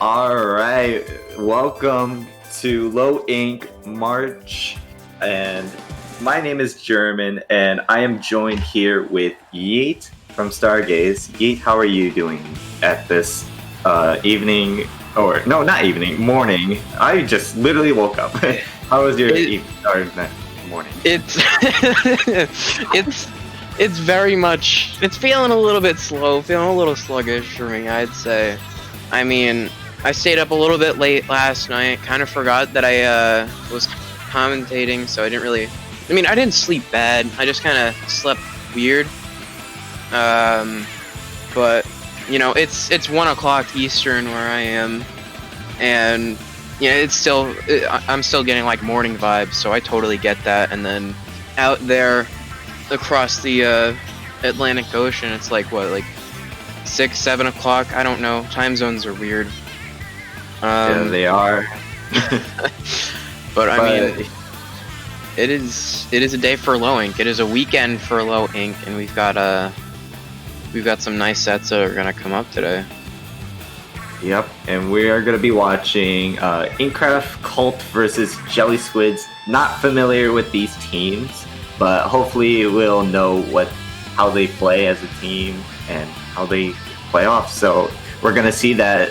All right, welcome to Low Ink March, and my name is Germin, and I am joined here with Yeet from Stargaze. Yeet, how are you doing at this evening, or no, not evening, morning? I just literally woke up. How was your evening or morning? It's it's very much, it's feeling a little bit slow, feeling a little sluggish for me, I'd say. I mean, I stayed up a little bit late last night, kind of forgot that I was commentating, so I didn't really, I didn't sleep bad, I just kind of slept weird. But, you know, it's 1 o'clock Eastern where I am, and, you know, I'm still getting, like, morning vibes, so I totally get that, and then out there across the Atlantic Ocean, it's like, what, like 6, 7 o'clock? I don't know. Time zones are weird. Yeah, they are. but I mean, it is a day for Low Ink. It is a weekend for Low Ink, and we've got some nice sets that are gonna come up today. Yep, and we are going to be watching Inkcraft Cult versus Jelly Squids. Not familiar with these teams, but hopefully we'll know how they play as a team and how they play off. So we're going to see that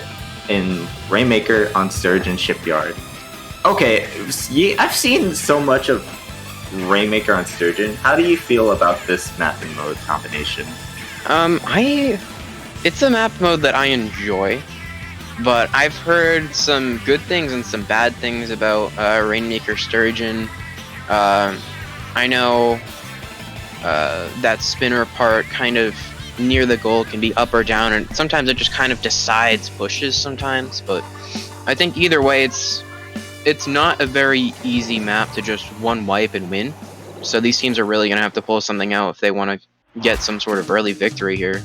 in Rainmaker on Sturgeon Shipyard. Okay, I've seen so much of Rainmaker on Sturgeon. How do you feel about this map and mode combination? It's a map mode that I enjoy. But I've heard some good things and some bad things about Rainmaker Sturgeon. I know that spinner part kind of near the goal can be up or down, and sometimes it just kind of decides pushes sometimes. But I think either way, it's not a very easy map to just one wipe and win. So these teams are really going to have to pull something out if they want to get some sort of early victory here.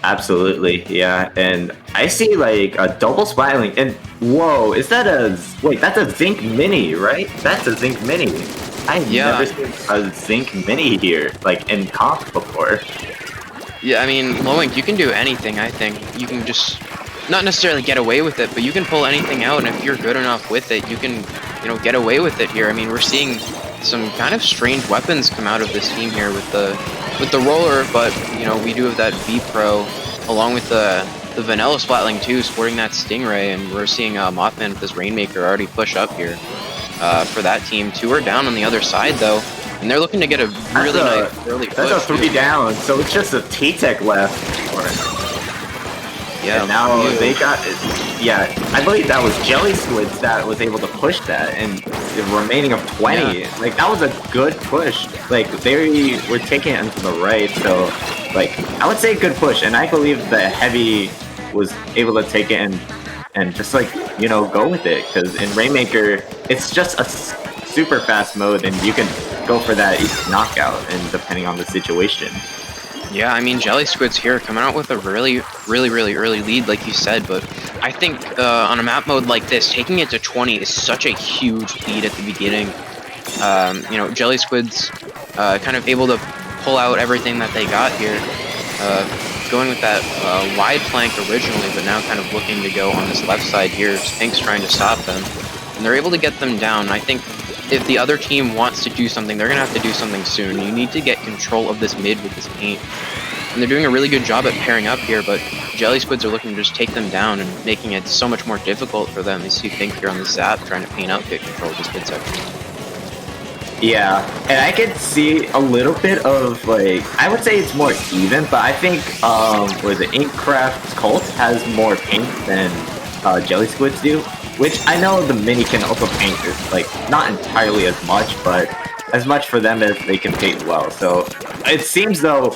Absolutely, yeah, and I see like a double spiraling, and whoa, that's a Zinc Mini, right? That's a Zinc Mini. I've never seen a Zinc Mini here, like in comp before. Yeah, I mean, Low Ink, you can do anything, I think. You can just, not necessarily get away with it, but you can pull anything out, and if you're good enough with it, you can, get away with it here. I mean, we're seeing some kind of strange weapons come out of this team here with the roller, but we do have that V Pro along with the vanilla splatling too, sporting that Stingray, and we're seeing Mothman with this Rainmaker already push up here for that team. 2 are down on the other side though, and they're looking to get a really nice early push. That's a 3 down, so it's just a T-Tech left. Yeah, and now they got it. Yeah, I believe that was Jelly Squids that was able to push that, and the remaining of 20. Yeah. Like, that was a good push. Like, they were taking it into the right, so, like, I would say good push, and I believe the Heavy was able to take it and just, like, go with it, because in Rainmaker, it's just a super fast mode, and you can go for that knockout, and depending on the situation. Yeah, I mean, Jelly Squid's here coming out with a really, really, really early lead, like you said, but I think on a map mode like this, taking it to 20 is such a huge lead at the beginning. Jelly Squid's kind of able to pull out everything that they got here, going with that wide flank originally, but now kind of looking to go on this left side here. Ink's trying to stop them, and they're able to get them down. I think if the other team wants to do something, they're going to have to do something soon. You need to get control of this mid with this paint. And they're doing a really good job at pairing up here, but Jelly Squids are looking to just take them down and making it so much more difficult for them. You see Pink here on the zap trying to paint up, get control of this mid section. Yeah, and I could see a little bit of, like, I would say it's more even, but I think the Inkcraft Cult has more paint than Jelly Squids do. Which I know the Mini can also paint is like not entirely as much, but as much for them as they can paint well. So it seems though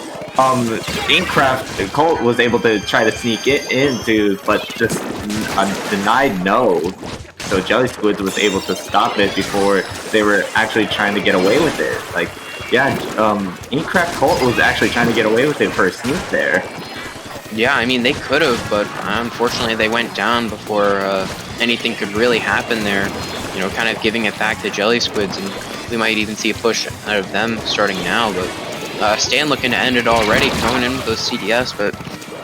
Inkcraft Colt was able to try to sneak it into, but just denied no. So Jelly Squids was able to stop it before they were actually trying to get away with it. Like, yeah, Inkcraft Colt was actually trying to get away with it for a sneak there. Yeah, I mean, they could have, but unfortunately they went down before anything could really happen there. Kind of giving it back to Jelly Squids, and we might even see a push out of them starting now. But Stan looking to end it already, going in with those CDS, but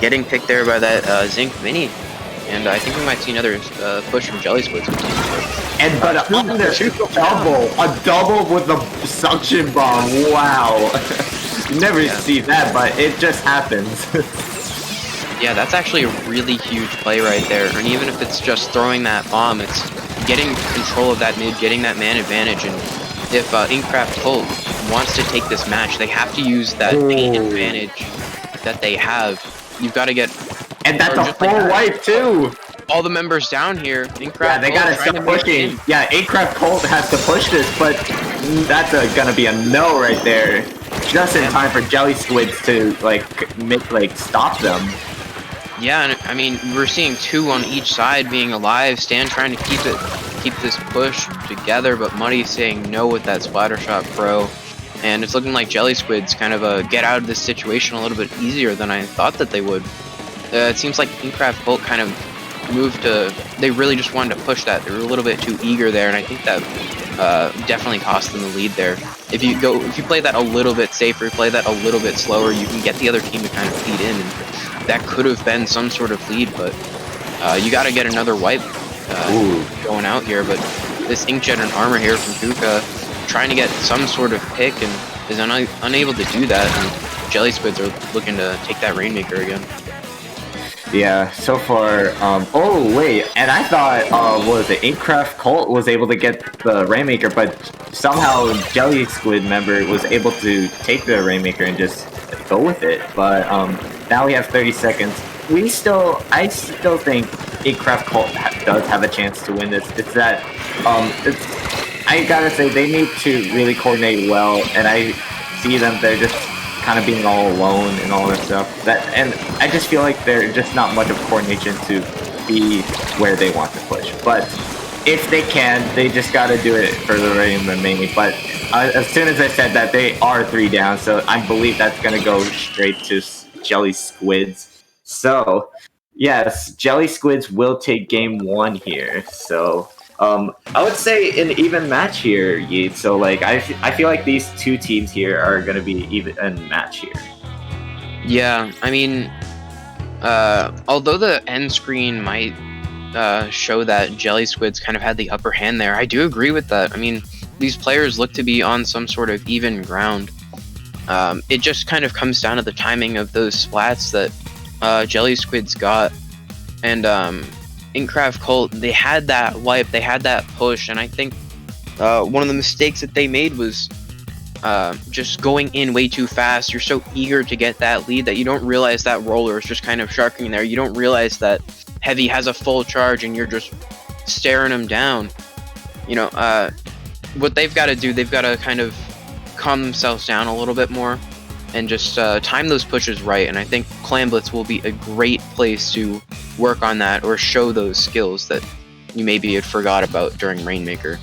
getting picked there by that Zinc Mini. And I think we might see another push from Jelly Squids. And but on a double with a suction bomb. Wow. Never see that, but it just happens. Yeah, that's actually a really huge play right there. And even if it's just throwing that bomb, it's getting control of that mid, getting that man advantage. And if Inkcraft Colt wants to take this match, they have to use that paint advantage that they have. You've got to get... And that's a full wipe, too! All the members down here, Inkcraft yeah, they gotta start pushing. Yeah, Inkcraft Colt has to push this, but that's gonna be a no right there. Just in time for Jelly Squids to, stop them. Yeah, and I mean, we're seeing 2 on each side being alive. Stan trying to keep this push together, but Muddy saying no with that Splatter Shot Pro. And it's looking like Jelly Squids kind of get out of this situation a little bit easier than I thought that they would. It seems like Inkcraft Colt kind of moved to... They really just wanted to push that. They were a little bit too eager there, and I think that definitely cost them the lead there. If you play that a little bit safer, play that a little bit slower, you can get the other team to kind of feed in, and that could have been some sort of lead, but you got to get another wipe going out here. But this Inkjet and Armor here from Kuka trying to get some sort of pick and is unable to do that, and Jelly Squids are looking to take that Rainmaker again. Yeah, so far, oh wait, and I thought, what was it, Inkcraft Colt was able to get the Rainmaker, but somehow Jelly Squid member was able to take the Rainmaker and just go with it, but now we have 30 seconds. I still think Inkcraft Colt does have a chance to win this. It's that, I gotta say, they need to really coordinate well, and I see them, they're just kind of being all alone and all that stuff. And I just feel like they're just not much of coordination to be where they want to push. But if they can, they just got to do it for the remaining. But as soon as I said that, they are 3 down, so I believe that's going to go straight to Jelly Squids. So, yes, Jelly Squids will take game 1 here. So, I would say an even match here, Yeet. So, like, I feel like these 2 teams here are going to be even match here. Yeah, I mean, although the end screen might show that Jelly Squids kind of had the upper hand there, I do agree with that. I mean, these players look to be on some sort of even ground. It just kind of comes down to the timing of those splats that Jelly Squids got. And Inkcraft Colt, they had that wipe, they had that push, and I think one of the mistakes that they made was just going in way too fast. You're so eager to get that lead that you don't realize that roller is just kind of sharking there. You don't realize that Heavy has a full charge and you're just staring him down. You know, what they've got to do, they've got to kind of calm themselves down a little bit more and just time those pushes right. And I think Clan Blitz will be a great place to work on that or show those skills that you maybe had forgot about during Rainmaker.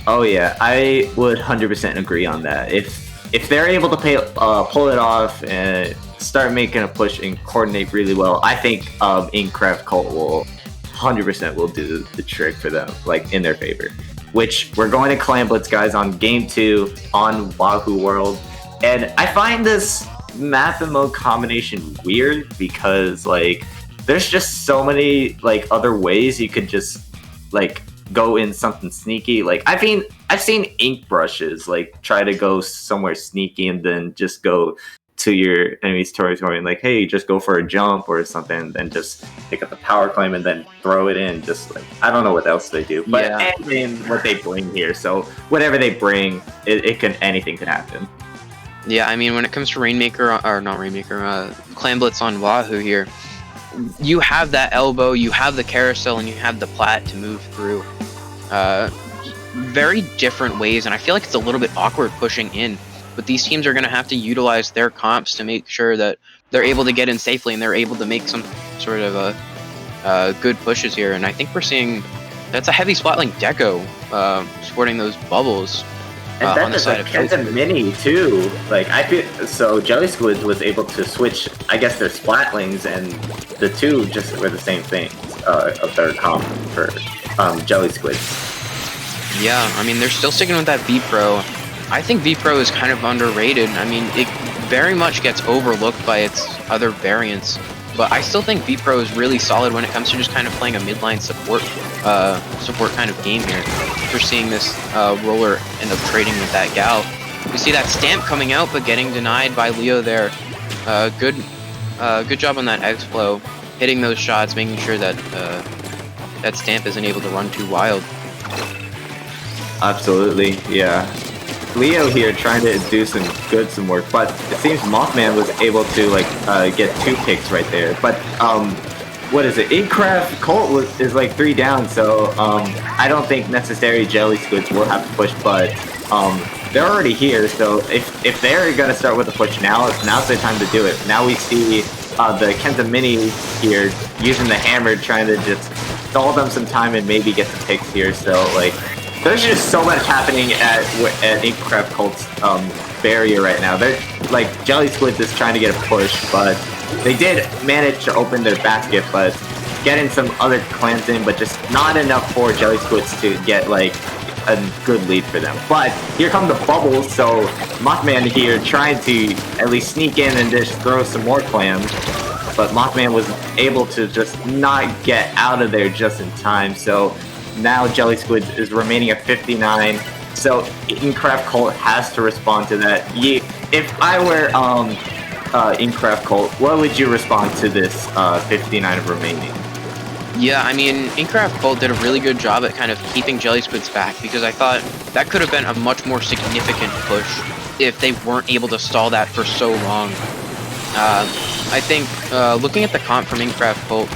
Oh yeah, I would 100% agree on that. If they're able to pull it off and start making a push and coordinate really well, I think Inkcraft Colt will 100% will do the trick for them, like in their favor. Which we're going to Clan Blitz, guys, on game 2 on Wahoo World. And I find this map and mode combination weird because, like, there's just so many, like, other ways you could just, like, go in something sneaky. Like, I've seen ink brushes, like, try to go somewhere sneaky and then just go to your enemy's territory and, like, hey, just go for a jump or something and then just pick up the power climb and then throw it in. Just, like, I don't know what else they do. But yeah. And what they bring here. So whatever they bring, anything can happen. Yeah, I mean, when it comes to Rainmaker, or not Rainmaker, Clan Blitz on Wahoo here, you have that elbow, you have the carousel, and you have the plat to move through. Very different ways, and I feel like it's a little bit awkward pushing in, but these teams are going to have to utilize their comps to make sure that they're able to get in safely and they're able to make some sort of good pushes here. And I think we're seeing that's a heavy Splatling Deco sporting those bubbles. And On the that's side like of Kenta Mini too. Like I feel so Jelly Squids was able to switch, I guess, their Splatlings, and the 2 just were the same thing of their comp for Jelly Squids. Yeah, I mean, they're still sticking with that V-Pro. I think V-Pro is kind of underrated. I mean, it very much gets overlooked by its other variants. but I still think VPro is really solid when it comes to just kind of playing a midline support kind of game here. We're seeing this roller end up trading with that gal. We see that stamp coming out, but getting denied by Leo there. Good job on that X-Flow, hitting those shots, making sure that that stamp isn't able to run too wild. Absolutely, yeah. Leo here trying to do some work, but it seems Mothman was able to like get 2 picks right there. But what is it? Inkcraft Colt is like 3 down, so I don't think necessarily Jelly Squids will have to push, but they're already here. So if they're gonna start with the push now's the time to do it. Now we see the Kenza Mini here using the hammer, trying to just stall them some time and maybe get the picks here. So like, there's just so much happening at Inkcraft Colt's barrier right now. They're like, Jelly Squids is trying to get a push, but they did manage to open their basket, but getting some other clans in, but just not enough for Jelly Squids to get like a good lead for them. But here come the bubbles, so Mothman here trying to at least sneak in and just throw some more clams, but Mothman was able to just not get out of there just in time. So now Jelly Squid is remaining at 59, so Inkcraft Colt has to respond to that. If I were Inkcraft Colt, what would you respond to this 59 remaining? Yeah, I mean, Inkcraft Colt did a really good job at kind of keeping Jelly Squids back, because I thought that could have been a much more significant push if they weren't able to stall that for so long. I think looking at the comp from Inkcraft Colt,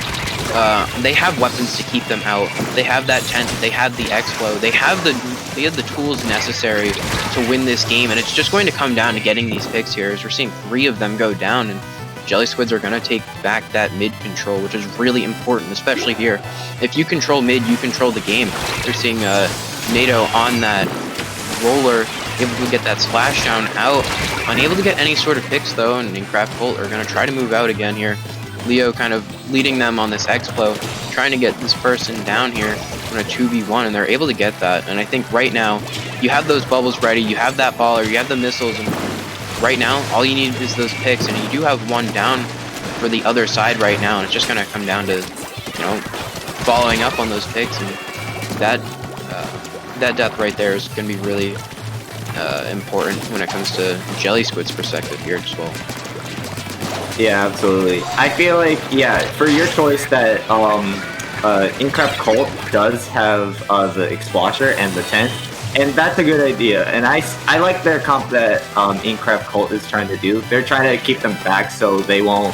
they have weapons to keep them out. They have that tent, they have the X-Flow, they have the tools necessary to win this game, and it's just going to come down to getting these picks here, as we're seeing 3 of them go down, and Jelly Squids are going to take back that mid control, which is really important, especially here. If you control mid, you control the game. They're seeing NATO on that roller, able to get that splashdown out, unable to get any sort of picks though, and Inkcraft Colt are going to try to move out again here. Leo kind of leading them on this X-Flow, trying to get this person down here on a 2v1, and they're able to get that. And I think right now, you have those bubbles ready, you have that baller, you have the missiles, and right now, all you need is those picks, and you do have 1 down for the other side right now, and it's just going to come down to, you know, following up on those picks, and that death right there is going to be really important when it comes to Jelly Squid's perspective here as well. Yeah, absolutely. I feel like, yeah, for your choice that Inkcraft Colt does have the Explosher and the tent, and that's a good idea. And I like their comp that Inkcraft Colt is trying to do. They're trying to keep them back so they won't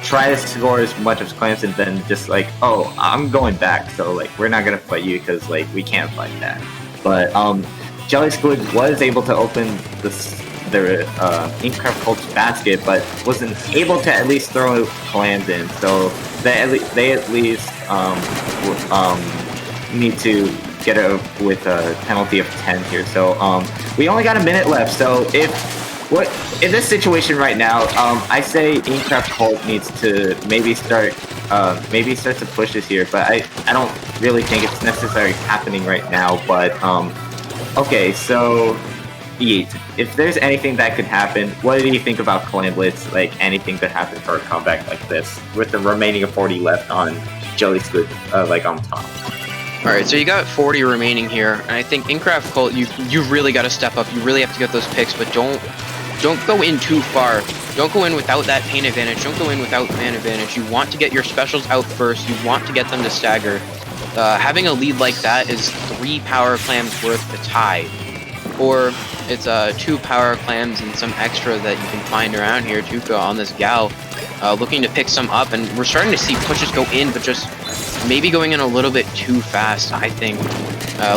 try to score as much as clams and then just like, oh, I'm going back, so like we're not gonna fight you because like we can't fight that. But Jelly Squid was able to open their Inkcraft Colt's basket, but wasn't able to at least throw clams in. So they at least need to get it with a penalty of 10 here. So we only got a minute left. So in this situation right now, I say Inkcraft Colt needs to maybe start to push this here, but I don't really think it's necessarily happening right now. But okay, so Yeet, if there's anything that could happen, what do you think about Clan Blitz? Like, anything could happen for a comeback like this with the remaining of 40 left on Jelly Squid, like on top. Alright, so you got 40 remaining here, and I think Inkcraft Colt, you really got to step up. You really have to get those picks, but don't go in too far. Don't go in without that pain advantage. Don't go in without man advantage. You want to get your specials out first. You want to get them to stagger. Having a lead like that is 3 power clams worth to tie. Or it's 2 power clams and some extra that you can find around here. Tuka on this gal, looking to pick some up, and we're starting to see pushes go in, but just maybe going in a little bit too fast, I think.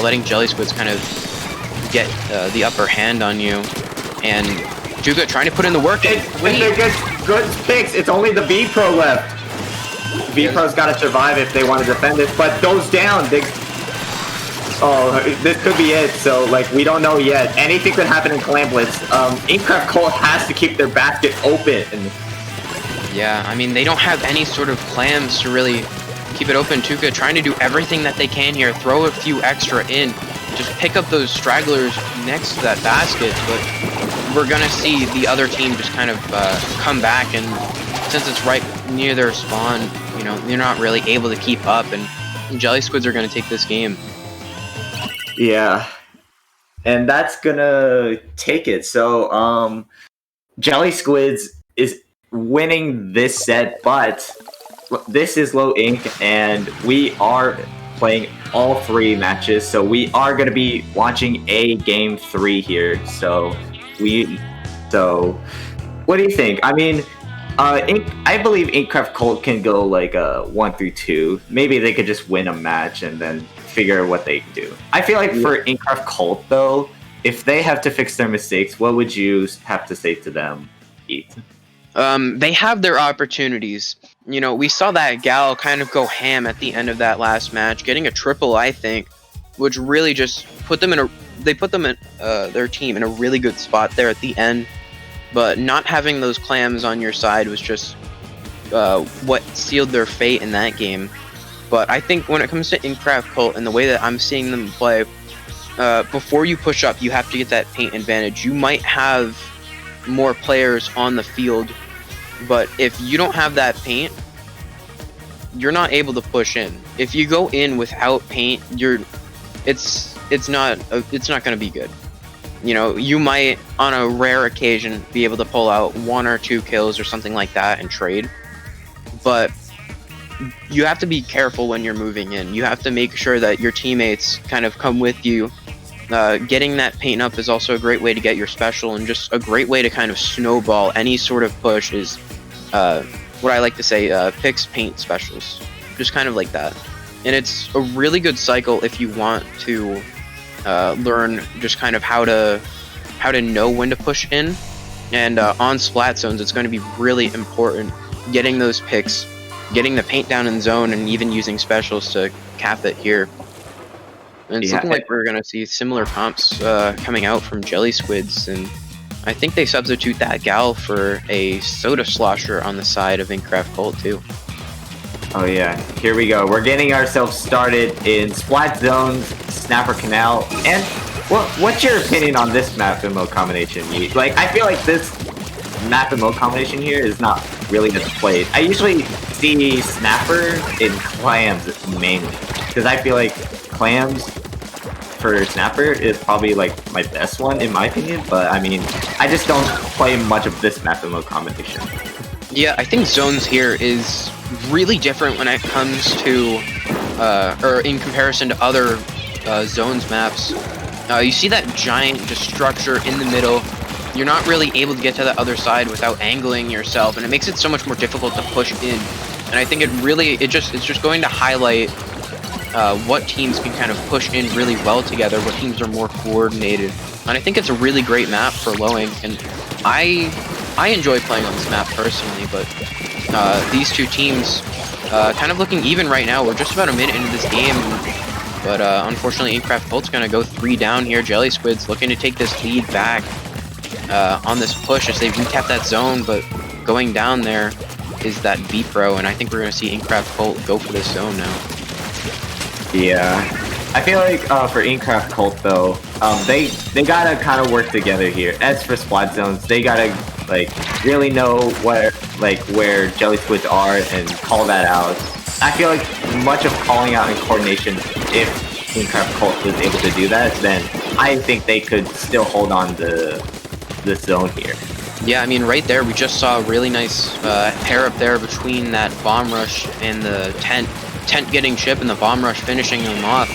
Letting Jelly Squids kind of get the upper hand on you. And Tuka trying to put in the work. It's good picks. It's only the V-Pro left. V-Pro's got to survive if they want to defend this, but those down. Oh, this could be it. So, like, we don't know yet. Anything could happen in Clan Blitz. Inkcraft Colt has to keep their basket open. Yeah, I mean, they don't have any sort of clams to really keep it open. Tuka trying to do everything that they can here. Throw a few extra in. Just pick up those stragglers next to that basket. But we're going to see the other team just kind of come back. And since it's right near their spawn, you know, they're not really able to keep up, and Jelly Squids are going to take this game. Yeah. And that's gonna take it. So, Jelly Squids is winning this set, but this is Low Ink, and we are playing all 3 matches. So we are gonna be watching a game 3 here. So what do you think? I mean, I believe Inkcraft Cult can go like 1 through 2. Maybe they could just win a match and then figure what they can do. I feel like for Inkcraft Cult though, if they have to fix their mistakes, what would you have to say to them, Yeet? They have their opportunities. You know, we saw that Gal kind of go ham at the end of that last match, getting a triple, I think, which really just put them in their team in a really good spot there at the end. But not having those clams on your side was just what sealed their fate in that game. But I think when it comes to Inkcraft Cult and the way that I'm seeing them play, before you push up, you have to get that paint advantage. You might have more players on the field, but if you don't have that paint, you're not able to push in. If you go in without paint, it's not going to be good. You know, you might on a rare occasion be able to pull out 1 or 2 kills or something like that and trade, but you have to be careful when you're moving in. You have to make sure that your teammates kind of come with you. Getting that paint up is also a great way to get your special, and just a great way to kind of snowball any sort of push is what I like to say, picks paint specials, just kind of like that. And it's a really good cycle if you want to learn just kind of how to know when to push in. And on splat zones, it's going to be really important getting those picks, getting the paint down in zone, and even using specials to cap it here. And it's looking like we're going to see similar comps coming out from Jelly Squids, and I think they substitute that Gal for a Soda Slosher on the side of Inkcraft Cult too. Oh yeah, here we go. We're getting ourselves started in Splat Zones, Snapper Canal, and what's your opinion on this map and mode combination? Like, I feel like this map and mode combination here is not really as played. I usually see Snapper in clams mainly, because I feel like clams for Snapper is probably like my best one in my opinion, but I mean, I just don't play much of this map and mode combination. Yeah, I think zones here is really different when it comes to, or in comparison to other zones maps. You see that giant just structure in the middle. You're not really able to get to the other side without angling yourself, and it makes it so much more difficult to push in. And I think it's just going to highlight what teams can kind of push in really well together, what teams are more coordinated. And I think it's a really great map for low ink, and I enjoy playing on this map personally, but these two teams kind of looking even right now. We're just about a minute into this game, but unfortunately Inkcraft Cult's going to go 3 down here. Jelly Squids looking to take this lead back on this push as they recap that zone, but going down there is that V-Pro, and I think we're going to see Inkcraft Cult go for this zone now. Yeah, I feel like for Inkcraft Cult though, they gotta kind of work together here. As for Splat Zones, they gotta like really know where Jelly Squids are and call that out. I feel like much of calling out and coordination, if Inkcraft Cult was able to do that, then I think they could still hold on to this zone here. Yeah, I mean, right there, we just saw a really nice pair up there between that bomb rush and the tent. Tent getting chip and the bomb rush finishing them off.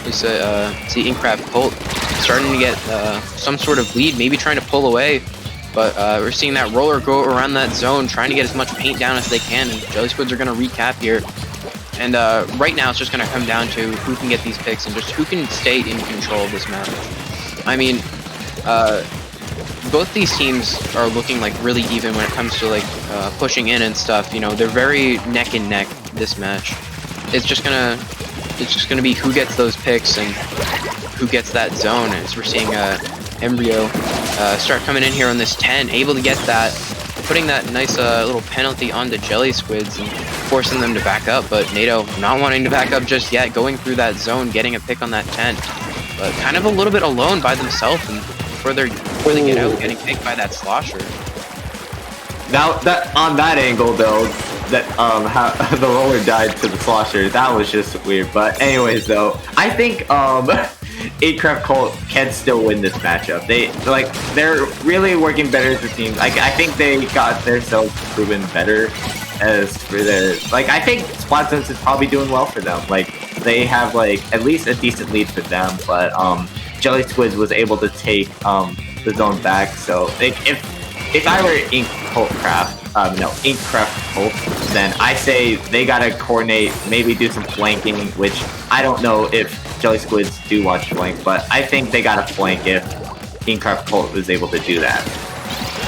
We see Inkcraft Cult starting to get some sort of lead, maybe trying to pull away, but we're seeing that roller go around that zone, trying to get as much paint down as they can, and Jelly Squids are going to recap here. And right now it's just going to come down to who can get these picks and just who can stay in control of this map. I mean, both these teams are looking like really even when it comes to like pushing in and stuff. You know, they're very neck and neck this match. It's just gonna be who gets those picks and who gets that zone. As we're seeing Embryo start coming in here on this 10, able to get that, putting that nice little penalty onto Jelly Squids and forcing them to back up. But NATO not wanting to back up just yet, going through that zone, getting a pick on that 10, but kind of a little bit alone by themselves, and before they get out, getting picked by that slosher. Now that on that angle though, that how the roller died to the slosher. That was just weird. But anyways, though, I think Inkcraft Colt can still win this matchup. They're really working better as a team. I think they got themselves proven better as for their I think Splatoon is probably doing well for them. They have at least a decent lead for them, but Jelly Squids was able to take the zone back. So if I were Inkcraft Colt, then I say they gotta coordinate, maybe do some flanking, which I don't know if Jelly Squids do watch flank, but I think they gotta flank if Inkcraft Colt is able to do that.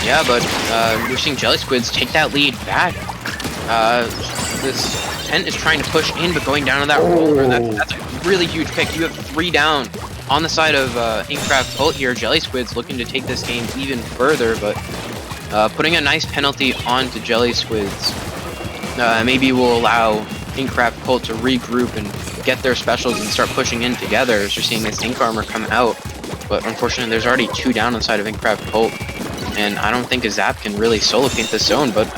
Yeah, but we're seeing Jelly Squids take that lead back. This tent is trying to push in, but going down on that roller, that's a really huge pick. You have 3 down on the side of Inkcraft Colt here. Jelly Squids looking to take this game even further, but putting a nice penalty onto Jelly Squids maybe will allow Inkcraft Colt to regroup and get their specials and start pushing in together. As you're seeing this Ink Armor come out, but unfortunately there's already 2 down on the side of Inkcraft Colt, and I don't think a Zap can really solo paint this zone, but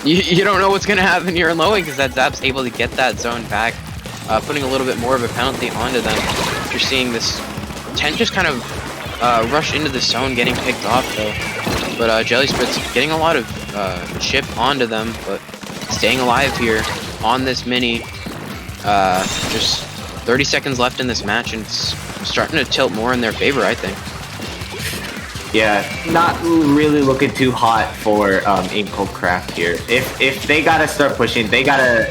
you don't know what's going to happen here in Lowing, because that Zap's able to get that zone back, putting a little bit more of a penalty onto them. You're seeing this tent just kind of rush into the zone, getting picked off though. But Jelly Squids getting a lot of chip onto them, but staying alive here on this mini. Just 30 seconds left in this match, and it's starting to tilt more in their favor, I think. Yeah, not really looking too hot for Inkcraft here. If they gotta start pushing, they gotta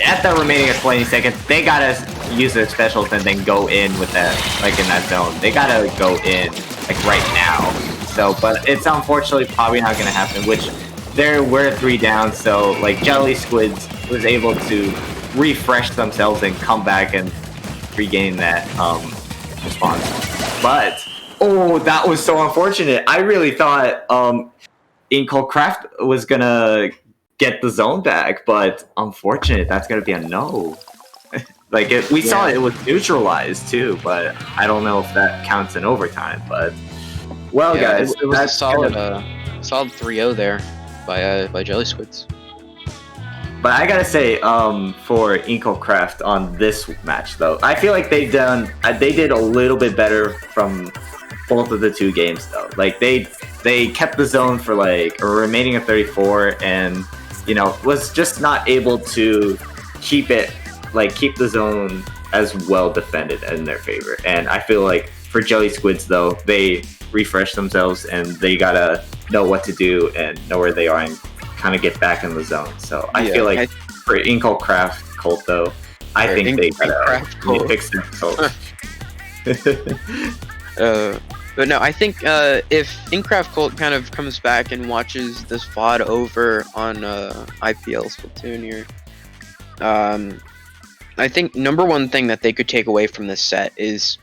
at the remaining 20 seconds, they gotta use their specials and then go in with that in that zone. They gotta go in right now. So, but it's unfortunately probably not gonna happen. Which there were 3 down, so Jelly Squids was able to refresh themselves and come back and regain that response. But oh, that was so unfortunate. I really thought Inkcraft was gonna get the zone back, but unfortunate. That's gonna be a no. We saw it was neutralized too, but I don't know if that counts in overtime. But well, guys, it was a solid 3-0 there by Jelly Squids. But I gotta say, for Inkcraft on this match though, I feel like they did a little bit better from both of the 2 games though. They kept the zone for a remaining of 34, and was just not able to keep it keep the zone as well defended in their favor. And I feel like for Jelly Squids though, they refresh themselves and they gotta know what to do and know where they are and kind of get back in the zone. So I feel like for Inkcraft Colt though, I think they gotta fix their Colt. But no, I think if Inkcraft Colt kind of comes back and watches this VOD over on IPL Splatoon here, I think number one thing that they could take away from this set is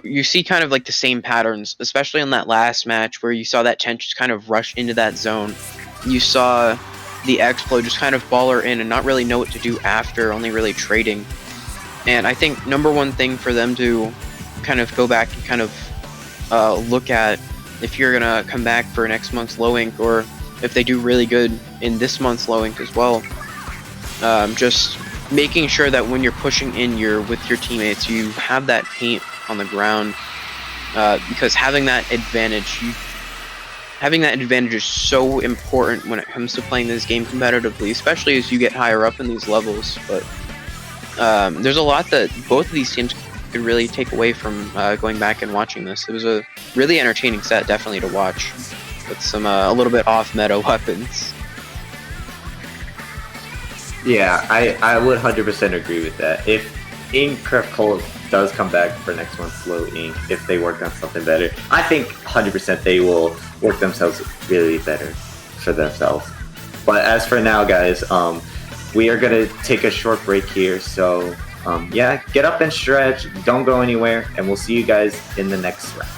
you see kind of the same patterns, especially on that last match where you saw that tent just kind of rush into that zone. You saw the Explo just kind of baller in and not really know what to do after, only really trading. And I think number one thing for them to kind of go back and kind of look at, if you're gonna come back for next month's Low Ink, or if they do really good in this month's Low Ink as well, just making sure that when you're pushing in with your teammates, you have that paint on the ground, because having that advantage is so important when it comes to playing this game competitively, especially as you get higher up in these levels. But there's a lot that both of these teams could really take away from going back and watching this. It was a really entertaining set, definitely to watch, with some a little bit off-meta weapons. Yeah, I would 100% agree with that. If Inkcraft Colt does come back for next month's Low Ink, if they work on something better, I think 100% they will work themselves really better for themselves. But as for now, guys, we are going to take a short break here. So, yeah, get up and stretch. Don't go anywhere. And we'll see you guys in the next round.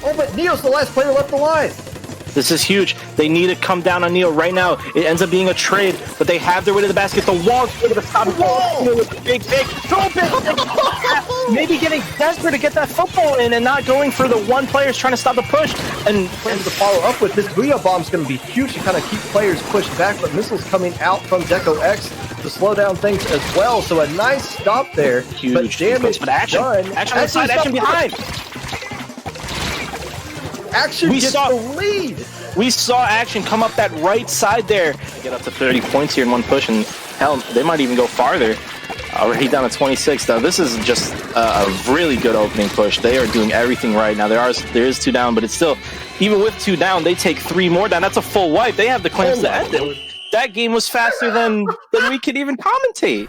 Oh, but Neo's the last player left alive. This is huge. They need to come down on Neo right now. It ends up being a trade, but they have their way to the basket. The wall's able to stop it. Big, maybe getting desperate to get that football in and not going for the one player's trying to stop the push. And Plans to follow up with this Booyah Bomb's going to be huge to kind of keep players pushed back, but missiles coming out from Deco X to slow down things as well. So a nice stop there. Huge but damage but action. done. Action on the side, action behind. Action gets the lead. We saw Action come up that right side there. Get up to 30 points here in one push, and hell, they might even go farther. Already down to 26 though. This is just a really good opening push. They are doing everything right now. There is 2 down, but it's still, even with 2 down, they take 3 more down. That's a full wipe. They have the clamps to end it. That game was faster than we could even commentate.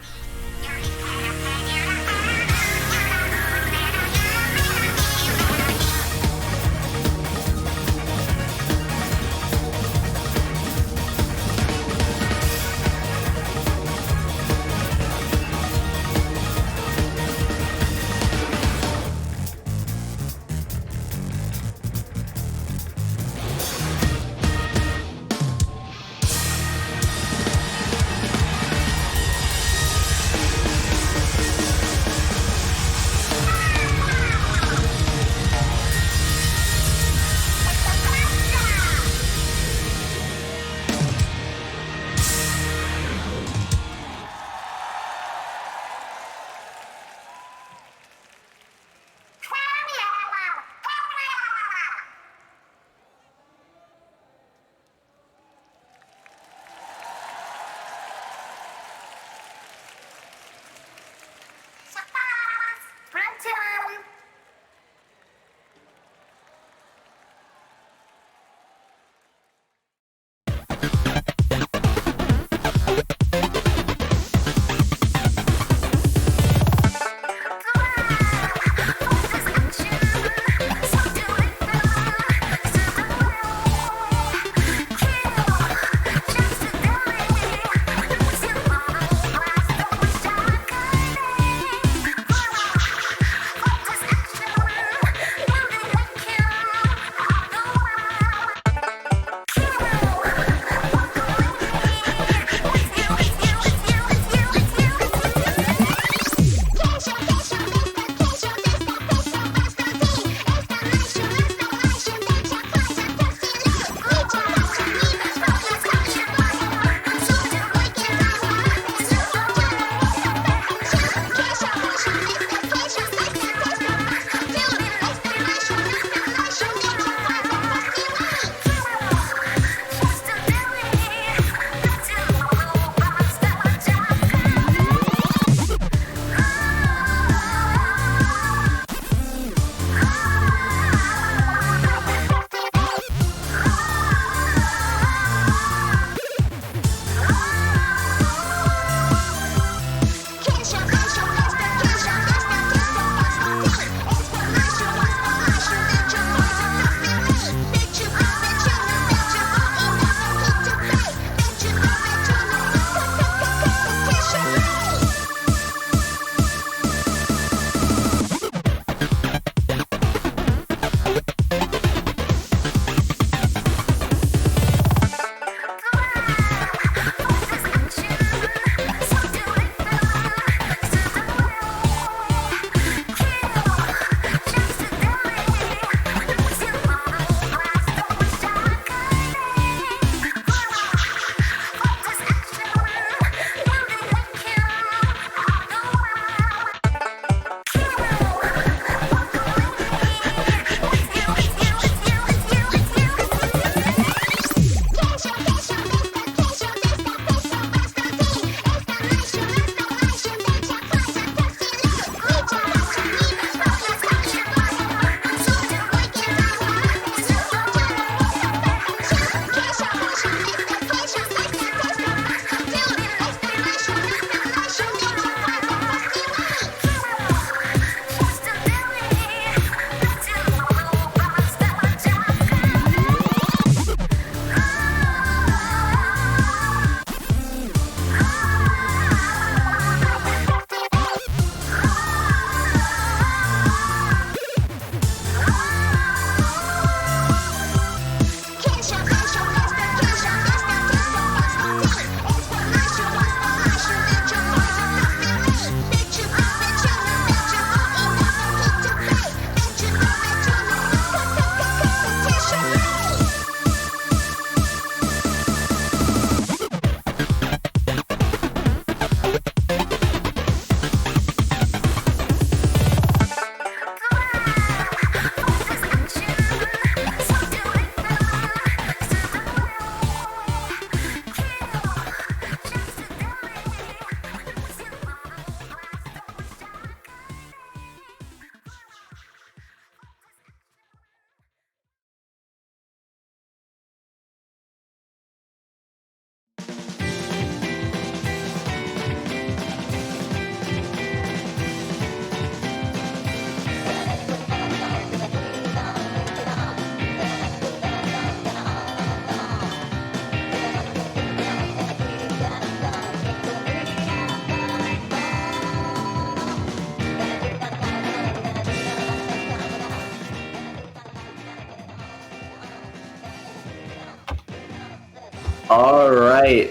All right.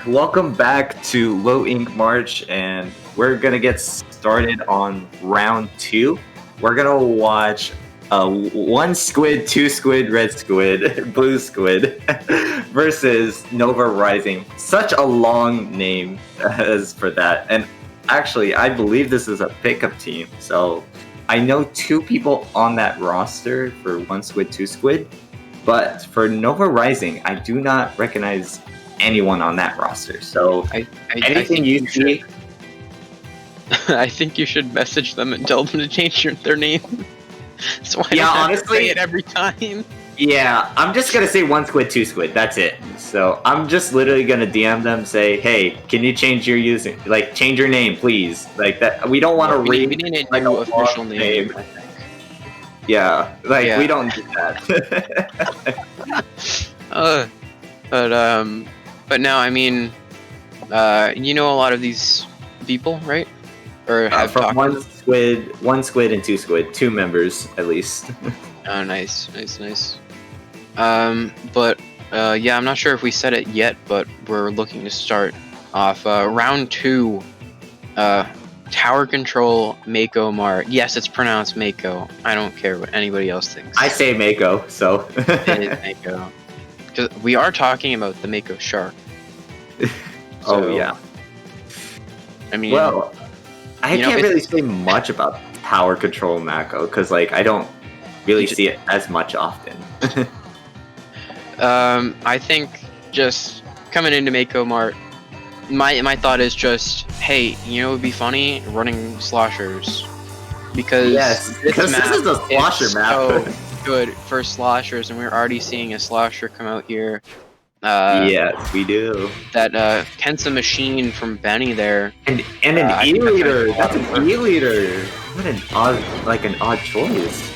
Welcome back to Low Ink March, and we're gonna get started on round 2. We're gonna watch 1 squid, 2 squid, red squid, blue squid versus Nova Rising. Such a long name as for that. And actually, I believe this is a pickup team. So I know 2 people on that roster for 1 squid, 2 squid. But for Nova Rising, I do not recognize anyone on that roster. So anything you see, I think you should message them and tell them to change their name. So I Yeah, don't have honestly- to say it every time. yeah, I'm just gonna say 1 squid, 2 squid. That's it. So I'm just literally gonna DM them, say, hey, can you change your change your name, please? Like that. We don't want to We read need a like new a official long name. Yeah, like Yeah. we don't need that. But no, I mean, you know a lot of these people, right? Or have From talked to 1 squid and 2 squid, 2 members at least. Oh, nice. But yeah, I'm not sure if we said it yet, but we're looking to start off round 2. Tower control, Mako Mare. Yes, it's pronounced Mako. I don't care what anybody else thinks. I say Mako, so. It is Mako. Because we are talking about the Mako shark. Oh So, yeah. I mean, Well, I you know, can't it's- really say much about Tower Control Mako because, like, I don't really see it as much often. I think just coming into Mako Mart, my thought is just, hey, you know, it would be funny running sloshers because Yes, because this is a slosher is map. so good for sloshers, and we're already seeing a slosher come out here. Yes, we do. That Kensa machine from Benny there. And an I think E-leader. that's That's an E-leader. What an odd choice.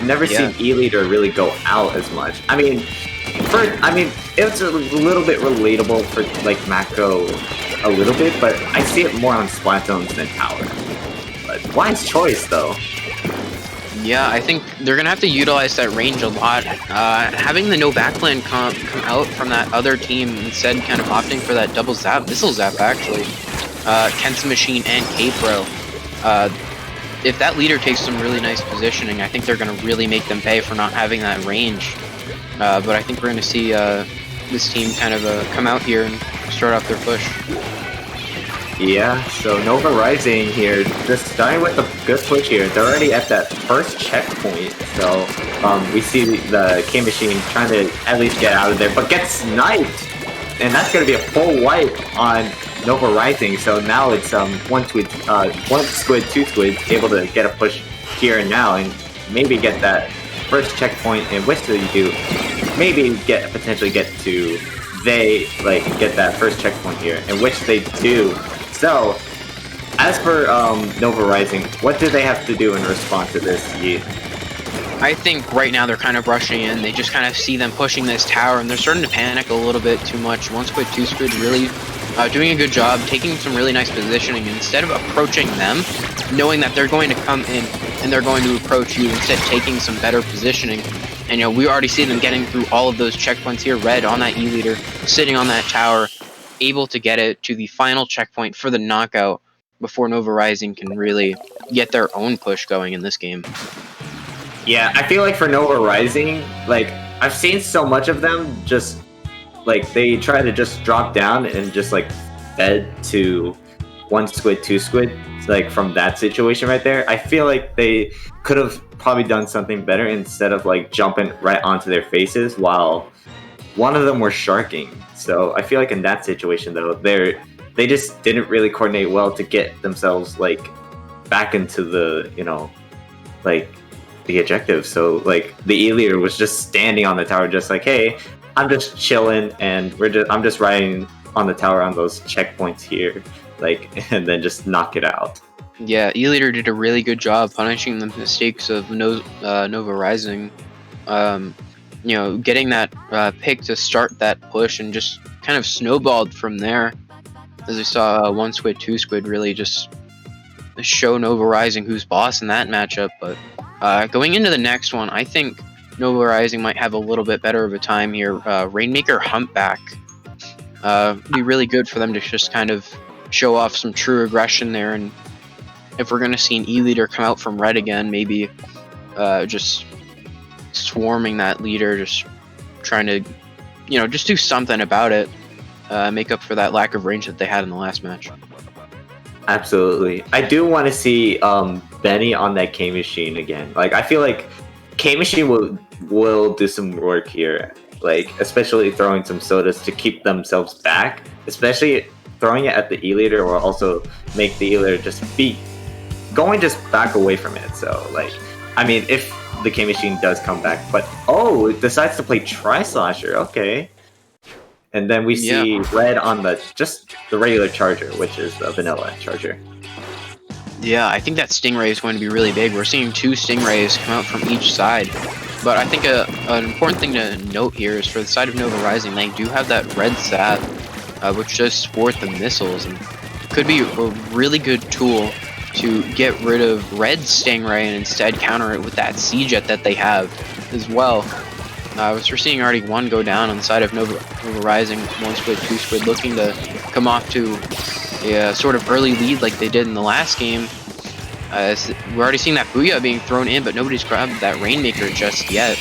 Never Yeah. seen E-leader really go out as much. I mean, it's a little bit relatable for like Mako a little bit, but I see it more on Splatoon than Tower. But wise choice though. Yeah, I think they're gonna have to utilize that range a lot. Having the no backland come out from that other team instead, kind of opting for that double zap, missile zap actually. Kensa Machine and K-Pro. If that leader takes some really nice positioning, I think they're gonna really make them pay for not having that range. But I think we're gonna see this team kind of come out here and start off their push. Yeah, so Nova Rising here, just starting with a good push here. They're already at that first checkpoint, so we see the K Machine trying to at least get out of there, but gets sniped, and that's gonna be a full wipe on Nova Rising. So now it's 1 squid, 2 squids able to get a push here and now, and maybe get that first checkpoint. In which they do, maybe potentially get to get that first checkpoint here, in which they do. So, as for Nova Rising, what do they have to do in response to this, Yeet? I think right now they're kind of rushing in. They just kind of see them pushing this tower, and they're starting to panic a little bit too much. 1 squid, 2 squid really doing a good job, taking some really nice positioning. And instead of approaching them, knowing that they're going to come in and they're going to approach you, instead taking some better positioning. And you know, we already see them getting through all of those checkpoints here. Red on that E-leader, sitting on that tower, able to get it to the final checkpoint for the knockout before Nova Rising can really get their own push going in this game. Yeah, I feel like for Nova Rising, like, I've seen so much of them just, like, they try to just drop down and just, like, fed to 1 squid, 2 squid, like, from that situation right there. I feel like they could have probably done something better instead of, like, jumping right onto their faces while one of them were sharking. So I feel like in that situation, though, they just didn't really coordinate well to get themselves, like, back into the, you know, like, the objective. So, like, the E-leader was just standing on the tower just like, hey, I'm just chilling, and I'm just riding on the tower on those checkpoints here, like, and then just knock it out. Yeah, E-leader did a really good job punishing the mistakes of Nova Rising. You know, getting that pick to start that push and just kind of snowballed from there. As we saw 1 squid, 2 squid really just show Nova Rising who's boss in that matchup. But going into the next one, I think Nova Rising might have a little bit better of a time here. Rainmaker Humpback Be really good for them to just kind of show off some true aggression there. And if we're going to see an E-leader come out from red again, maybe just swarming that leader, just trying to, just do something about it, make up for that lack of range that they had in the last match. Absolutely. I do want to see Benny on that K Machine again. Like, I feel like K Machine will do some work here, like especially throwing some sodas to keep themselves back, especially throwing it at the E-leader will also make the E-leader just back away from it. So, like, I mean, if the K Machine does come back, but it decides to play Tri-Slasher, okay. And then we see red on the regular charger, which is the vanilla charger. Yeah, I think that Stingray is going to be really big. We're seeing 2 Stingrays come out from each side. But I think an important thing to note here is for the side of Nova Rising, they do have that red sat, which does sport the missiles, and could be a really good tool to get rid of red Stingray and instead counter it with that C-Jet that they have as well. We're seeing already 1 go down on the side of Nova Rising, 1 Squid, 2 Squid, looking to come off to a sort of early lead like they did in the last game. We're already seeing that Booyah being thrown in, but nobody's grabbed that Rainmaker just yet.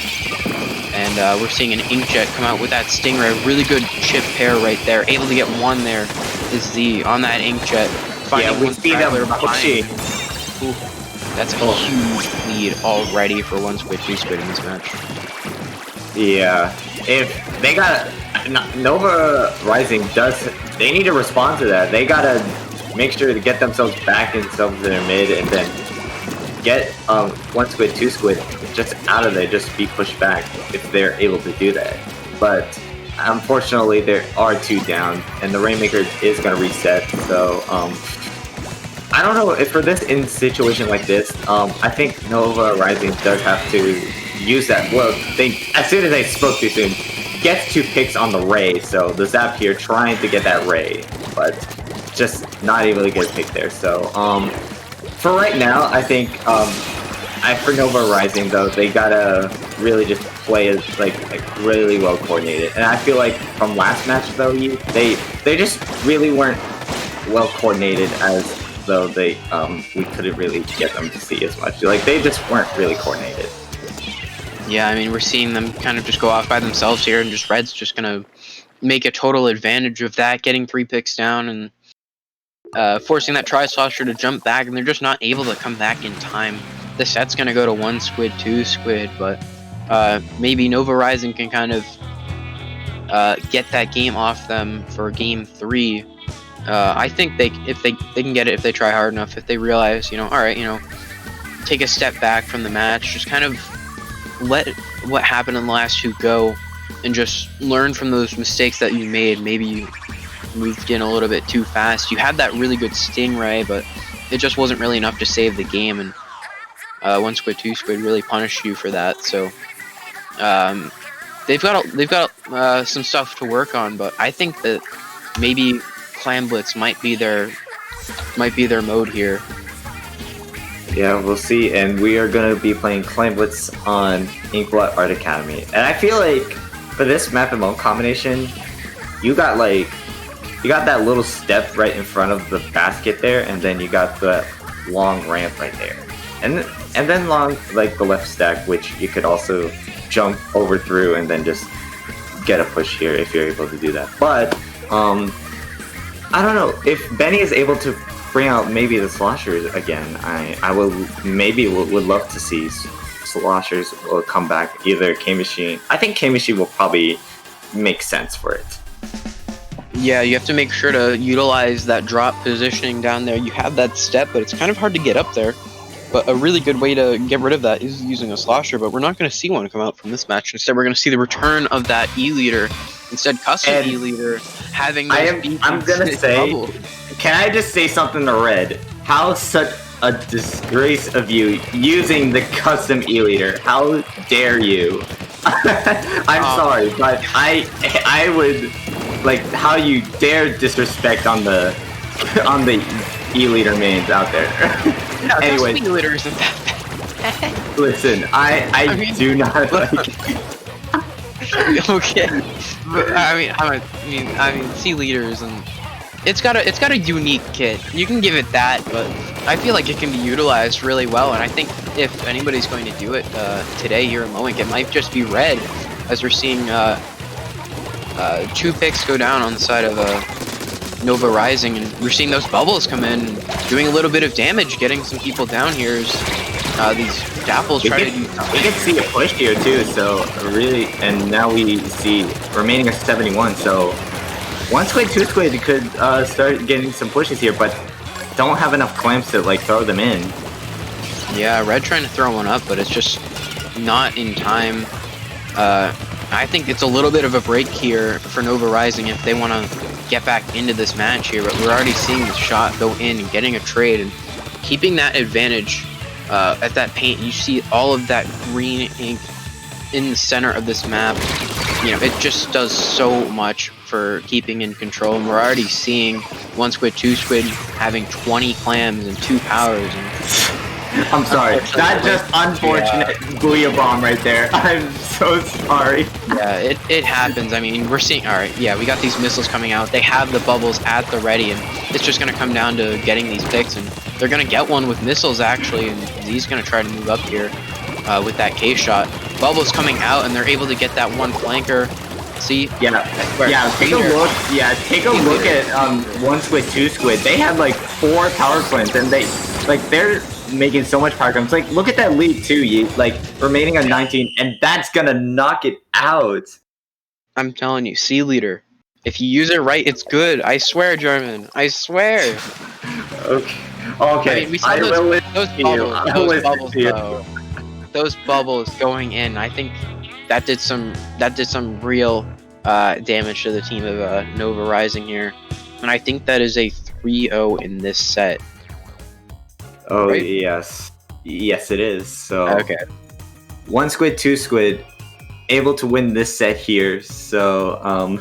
And we're seeing an Inkjet come out with that Stingray. Really good chip pair right there. Able to get 1 there is Z on that Inkjet. Yeah, we see them pushing. Ooh, that's a huge lead already for 1 Squid, 2 Squid in this match. Yeah, if they got Nova Rising they need to respond to that. They gotta make sure to get themselves back in their mid and then get 1 Squid, 2 Squid just out of there, just be pushed back if they're able to do that. But unfortunately, there are 2 down, and the Rainmaker is gonna reset. So I don't know if for this in situation like this, I think Nova Rising does have to use that. Well, as soon as they spoke too soon, gets 2 picks on the Ray. So the Zap here trying to get that Ray, but just not able to get a pick there. So for right now, I think for Nova Rising though, they gotta really just play as like really well coordinated. And I feel like from last match though, they just really weren't well coordinated, as though we couldn't really get them to see as much. Like, they just weren't really coordinated. Yeah, I mean, we're seeing them kind of just go off by themselves here, and just Red's just gonna make a total advantage of that, getting 3 picks down and forcing that Tri-Slasher to jump back, and they're just not able to come back in time. The set's gonna go to 1 Squid, 2 Squid, but maybe Nova Rising can kind of get that game off them for game 3. I think if they can get it if they try hard enough, if they realize, alright, take a step back from the match, just kind of let what happened in the last 2 go, and just learn from those mistakes that you made. Maybe you moved in a little bit too fast. You had that really good Stingray, but it just wasn't really enough to save the game, and 1 Squid, 2 Squid really punished you for that. So they've got some stuff to work on, but I think that maybe Clan Blitz might be their mode here. Yeah, we'll see. And we are going to be playing Clan Blitz on Inkblood Art Academy. And I feel like for this map and mode combination, you got that little step right in front of the basket there, and then you got the long ramp right there. And then long, like, the left stack, which you could also jump over through and then just get a push here if you're able to do that. But I don't know, if Benny is able to bring out maybe the sloshers again, I would love to see sloshers will come back, either K-Machine. I think K-Machine will probably make sense for it. Yeah, you have to make sure to utilize that drop positioning down there. You have that step, but it's kind of hard to get up there. But a really good way to get rid of that is using a slosher, but we're not going to see one come out from this match. Instead, we're going to see the return of that E-leader. Instead, custom E-leader having I'm going to say, can I just say something to Red? How such a disgrace of you using the custom E-leader. How dare you? I'm sorry, but I would, like, how you dare disrespect on the E-leader mains out there. No, anyway, E-leader isn't that bad. Listen, I do not like. Okay, I mean, C leaders, and it's got a unique kit. You can give it that, but I feel like it can be utilized really well. And I think if anybody's going to do it today here in Loink, it might just be red, as we're seeing 2 picks go down on the side of Nova Rising, and we're seeing those bubbles come in, doing a little bit of damage, getting some people down here. As these Dapples try to do. We can see a push here too, so really, and now we see remaining at 71. So 1 Squid, 2 Squid could start getting some pushes here, but don't have enough clamps to like throw them in. Yeah, Red trying to throw one up, but it's just not in time. I think it's a little bit of a break here for Nova Rising if they want to get back into this match here, but we're already seeing the shot go in and getting a trade and keeping that advantage at that paint. You see all of that green ink in the center of this map. You know, it just does so much for keeping in control, and we're already seeing 1 Squid, 2 Squid having 20 clams and 2 powers. And I'm sorry, that's just unfortunate Booyah Bomb right there. I'm so sorry. Yeah, it happens. I mean, we're seeing, alright, yeah, we got these missiles coming out. They have the bubbles at the ready, and it's just going to come down to getting these picks, and they're going to get one with missiles, actually, and Z's going to try to move up here with that K-shot. Bubbles coming out, and they're able to get that one flanker. See? Yeah, take a look. Yeah, take a look at 1 Squid, 2 Squid. They had like 4 power plants, and they're making so much power plants. Like, look at that lead too, Yeet. Like, remaining on 19, and that's gonna knock it out. I'm telling you, C leader. If you use it right, it's good. I swear, German. I swear. Okay. I mean, we saw those bubbles, though. Those bubbles going in. I think that did some real damage to the team of Nova Rising here, and I think that is a 3-0 in this set. Oh, right? yes, it is. So okay, 1 Squid, 2 Squid, able to win this set here. So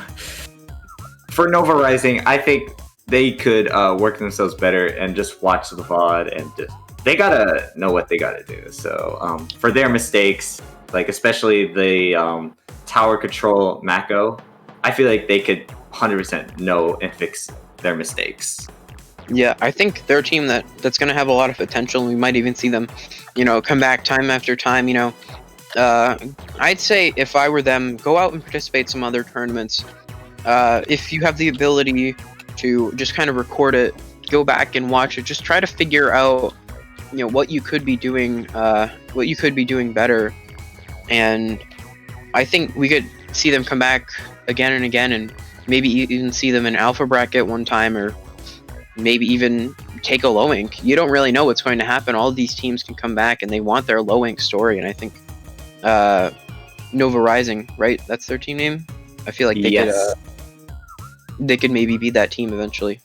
for Nova Rising, I think they could work themselves better and just watch the VOD, and they gotta know what they gotta do. So for their mistakes, like especially the tower control Mako, I feel like they could 100% know and fix their mistakes. Yeah, I think they're a team that's going to have a lot of potential. We might even see them, come back time after time. I'd say if I were them, go out and participate some other tournaments. If you have the ability to just kind of record it, go back and watch it. Just try to figure out, what you could be doing, better. And I think we could see them come back again and again, and maybe even see them in alpha bracket one time, or maybe even take a low ink. You don't really know what's going to happen. All of these teams can come back and they want their low ink story, and I think Nova Rising, right? That's their team name? I feel like they could maybe be that team eventually.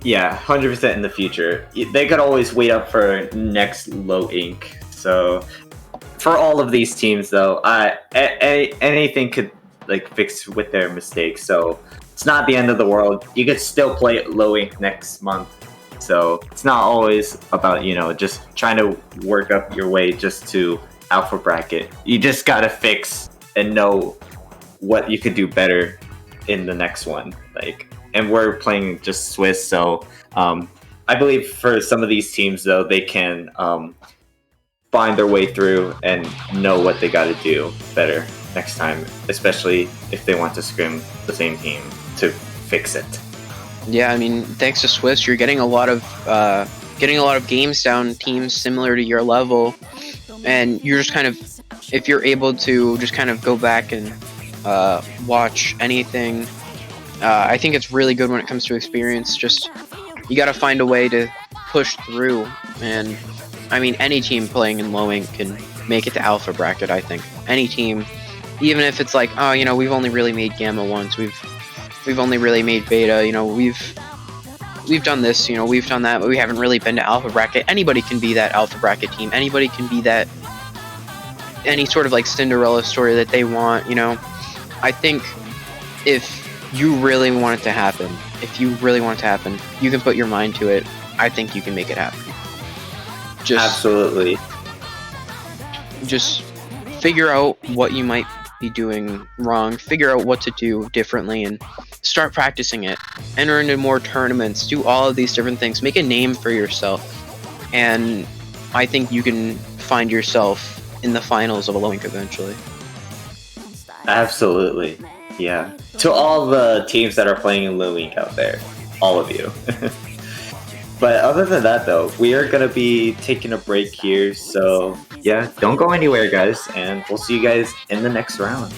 Yeah, 100% in the future. They could always wait up for next low ink. So for all of these teams though, anything could like fix with their mistakes. So it's not the end of the world. You could still play low ink next month. So it's not always about, just trying to work up your way just to alpha bracket. You just gotta fix and know what you could do better in the next one. And we're playing just Swiss, so I believe for some of these teams though, they can find their way through and know what they gotta do better next time, especially if they want to scrim the same team to fix it. Yeah, I mean, thanks to Swiss, you're getting a lot of games down teams similar to your level, and you're just kind of, if you're able to just kind of go back and watch anything, I think it's really good when it comes to experience. Just you got to find a way to push through, and I mean, any team playing in low ink can make it to alpha bracket. I think any team, even if it's like, oh, we've only really made gamma once, we've only really made beta, we've done this, we've done that, but we haven't really been to alpha bracket. Anybody can be that alpha bracket team. Anybody can be that, any sort of like Cinderella story that they want. I think if you really want it to happen, you can put your mind to it. I think you can make it happen. Absolutely. Just figure out what you might be doing wrong, figure out what to do differently, and start practicing it. Enter into more tournaments, do all of these different things, make a name for yourself, and I think you can find yourself in the finals of a low ink eventually. Absolutely. Yeah. To all the teams that are playing in low ink out there, all of you. But other than that, though, we are going to be taking a break here. So, yeah, don't go anywhere, guys. And we'll see you guys in the next round.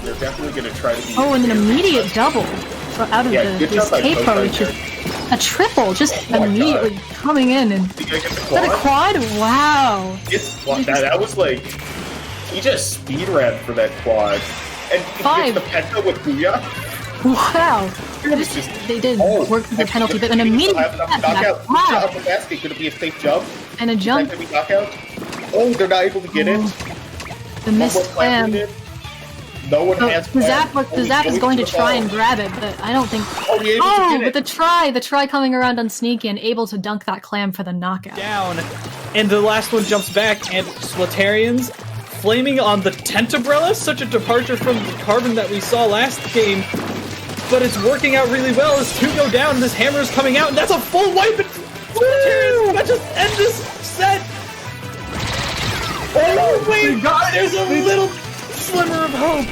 They're definitely going to try to be... Oh, and an immediate double out of this capo, which is a triple, just immediately coming in. And you gonna get the is that a quad? Wow. That was like... He just speed ran for that quad. And he gets the penta with Booyah. Wow. They did work the penalty, but an immediate knockout. Wow. Could it be a safe jump? And a jump. Knockout? Oh, they're not able to get it. The missed slam. No one has the zap is going to try and grab it, but I don't think. But the try coming around on sneaky and able to dunk that clam for the knockout. Down, and the last one jumps back, and Splatarians flaming on the Tentabrella, such a departure from the Carbon that we saw last game, but it's working out really well as two go down. This hammer is coming out, and that's a full wipe. And Splatarians that just end this set. Oh wait, there's a little slimmer of hope.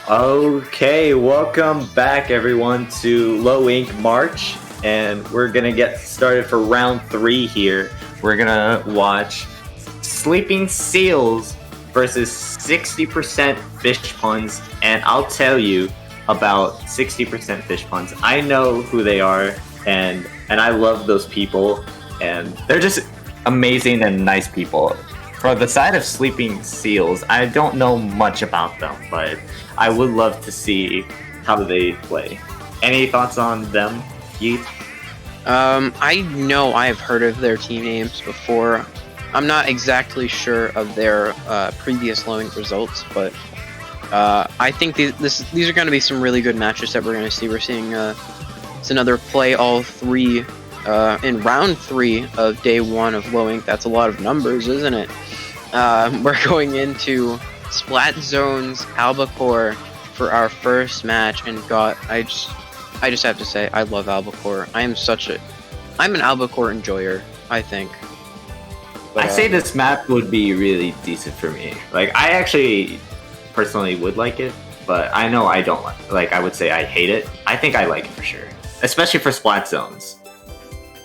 Okay, welcome back everyone to Low Ink March, and we're gonna get started for round 3 here. We're gonna watch Sleeping Seals versus 60% Fish Puns, and I'll tell you about 60% Fish Puns. I know who they are, and I love those people, and they're just amazing and nice people. For the side of Sleeping Seals, I don't know much about them, but I would love to see how they play. Any thoughts on them, Yeet? I know I've heard of their team names before. I'm not exactly sure of their previous Low Ink results, but I think these are going to be some really good matches that we're going to see. We're seeing it's another play all 3 in round 3 of day 1 of Low Ink. That's a lot of numbers, isn't it? We're going into Splat Zone's Albacore for our first match, and God, I just have to say, I love Albacore. I'm an Albacore enjoyer, I think. But, I say this map would be really decent for me. Like, I actually personally would like it, but I know I don't like I would say I hate it. I think I like it for sure, especially for Splat Zones.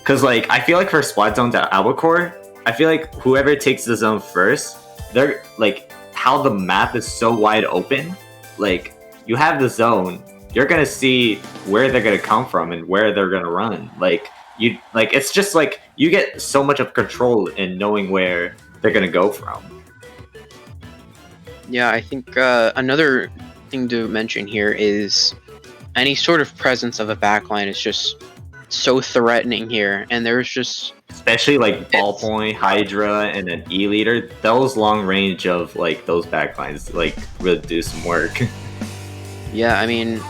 Cause like, I feel like for Splat Zones at Albacore, I feel like whoever takes the zone first, they're like, how the map is so wide open, like you have the zone, you're gonna see where they're gonna come from and where they're gonna run. It's just like you get so much of control in knowing where they're gonna go from. Yeah, I think another thing to mention here is any sort of presence of a backline is just so threatening here, and there's just especially like Ballpoint, Hydra, and an E-Leader, those long range of like those backlines like really do some work. Yeah, I mean,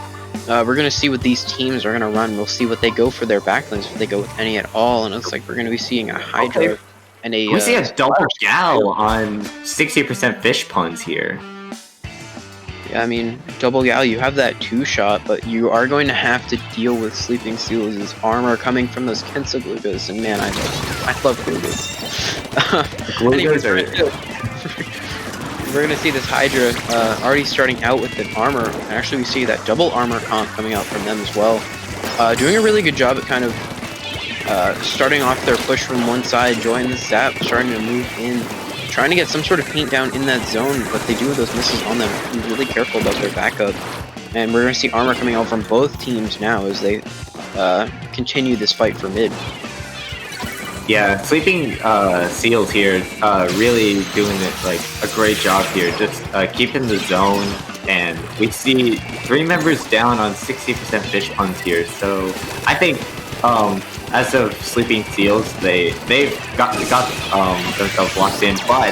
we're gonna see what these teams are gonna run. We'll see what they go for their backlines, if they go with any at all, and it's like we're gonna be seeing a Hydra and a. We see a double gal on 60% Fish Puns here. Yeah, I mean, double gal, you have that 2-shot, but you are going to have to deal with Sleeping Seals' armor coming from those Kensa Glugas, and man, I love Glugas. Anyways, we're going to see this Hydra already starting out with the armor. Actually, we see that double armor comp coming out from them as well. Doing a really good job at kind of starting off their push from one side, joining the zap, starting to move in, trying to get some sort of paint down in that zone, but they do have those misses on them. Be really careful about their backup. And we're going to see armor coming out from both teams now as they continue this fight for mid. Yeah, Sleeping Seals here really doing it like a great job here, just keeping the zone, and we see 3 members down on 60% Fish Puns here. So I think as of Sleeping Seals, they've got themselves locked in, but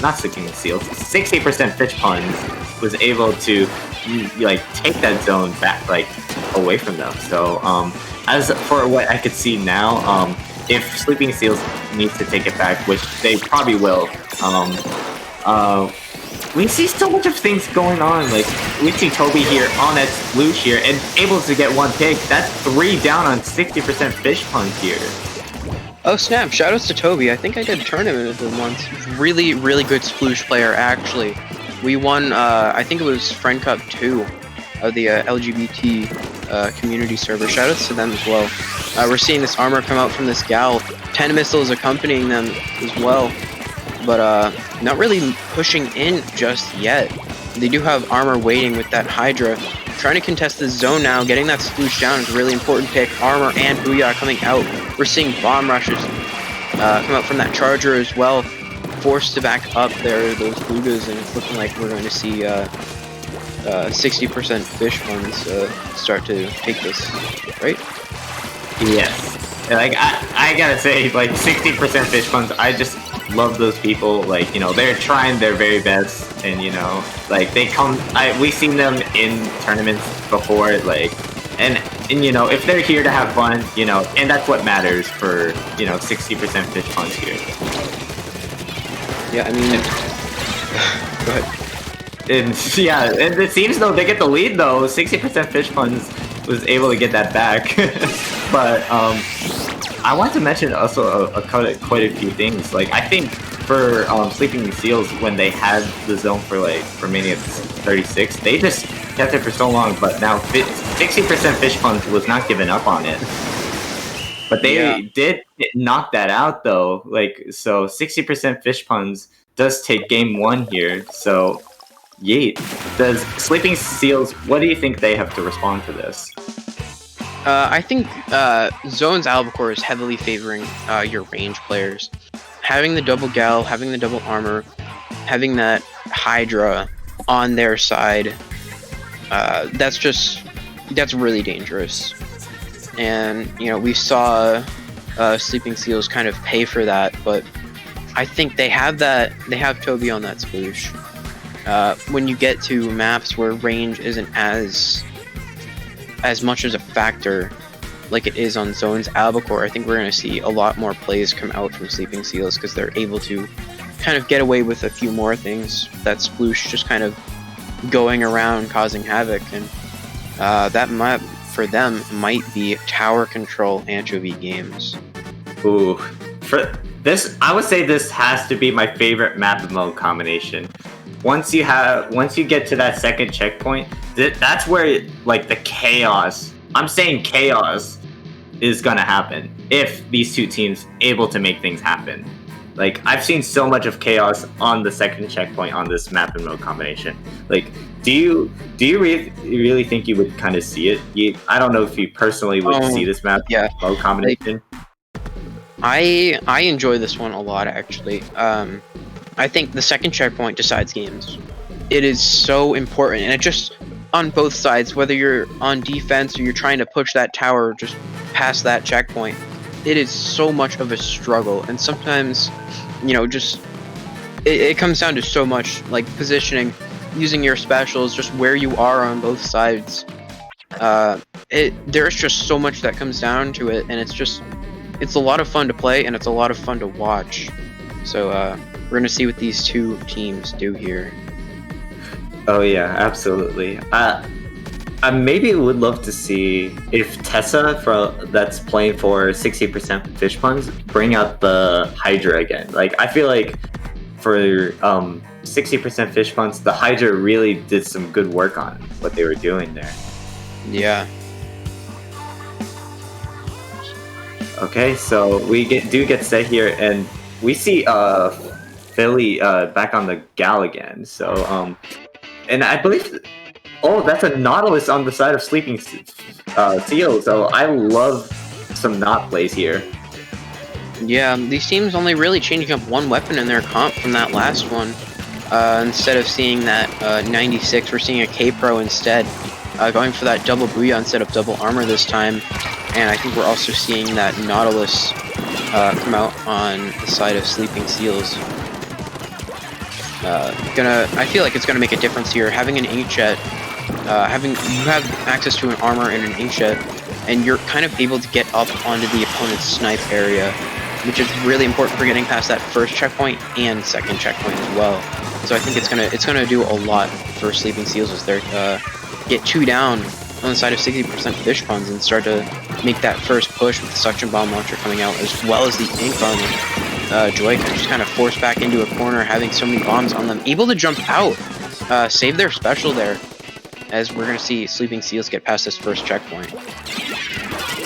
not Sleeping Seals, 60% Fish Puns was able to like take that zone back like away from them. So as for what I could see now, if Sleeping Seals needs to take it back, which they probably will, we see so much of things going on. Like, we see Toby here on that sploosh here and able to get 1 pick. That's 3 down on 60% Fish Puns here. Oh snap, shoutouts to Toby. I think I did a tournament with him once. Really, really good sploosh player, actually. We won, I think it was Friend Cup 2 of the LGBT community server. Shoutouts to them as well. We're seeing this armor come out from this gal. 10 missiles accompanying them as well. But not really pushing in just yet. They do have armor waiting with that Hydra. Trying to contest this zone now. Getting that sploosh down is a really important pick. Armor and Booyah coming out. We're seeing bomb rushes come out from that Charger as well. Forced to back up there, those Glugas, and it's looking like we're going to see 60% Fish Puns start to take this, right? Yes. Like, I gotta say, like, 60% Fish Puns, I just love those people. Like, you know, they're trying their very best, and, you know, like, they come, we've seen them in tournaments before, like, and you know, if they're here to have fun, you know, and that's what matters for, you know, 60% Fish Puns here. Yeah, I mean, go ahead. And yeah, and it seems though they get the lead though. 60% Fish Puns was able to get that back. But I want to mention also quite a few things. Like, I think for Sleeping Seals when they had the zone for like remaining at 36. They just kept it for so long, but now 60% fish puns was not giving up on it. But they did knock that out though. Like, so 60% fish puns does take game 1 here. So Yeet, does Sleeping Seals, what do you think they have to respond to this? I think Zone's Albacore is heavily favoring your range players. Having the double gal, having the double armor, having that Hydra on their side, that's really dangerous. And, you know, we saw Sleeping Seals kind of pay for that, but I think they have Toby on that sploosh. When you get to maps where range isn't as much as a factor like it is on Zone's Albacore, I think we're going to see a lot more plays come out from Sleeping Seals because they're able to kind of get away with a few more things. That sploosh just kind of going around causing havoc, and that map for them might be tower control anchovy games. Ooh, for this, I would say this has to be my favorite map mode combination. Once you get to that second checkpoint, that's where like the chaos, I'm saying chaos, is gonna happen if these two teams able to make things happen. Like, I've seen so much of chaos on the second checkpoint on this map and mode combination. Like, do you really think you would kind of see it? I don't know if you personally would see this map mode combination. I enjoy this one a lot, actually. I think the second checkpoint decides games. It is so important, and it just, on both sides, whether you're on defense or you're trying to push that tower just past that checkpoint, it is so much of a struggle. And sometimes, you know, just it comes down to so much, like positioning, using your specials, just where you are on both sides. There's just so much that comes down to it, and it's a lot of fun to play, and it's a lot of fun to watch. So we're gonna see what these two teams do here. Oh yeah, absolutely. I maybe would love to see if Tessa, that's playing for 60% fish puns, bring out the Hydra again. Like, I feel like for 60% fish puns, the Hydra really did some good work on what they were doing there. Yeah. Okay, so we do get set here, and we see Philly back on the gal again. So and I believe, oh, that's a Nautilus on the side of Sleeping Seal. So I love some knot plays here. Yeah, these teams only really changing up one weapon in their comp from that last one. Instead of seeing that 96, we're seeing a K-Pro instead, going for that double booyah instead of double armor this time. And I think we're also seeing that Nautilus come out on the side of Sleeping Seals. I feel like it's gonna make a difference here. Having an inkjet, you have access to an armor and an inkjet, and you're kind of able to get up onto the opponent's snipe area, which is really important for getting past that first checkpoint and second checkpoint as well. So I think it's gonna do a lot for Sleeping Seals as they get 2 down on the side of 60% fish puns and start to make that first push with the suction bomb launcher coming out, as well as the ink armor. Joy can just kind of force back into a corner, having so many bombs on them, able to jump out, save their special there, as we're going to see Sleeping Seals get past this first checkpoint.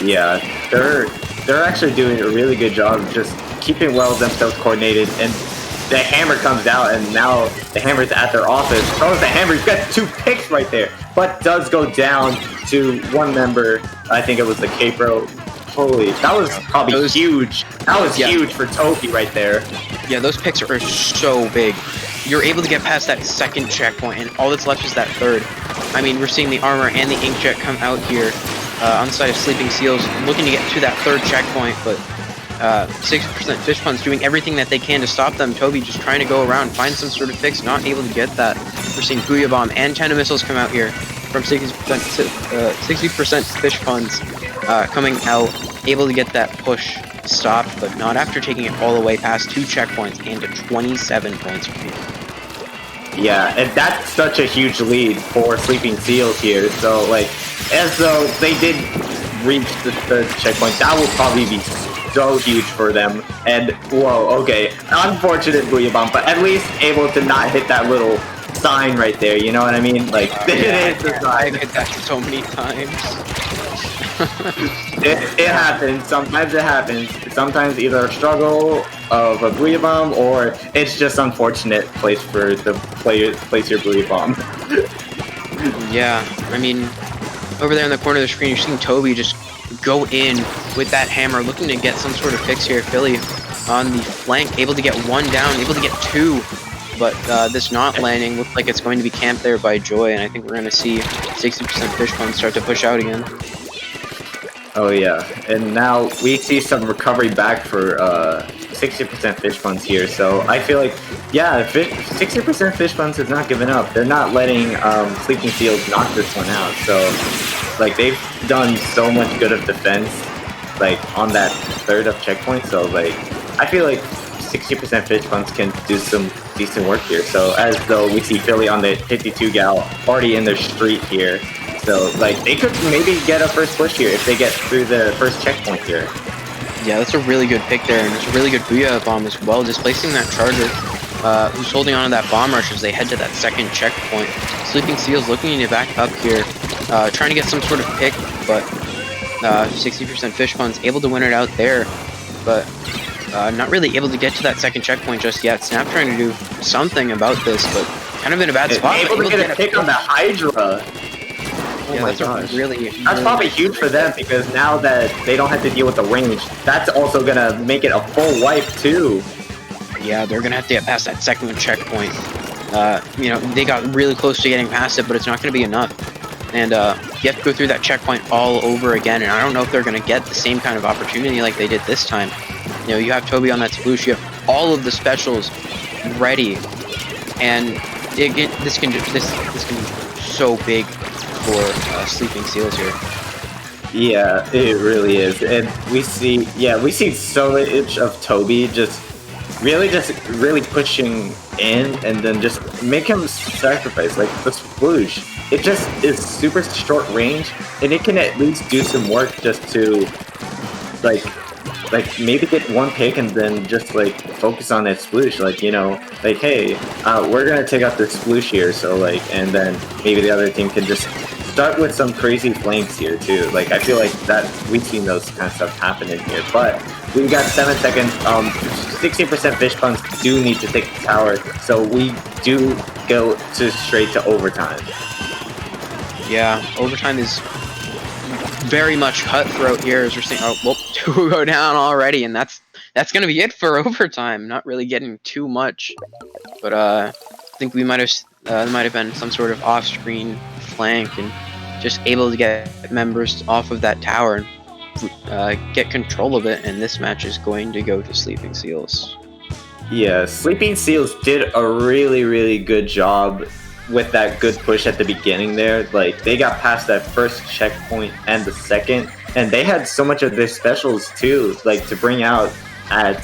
Yeah, they're actually doing a really good job of just keeping well themselves coordinated, and the hammer comes out, and now the hammer's at their office. Throws the hammer, he's got 2 picks right there, but does go down to one member. I think it was the K-Pro. Holy, that was probably huge. That was huge for Toby right there. Yeah, those picks are so big. You're able to get past that second checkpoint, and all that's left is that third. I mean, we're seeing the armor and the inkjet come out here on the side of Sleeping Seals, looking to get to that third checkpoint, but 60% fish puns doing everything that they can to stop them. Toby just trying to go around, find some sort of fix, not able to get that. We're seeing Booyah Bomb and Tenta Missiles come out here from 60% fish puns coming out, able to get that push stopped, but not after taking it all the way past 2 checkpoints and to 27 points. Yeah, and that's such a huge lead for Sleeping Seals here. So, like, as though they did reach the third checkpoint, that will probably be so huge for them. And whoa, okay, unfortunate Booyah Bomb, but at least able to not hit that little sign right there. You know what I mean? Like it is the sign. I've hit that so many times. It happens. Sometimes it happens. Sometimes either a struggle of a Booyah Bomb or it's just unfortunate place for the player place your Booyah Bomb. Yeah, I mean, over there in the corner of the screen, you're seeing Toby just go in with that hammer, looking to get some sort of fix here. Philly on the flank, able to get one down, able to get two, but this not landing. Looks like it's going to be camped there by Joy, and I think we're going to see 60% fish pond start to push out again. Oh yeah, and now we see some recovery back for 60% fish funds here. So I feel like, yeah, 60% fish funds is not giving up. They're not letting Sleeping Seals knock this one out. So like they've done so much good of defense, like on that third of checkpoint. So like I feel like 60% fish funds can do some decent work here. So as though we see Philly on the 52 gal already in their street here. So, like, they could maybe get a first push here if they get through the first checkpoint here. Yeah, that's a really good pick there, and it's a really good Booyah Bomb as well, displacing that Charger, who's holding on to that Bomb Rush as they head to that second checkpoint. Sleeping Seals looking to back up here, trying to get some sort of pick, but 60% fish funds able to win it out there, but not really able to get to that second checkpoint just yet. Snap trying to do something about this, but kind of in a bad spot. Able to get a pick on the Hydra. Oh yeah, my that's gosh. That's probably huge for them because now that they don't have to deal with the range, that's also gonna make it a full wipe too. Yeah, they're gonna have to get past that second checkpoint. You know, they got really close to getting past it, but it's not gonna be enough. And you have to go through that checkpoint all over again, and I don't know if they're gonna get the same kind of opportunity like they did this time. You know, you have Toby on that sploosh, you have all of the specials ready, and this can be so big for Sleeping Seals here. Yeah, it really is, and we see so much of Toby just really pushing in, and then just make him sacrifice like the sploosh. It just is super short range, and it can at least do some work just to like maybe get one pick and then just like focus on that sploosh, like, you know, like, hey, we're gonna take out this sploosh here, so like, and then maybe the other team can just start with some crazy flanks here too. Like I feel like that we've seen those kind of stuff happen in here, but we've got 7 seconds. 60% fish funds do need to take the tower, so we do go straight to overtime. Yeah, overtime is very much cutthroat here as we're seeing, oh, well, 2 go down already, and that's gonna be it for overtime. Not really getting too much, but I think we might have been some sort of off-screen flank and just able to get members off of that tower and get control of it, and this match is going to go to Sleeping Seals. Yeah, Sleeping Seals did a really good job with that good push at the beginning there. Like they got past that first checkpoint and the second, and they had so much of their specials too, like to bring out at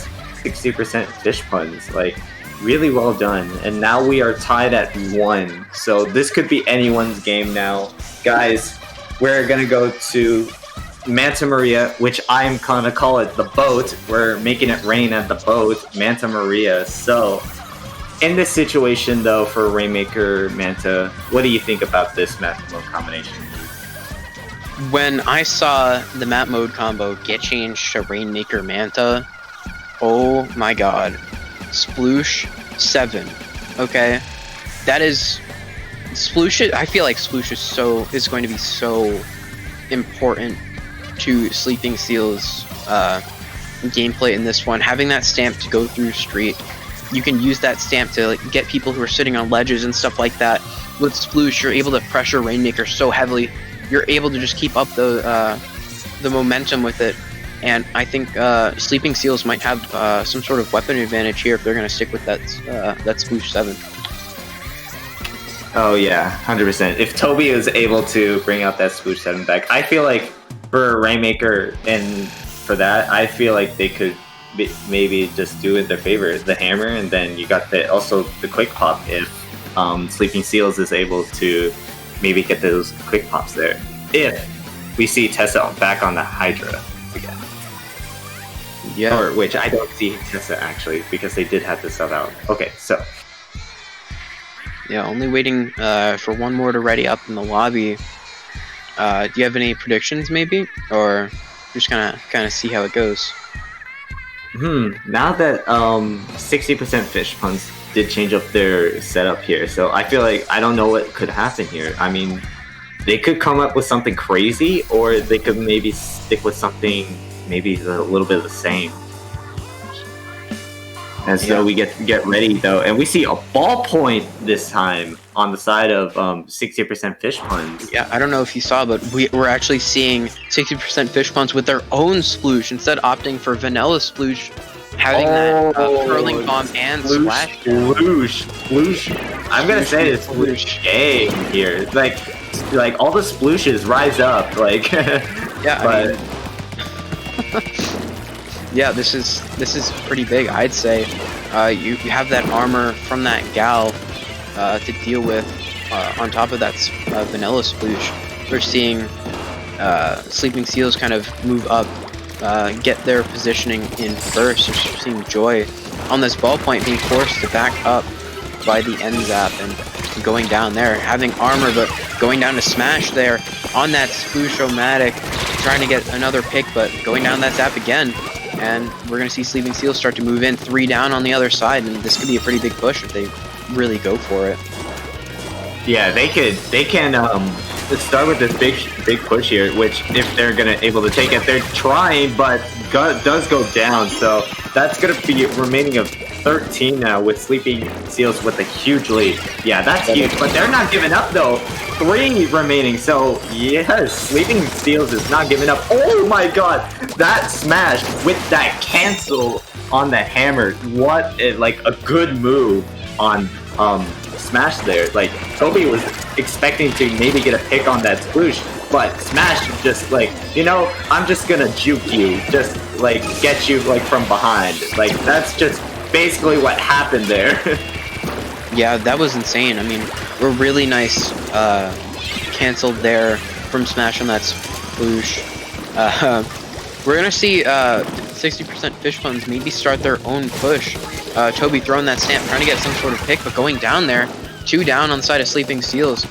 60% fish puns. Like really well done. And now we are tied at 1, so this could be anyone's game now. Guys, we're gonna go to Manta Maria, which I'm gonna call it the boat. We're making it rain at the boat, Manta Maria. So in this situation, though, for Rainmaker Manta, what do you think about this map mode combination? When I saw the map mode combo get changed to Rainmaker Manta, oh my god. Sploosh 7. Okay? That is... Sploosh, I feel like Sploosh is going to be so important to Sleeping Seals gameplay in this one. Having that stamp to go through street, you can use that stamp to like get people who are sitting on ledges and stuff like that. With Sploosh, you're able to pressure Rainmaker so heavily, you're able to just keep up the momentum with it. And I think Sleeping Seals might have some sort of weapon advantage here if they're going to stick with that Sploosh 7. Oh yeah, 100%. If Toby is able to bring out that Sploosh 7 back, I feel like for Rainmaker and for that, I feel like they could maybe just do it their favor, the hammer, and then you got also the quick pop if Sleeping Seals is able to maybe get those quick pops there. If we see Tessa back on the Hydra again. Yeah. Or which I don't see Tessa actually, because they did have to sub out. Okay, so. Yeah, only waiting for one more to ready up in the lobby. Do you have any predictions, maybe, or just kind of see how it goes? Now that 60% fish puns did change up their setup here, so I feel like I don't know what could happen here. I mean, they could come up with something crazy, or they could maybe stick with something maybe a little bit of the same. And so we get ready though, and we see a ballpoint this time on the side of 60% fish puns. Yeah, I don't know if you saw, but we're actually seeing 60% fish puns with their own sploosh instead of opting for vanilla sploosh, having that curling bomb and splash. Sploosh. I'm gonna say it's sploosh gang here. Like all the splooshes rise up. Like yeah, but. Yeah, this is pretty big, I'd say. You have that armor from that gal to deal with on top of that vanilla sploosh. We're seeing Sleeping Seals kind of move up, get their positioning in first. We're seeing Joy on this ballpoint being forced to back up by the end zap and going down there, having armor but going down to smash there on that sploosh-o-matic, trying to get another pick but going down that zap again. And we're going to see Sleeping Seals start to move in, 3 down on the other side, and this could be a pretty big push if they really go for it. Yeah, they can start with this big push here, which if they're able to take it, they're trying, but does go down. So that's going to be remaining of 13 now with Sleeping Seals with a huge lead. Yeah, that's huge, but they're not giving up though. 3 remaining, so yes, Sleeping Seals is not giving up. Oh my god, that smash with that cancel on the hammer. What a good move on Smash there. Like Toby was expecting to maybe get a pick on that sploosh, but Smash just I'm just gonna juke you, just get you from behind. That's just basically what happened there. Yeah, that was insane. I mean, a really nice canceled there from Smash on that sploosh. We're gonna see 60% fish puns maybe start their own push. Toby throwing that stamp, trying to get some sort of pick, but going down there. 2 down on the side of Sleeping Seals.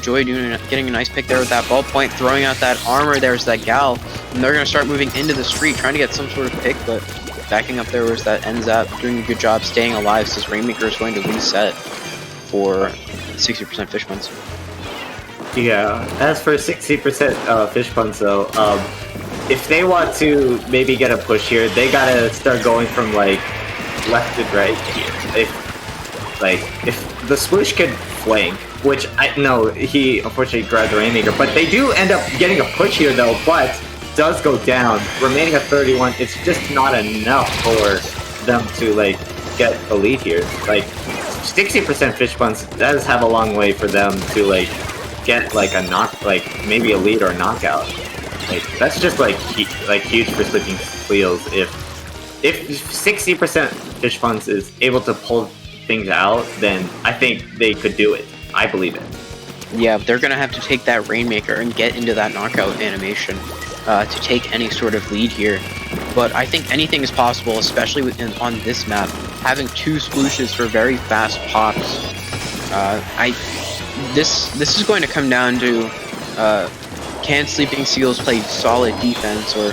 Joy getting a nice pick there with that ballpoint, throwing out that armor. There's that gal, and they're gonna start moving into the street, trying to get some sort of pick, but backing up there was that ends up doing a good job staying alive, since Rainmaker is going to reset for 60% fish puns. Yeah, as for 60% fish puns though, if they want to maybe get a push here, they gotta start going from left to right here. If the sploosh could flank, which I know he unfortunately grabbed the Rainmaker, but they do end up getting a push here though, but does go down, remaining at 31. It's just not enough for them to get a lead here. 60% fish puns does have a long way for them to get maybe a lead or a knockout. That's just huge for Sleeping Seals. If 60% fish puns is able to pull things out, then I think they could do it. I believe it. Yeah, they're gonna have to take that Rainmaker and get into that knockout animation to take any sort of lead here. But I think anything is possible, especially on this map. Having 2 splooshes for very fast pops. This is going to come down to can Sleeping Seals play solid defense, or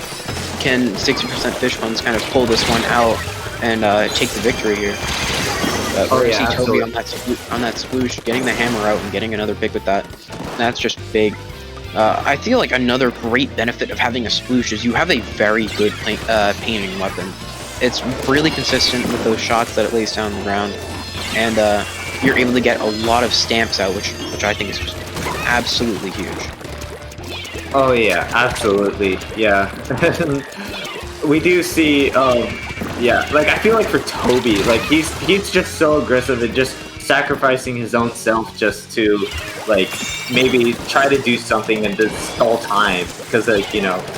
can 60% fish puns kind of pull this one out and take the victory here? We're going to see Toby on that sploosh, getting the hammer out and getting another pick with that. That's just big. I feel like another great benefit of having a sploosh is you have a very good painting weapon. It's really consistent with those shots that it lays down the ground, and you're able to get a lot of stamps out, which I think is just absolutely huge. Oh yeah, absolutely, yeah. We do see, I feel like for Toby, he's just so aggressive and just sacrificing his own self just to, maybe try to do something and just stall time, because,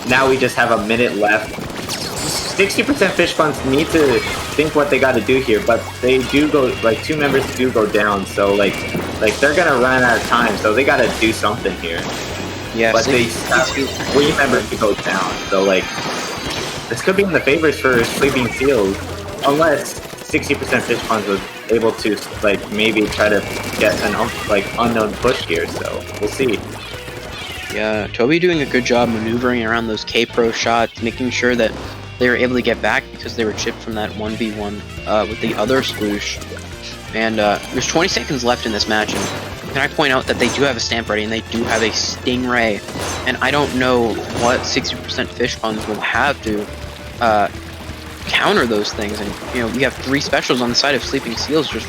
now we just have a minute left. 60% fish puns need to think what they got to do here, but they do go, 2 members do go down, so, they're gonna run out of time, so they gotta do something here. Yeah, but they have 3 members to go down, so this could be in the favors for Sleeping Seals, unless 60% fish ponds was able to like maybe try to get an unknown push here. So we'll see. Yeah, Toby doing a good job maneuvering around those K-Pro shots, making sure that they were able to get back because they were chipped from that 1v1 with the other sploosh. And there's 20 seconds left in this match, and can I point out that they do have a stamp ready and they do have a Stingray, and I don't know what 60% fish ponds will have to counter those things. And you know, we have 3 specials on the side of Sleeping Seals just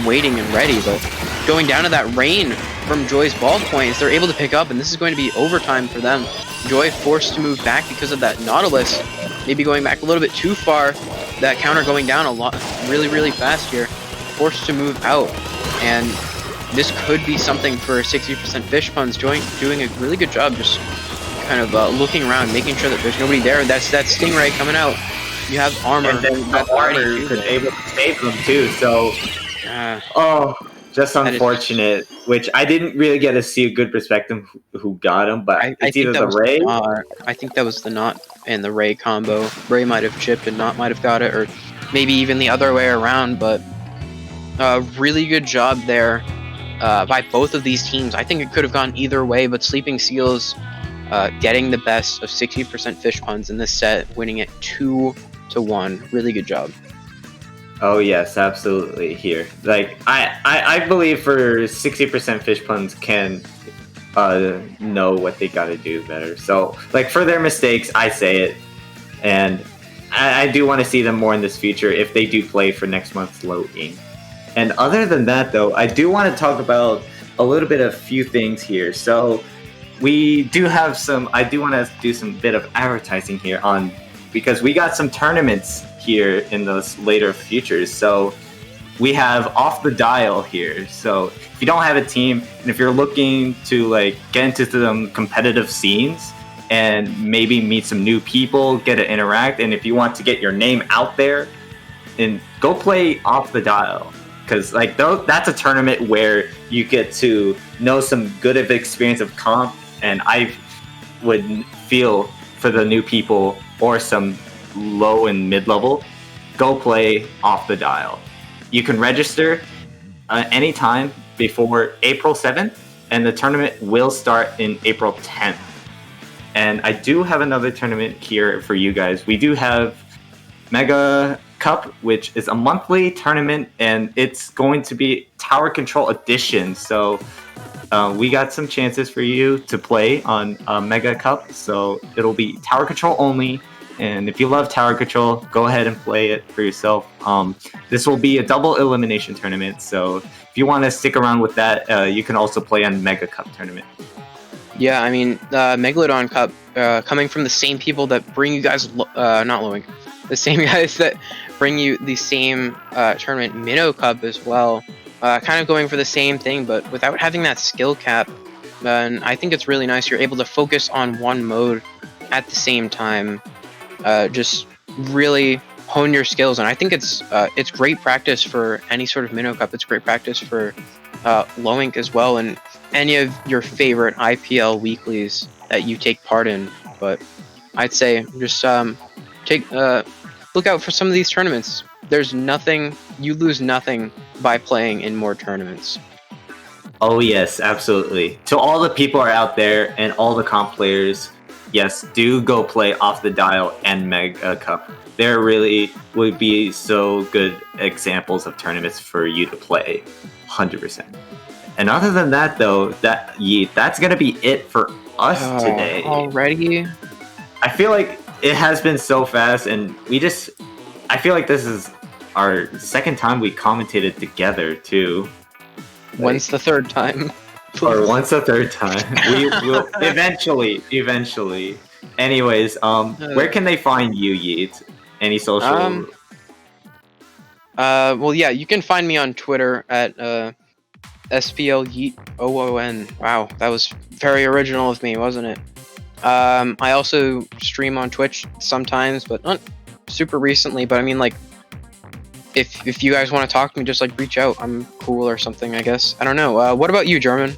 waiting and ready, but going down to that rain from Joy's ball points, they're able to pick up, and this is going to be overtime for them. Joy forced to move back because of that Nautilus, maybe going back a little bit too far. That counter going down a lot, really fast here. Forced to move out, and this could be something for 60% fish ponds. Joy doing a really good job, just kind of looking around, making sure that there's nobody there. That's that Stingray coming out. You have armor. And then the armor could able to save them too. So, just unfortunate. Which I didn't really get to see a good perspective who got him, but it's either the Ray. I think that was the Knot and the Ray combo. Ray might have chipped and Knot might have got it, or maybe even the other way around. But really good job there by both of these teams. I think it could have gone either way, but Sleeping Seals getting the best of 60% fish ponds in this set, winning it 2-1. Really good job. Oh yes, absolutely. Here, like I believe for 60% fish ponds can know what they got to do better. So like for their mistakes, I say it, and I do want to see them more in this future if they do play for next month's low ink. And other than that, though, I do want to talk about a little bit of few things here. So we do have some. I do want to do some bit of advertising here on, because we got some tournaments here in those later futures. So we have Off the Dial here. So if you don't have a team, and if you're looking to like get into some competitive scenes and maybe meet some new people, get to interact, and if you want to get your name out there, and go play Off the Dial. Because like that's a tournament where you get to know some good of experience of comp, and I would feel for the new people or some low and mid-level, go play Off the Dial. You can register anytime before April 7th, and the tournament will start in April 10th. And I do have another tournament here for you guys. We do have Mega Cup, which is a monthly tournament, and it's going to be Tower Control Edition. So we got some chances for you to play on Mega Cup. So it'll be Tower Control only. And if you love Tower Control, go ahead and play it for yourself. This will be a double elimination tournament. So if you want to stick around with that, you can also play on Mega Cup tournament. Yeah, I mean, Megalodon Cup, coming from the same people that bring you guys, not Lowing, the same guys that bring you the same tournament, Minnow Cup as well. Kind of going for the same thing, but without having that skill cap. And I think it's really nice. You're able to focus on one mode at the same time. Just really hone your skills, and I think it's great practice for any sort of Minnow Cup. It's great practice for Low Ink as well, and any of your favorite IPL weeklies that you take part in. But I'd say just look out for some of these tournaments. There's nothing, you lose nothing by playing in more tournaments. Oh yes, absolutely. To all the people are out there and all the comp players, yes, do go play Off the Dial and Mega Cup. There really would be so good examples of tournaments for you to play, 100%. And other than that, though, that's gonna be it for us today. Already? I feel like it has been so fast, and I feel like this is our second time we commentated together too. When's the third time? Or once the third time. We will eventually. Anyways, where can they find you, Yeet? Any social? Well, yeah, you can find me on Twitter at SPL Yeet OON. Wow, that was very original of me, wasn't it? I also stream on Twitch sometimes, but not super recently. But I mean, like, if you guys want to talk to me, just like reach out. I'm cool or something, I guess. I don't know. What about you, German?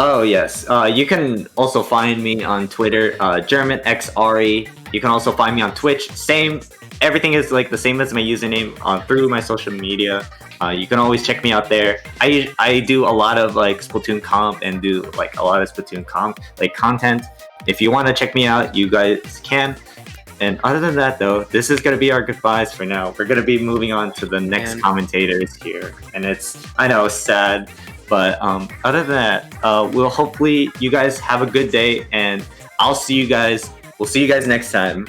Oh yes, you can also find me on Twitter, German XRE. You can also find me on Twitch. Same, everything is like the same as my username through my social media. You can always check me out there. I do a lot of like Splatoon comp and do like a lot of Splatoon comp like content. If you want to check me out, you guys can. And other than that, though, this is gonna be our goodbyes for now. We're gonna be moving on to the next commentators here, and I know it's sad. But other than that, we'll hopefully you guys have a good day, and we'll see you guys next time.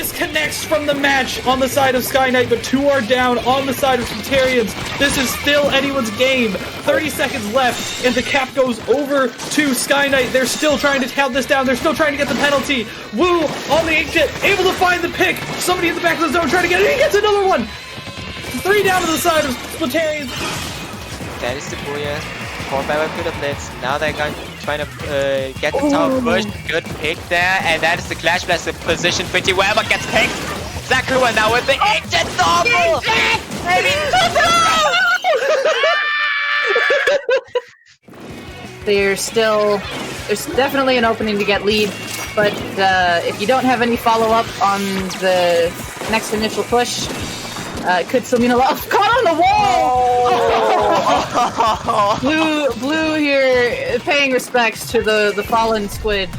disconnects from the match on the side of Sky Knight, but 2 are down on the side of Splatoonians. This is still anyone's game. 30 seconds left, and the cap goes over to Sky Knight. They're still trying to count this down. They're still trying to get the penalty. Woo on the Inkjet, able to find the pick. Somebody in the back of the zone trying to get it. He gets another one. 3 down to the side of Splatoonians. That is the Booyah. Caught by a bit of blitz. Now they're going trying to get the tower push. Good pick there, and that is the Clash Blast position pretty well, but gets picked. Zakura now with the Inkjet double! Maybe there's definitely an opening to get lead, but if you don't have any follow-up on the next initial push, it could still mean a lot. Caught on the wall! Blue here paying respects to the fallen Squid.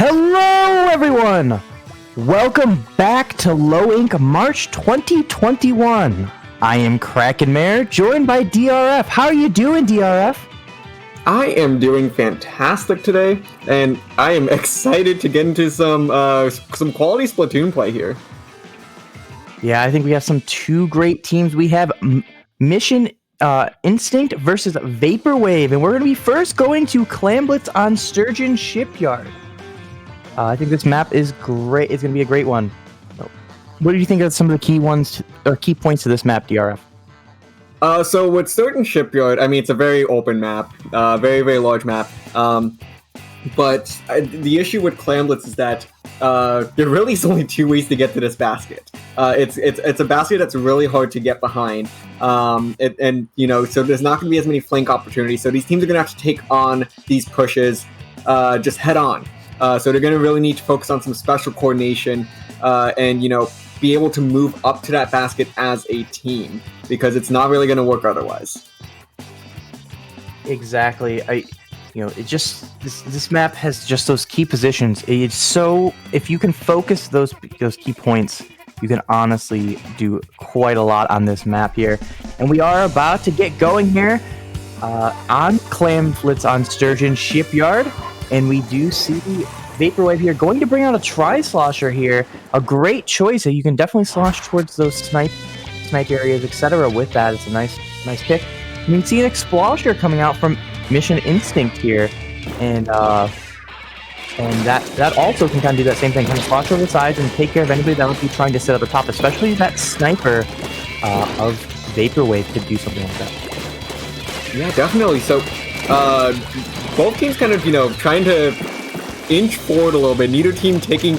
Hello, everyone! Welcome back to Low Ink March 2021. I am Kraken Mare, joined by DRF. How are you doing, DRF? I am doing fantastic today, and I am excited to get into some quality Splatoon play here. Yeah, I think we have two great teams. We have Mission Instinct versus Vaporwave, and we're going to be first going to Clamblitz on Sturgeon Shipyard. I think this map is great. It's going to be a great one. What do you think of some of the key points to this map, DRF? So with Sturgeon Shipyard, I mean, it's a very open map, very, very large map. But the issue with Clamblitz is that there really is only two ways to get to this basket. It's a basket that's really hard to get behind. So there's not going to be as many flank opportunities. So these teams are going to have to take on these pushes just head on. So they're going to really need to focus on some special coordination and, be able to move up to that basket as a team, because it's not really going to work otherwise. Exactly. This map has just those key positions. It's so, if you can focus those key points, you can honestly do quite a lot on this map here. And we are about to get going here on Clamblitz on Sturgeon Shipyard. And we do see Vaporwave here going to bring out a Tri-Slosher here. A great choice. You can definitely slosh towards those snipe areas, etc. With that, it's a nice pick. You can see an Explosion coming out from Mission Instinct here. And that also can kind of do that same thing. Kind of slosh over the sides and take care of anybody that would be trying to sit at the top. Especially that sniper of Vaporwave could do something like that. Yeah, definitely. So, both teams kind of, trying to inch forward a little bit. Neither team taking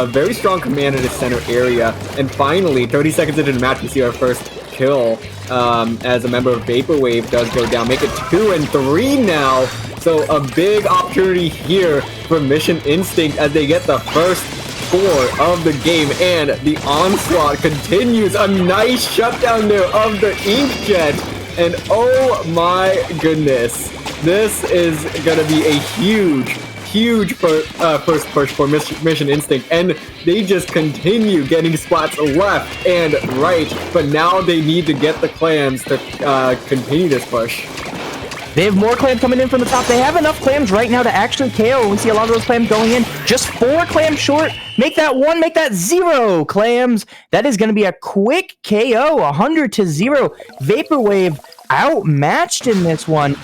very strong command in the center area. And finally, 30 seconds into the match, we see our first kill as a member of Vaporwave does go down. Make it 2 and 3 now. So a big opportunity here for Mission Instinct as they get the first score of the game. And the onslaught continues. A nice shutdown there of the Inkjet. And oh my goodness. This is going to be a huge first push for Mission Instinct, and they just continue getting splats left and right, but now they need to get the clams to continue this push. They have more clams coming in from the top. They have enough clams right now to actually KO. We see a lot of those clams going in. Just 4 clams short. Make that 1, make that 0 clams. That is going to be a quick KO, 100-0. Vaporwave outmatched in this one.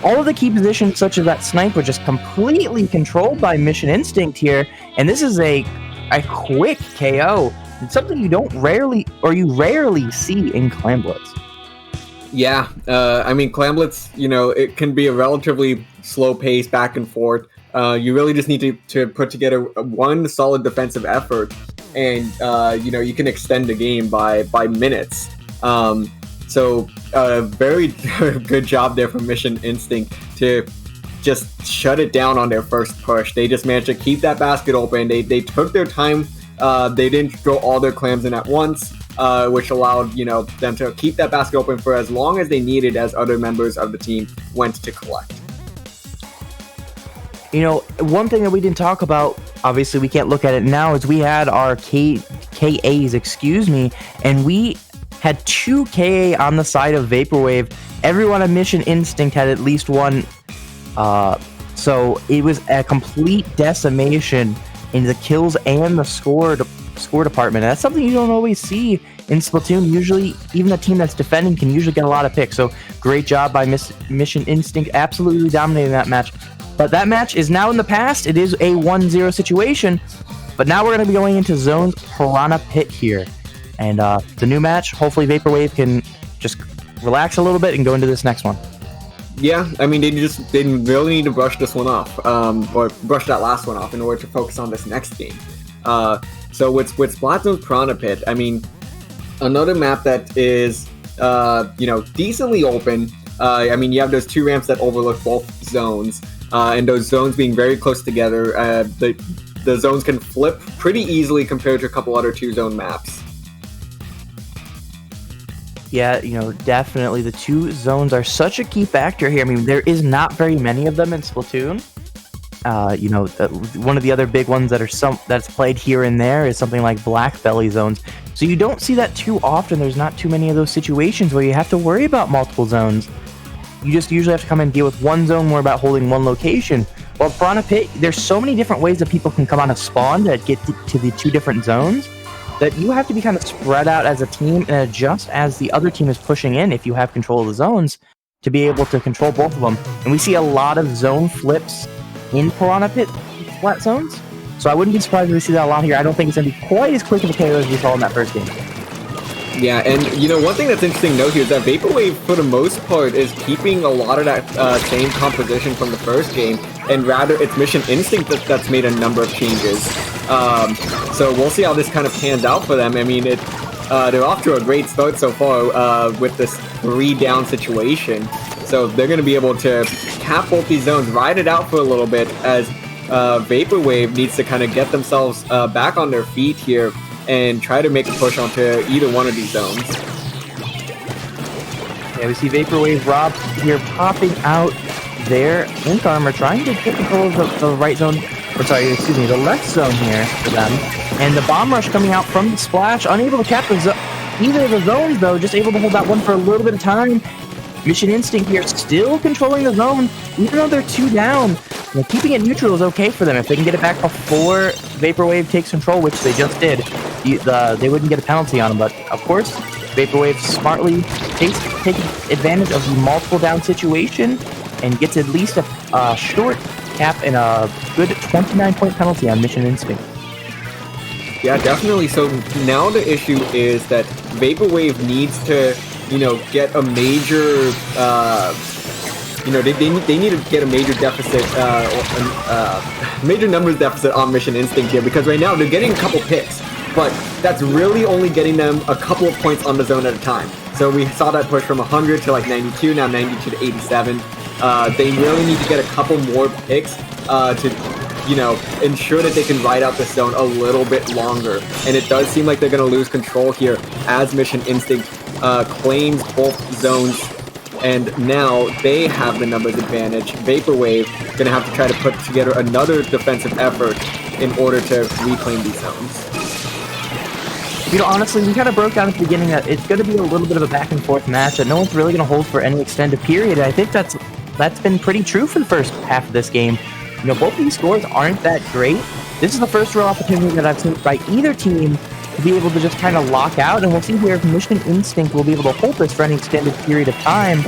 All of the key positions, such as that sniper, just completely controlled by Mission Instinct here, and this is a quick KO. It's something you rarely see in Clamblitz. Yeah, Clamblitz, it can be a relatively slow pace back and forth. You really just need to put together one solid defensive effort, and you can extend the game by minutes. So, very good job there from Mission Instinct to just shut it down on their first push. They just managed to keep that basket open. They took their time. They didn't throw all their clams in at once, which allowed, them to keep that basket open for as long as they needed as other members of the team went to collect. One thing that we didn't talk about, obviously we can't look at it now, is we had our KAs, and we had 2 KA on the side of Vaporwave. Everyone on Mission Instinct had at least 1. So it was a complete decimation in the kills and the score department. And that's something you don't always see in Splatoon. Usually, even the team that's defending can usually get a lot of picks. So great job by Mission Instinct, absolutely dominating that match. But that match is now in the past. It is a 1-0 situation. But now we're going to be going into Zone's Piranha Pit here. And the new match, hopefully Vaporwave can just relax a little bit and go into this next one. Yeah, they really need to brush this one off, or brush that last one off in order to focus on this next game. So with Splatoon's Piranha Pit, another map that is, decently open. You have those 2 ramps that overlook both zones, and those zones being very close together. The zones can flip pretty easily compared to a couple other 2-zone maps. Yeah, definitely the 2 zones are such a key factor here. There is not very many of them in Splatoon. one of the other big ones that's played here and there is something like black belly zones. So you don't see that too often. There's not too many of those situations where you have to worry about multiple zones. You just usually have to come and deal with one zone more about holding one location. Well, Piranha Pit, there's so many different ways that people can come out of spawn to get to the two different zones that you have to be kind of spread out as a team and adjust as the other team is pushing in if you have control of the zones to be able to control both of them. And we see a lot of zone flips in Piranha Pit flat zones. So I wouldn't be surprised if we see that a lot here. I don't think it's going to be quite as quick of a KO as we saw in that first game. Yeah, and one thing that's interesting to note here is that Vaporwave, for the most part, is keeping a lot of that same composition from the first game, and rather it's Mission Instinct that's made a number of changes. So we'll see how this kind of pans out for them. I mean, they're off to a great start so far with this 3-down situation. So they're going to be able to cap both these zones, ride it out for a little bit as Vaporwave needs to kind of get themselves back on their feet here and try to make a push onto either one of these zones. Yeah, we see Vaporwave Rob here popping out their Ink Armor, trying to get control of the right zone, the left zone here for them. And the Bomb Rush coming out from the Splash, unable to cap either of the zones though, just able to hold that one for a little bit of time. Mission Instinct here still controlling the zone, even though they're 2 down. Keeping it neutral is okay for them. If they can get it back before Vaporwave takes control, which they just did, they wouldn't get a penalty on them. But of course, Vaporwave smartly takes advantage of the multiple down situation and gets at least a short cap and a good 29-point penalty on Mission Instinct. Yeah, definitely. So now the issue is that Vaporwave needs to, get a major, they need to get a major deficit, major numbers deficit on Mission Instinct here, because right now they're getting a couple picks, but that's really only getting them a couple of points on the zone at a time. So we saw that push from 100 to like 92, now 92 to 87. They really need to get a couple more picks to, ensure that they can ride out this zone a little bit longer. And it does seem like they're going to lose control here as Mission Instinct claims both zones, and now they have the numbers advantage. Vaporwave going to have to try to put together another defensive effort in order to reclaim these zones. Honestly, we kind of broke down at the beginning that it's going to be a little bit of a back and forth match that no one's really going to hold for any extended period. I think that's been pretty true for the first half of this game. Both these scores aren't that great. This is the first real opportunity that I've seen by either team to be able to just kind of lock out, and we'll see here if Mission Instinct will be able to hold this for any extended period of time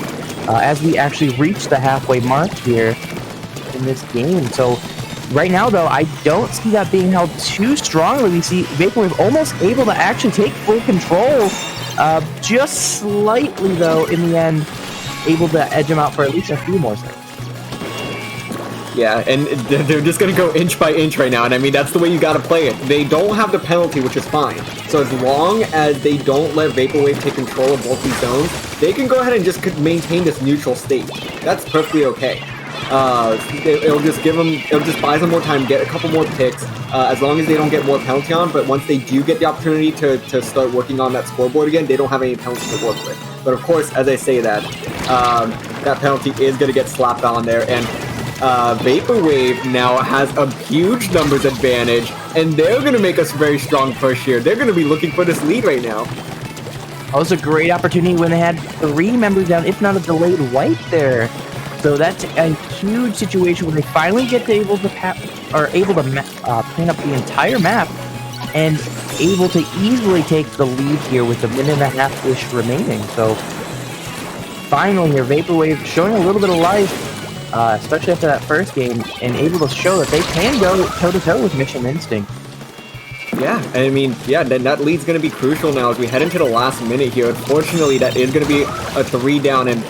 as we actually reach the halfway mark here in this game. So right now, though, I don't see that being held too strongly. We see Vaporwave almost able to actually take full control, just slightly, though, in the end, able to edge him out for at least a few more seconds. Yeah, and they're just going to go inch by inch right now, and I mean, that's the way you got to play it. They don't have the penalty, which is fine. So as long as they don't let Vaporwave take control of both these zones, they can go ahead and just maintain this neutral state. That's perfectly okay. It'll just buy them more time, get a couple more picks, as long as they don't get more penalty on. But once they do get the opportunity to start working on that scoreboard again, they don't have any penalty to work with. But of course, as I say that, that penalty is going to get slapped on there, and Vaporwave now has a huge numbers advantage, and they're going to make us a very strong push here. They're going to be looking for this lead right now. That was a great opportunity when they had 3 members down, if not a delayed wipe there. So that's a huge situation where they finally get to able to clean up the entire map and able to easily take the lead here with a minute and a half-ish remaining. So finally here, Vaporwave showing a little bit of life, especially after that first game, and able to show that they can go toe-to-toe with Mission Instinct. Yeah, I mean, then that lead's going to be crucial now as we head into the last minute here. Unfortunately, that is going to be a 3 down and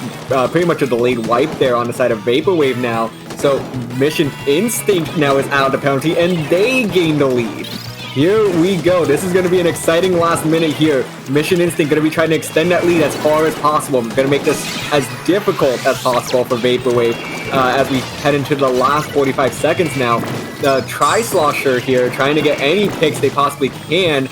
pretty much a delayed wipe there on the side of Vaporwave now. So Mission Instinct now is out of the penalty, and they gain the lead. Here we go. This is going to be an exciting last minute here. Mission Instinct going to be trying to extend that lead as far as possible. We're going to make this as difficult as possible for Vaporwave as we head into the last 45 seconds now. Tri-Slosher here trying to get any picks they possibly can,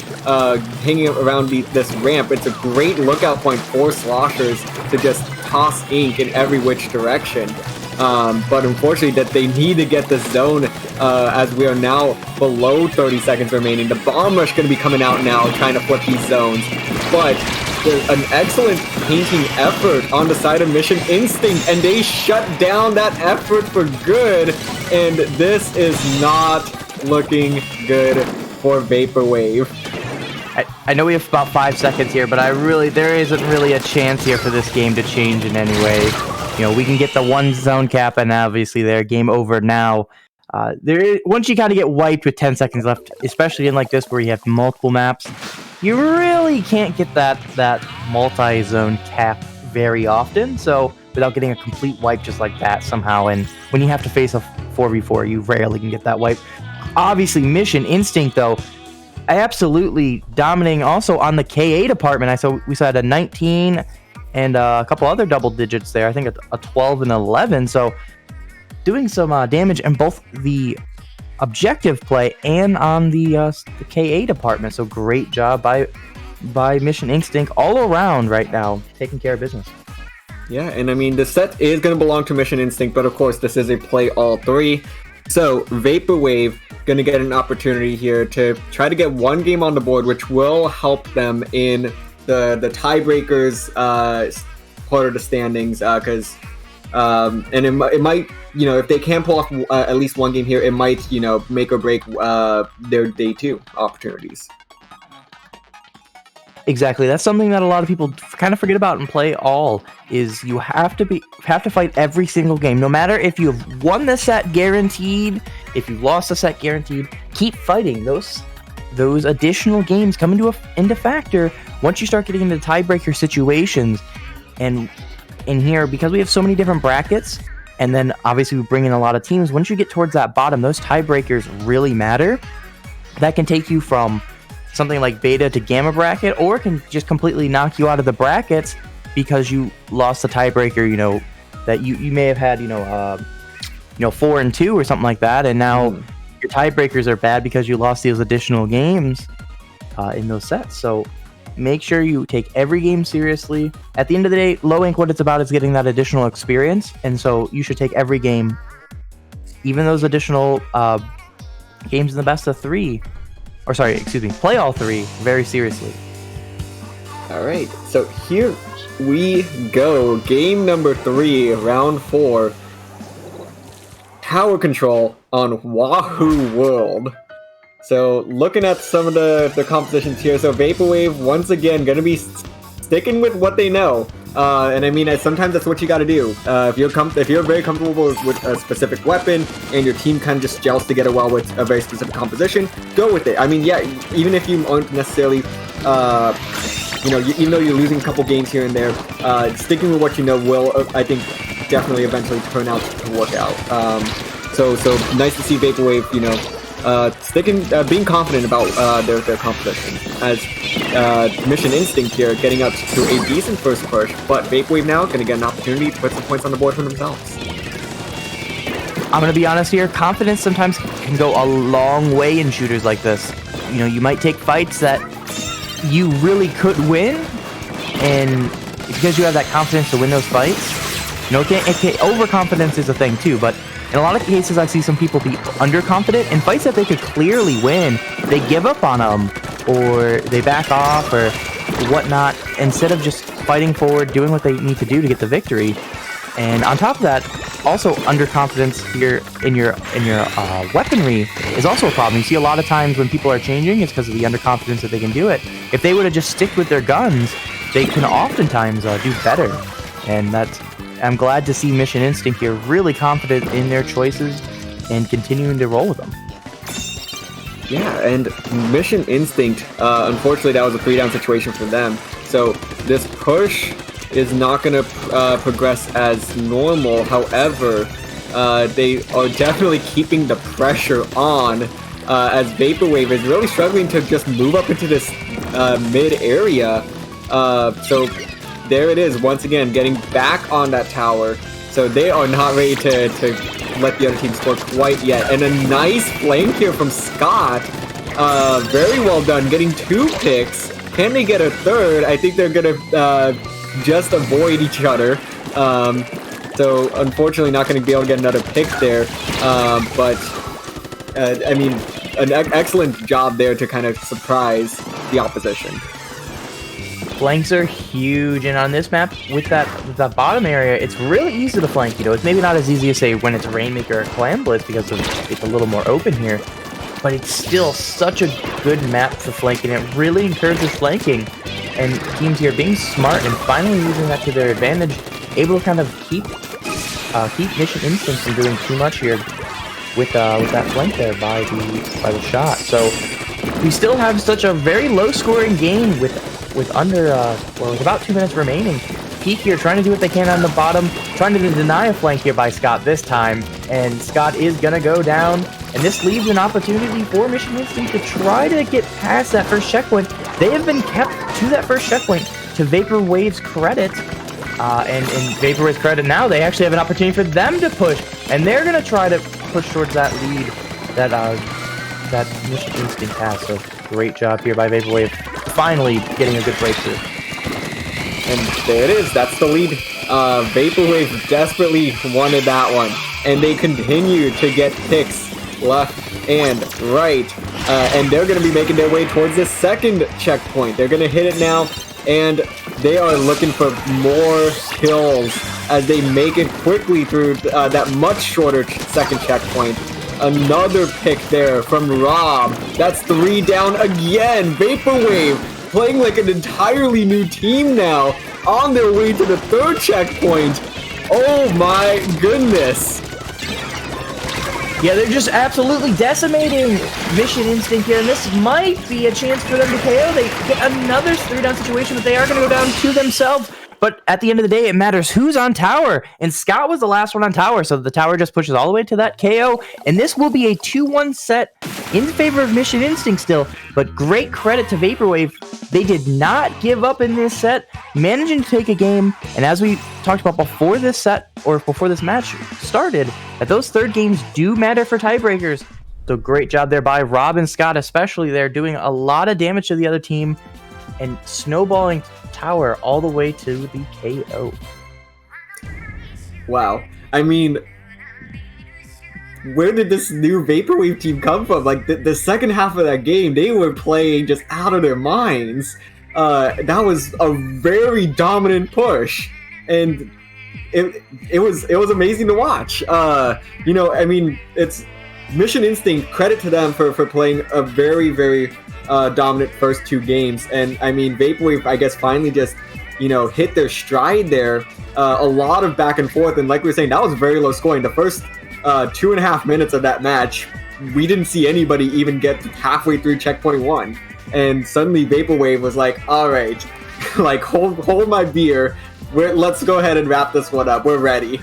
hanging around this ramp. It's a great lookout point for Sloshers to just toss ink in every which direction. but unfortunately that they need to get the zone as we are now below 30 seconds remaining. The bomb rush going to be coming out now, trying to flip these zones, but there's an excellent painting effort on the side of Mission Instinct, and they shut down that effort for good, and this is not looking good for Vaporwave. I know we have about 5 seconds here, but there isn't really a chance here for this game to change in any way. You know, we can get the one zone cap, and obviously they're game over now. Once you kind of get wiped with 10 seconds left, especially in like this where you have multiple maps, you really can't get that multi-zone cap very often. So without getting a complete wipe just like that somehow, and when you have to face a 4v4, you rarely can get that wipe. Obviously, Mission Instinct though, absolutely dominating also on the KA department. We saw a 19 and a couple other double digits there. I think a 12 and 11. So doing some damage in both the objective play and on the KA department. So great job by Mission Instinct all around right now, taking care of business. Yeah, and I mean, the set is going to belong to Mission Instinct, but of course this is a play all three. So Vaporwave going to get an opportunity here to try to get one game on the board, which will help them in the tiebreakers part of the standings, because and it might, you know, if they can pull off at least one game here, it might, you know, make or break their day two opportunities. Exactly. That's something that a lot of people kind of forget about in play all, is you have to fight every single game. No matter if you've won the set guaranteed, if you've lost the set guaranteed, keep fighting. Those additional games come into factor once you start getting into tiebreaker situations. And in here, because we have so many different brackets, and then obviously we bring in a lot of teams, once you get towards that bottom, those tiebreakers really matter. That can take you from something like beta to gamma bracket, or it can just completely knock you out of the brackets because you lost the tiebreaker, you know, that you may have had, 4 and 2 or something like that, and now your tiebreakers are bad because you lost those additional games in those sets. So make sure you take every game seriously. At the end of the day, Low Ink, what it's about is getting that additional experience, and so you should take every game, even those additional games in the best of three, or sorry, excuse me, play all three very seriously. All right, so here we go. Game number 3, round 4. Tower control on Wahoo World. So looking at some of the compositions here, so Vaporwave once again gonna be sticking with what they know. And I mean, sometimes that's what you got to do. If you're very comfortable with a specific weapon and your team kind of just gels together well with a very specific composition, go with it. I mean, yeah, even if you aren't necessarily, even though you're losing a couple games here and there, sticking with what you know will, I think, definitely eventually turn out to work out. So nice to see Vaporwave, being confident about their composition. As Mission Instinct here getting up to a decent first push, but Vaporwave now going to get an opportunity to put some points on the board for themselves. I'm going to be honest here, confidence sometimes can go a long way in shooters like this. You know, you might take fights that you really could win, and because you have that confidence to win those fights, overconfidence is a thing too, but in a lot of cases, I see some people be underconfident in fights that they could clearly win. They give up on them, or they back off, or whatnot, instead of just fighting forward, doing what they need to do to get the victory. And on top of that, also underconfidence here in your weaponry is also a problem. You see a lot of times when people are changing, it's because of the underconfidence that they can do it. If they would have just stick with their guns, they can oftentimes do better. And I'm glad to see Mission Instinct here really confident in their choices and continuing to roll with them. Yeah, and Mission Instinct, unfortunately that was a 3-down situation for them. So this push is not going to progress as normal. However, they are definitely keeping the pressure on as Vaporwave is really struggling to just move up into this mid area. So there it is, once again, getting back on that tower. So they are not ready to let the other team score quite yet. And a nice flank here from Scott. Very well done, getting 2 picks. Can they get a third? I think they're going to just avoid each other. So unfortunately not going to be able to get another pick there. But I mean, an excellent job there to kind of surprise the opposition. Flanks are huge, and on this map, with that bottom area, it's really easy to flank. You know, it's maybe not as easy as, say, when it's Rainmaker or Clan Blitz, because it's a little more open here, but it's still such a good map for flanking. It really encourages flanking, and teams here being smart and finally using that to their advantage, able to kind of keep Mission Instinct from doing too much here with that flank there by the shot. So we still have such a very low-scoring game with about 2 minutes remaining. Peak here trying to do what they can on the bottom, trying to deny a flank here by Scott this time, and Scott is gonna go down, and this leaves an opportunity for Mission Instinct to try to get past that first checkpoint. They have been kept to that first checkpoint to Vaporwave's credit, and in Vaporwave's credit now, they actually have an opportunity for them to push, and they're gonna try to push towards that lead that Mission Instinct has. So great job here by Vaporwave, finally getting a good breakthrough. And there it is. That's the lead. Vaporwave desperately wanted that one, and they continue to get picks left and right. And they're going to be making their way towards the second checkpoint. They're going to hit it now, and they are looking for more kills as they make it quickly through that much shorter second checkpoint. Another pick there from Rob. That's 3 down again. Vaporwave playing like an entirely new team now, on their way to the third checkpoint. Oh my goodness. Yeah, they're just absolutely decimating Mission Instinct here, and this might be a chance for them to KO. They get another 3-down situation, but they are going to go down to themselves. But at the end of the day, it matters who's on tower. And Scott was the last one on tower, so the tower just pushes all the way to that KO. And this will be a 2-1 set in favor of Mission Instinct still. But great credit to Vaporwave. They did not give up in this set, managing to take a game. And as we talked about before this set, or before this match started, that those third games do matter for tiebreakers. So great job there by Rob and Scott, especially. They're doing a lot of damage to the other team and snowballing tower all the way to the KO. Wow. I mean, where did this new Vaporwave team come from? Like, the second half of that game, they were playing just out of their minds. That was a very dominant push, and it was amazing to watch. You know, I mean, it's Mission Instinct, credit to them for playing a very, very dominant first 2 games. And I mean, Vaporwave, I guess, finally just, you know, hit their stride there. A lot of back and forth, and like we were saying, that was very low scoring. The first 2.5 minutes of that match, we didn't see anybody even get halfway through checkpoint 1. And suddenly Vaporwave was like, all right, like, hold my beer. Let's go ahead and wrap this one up. We're ready.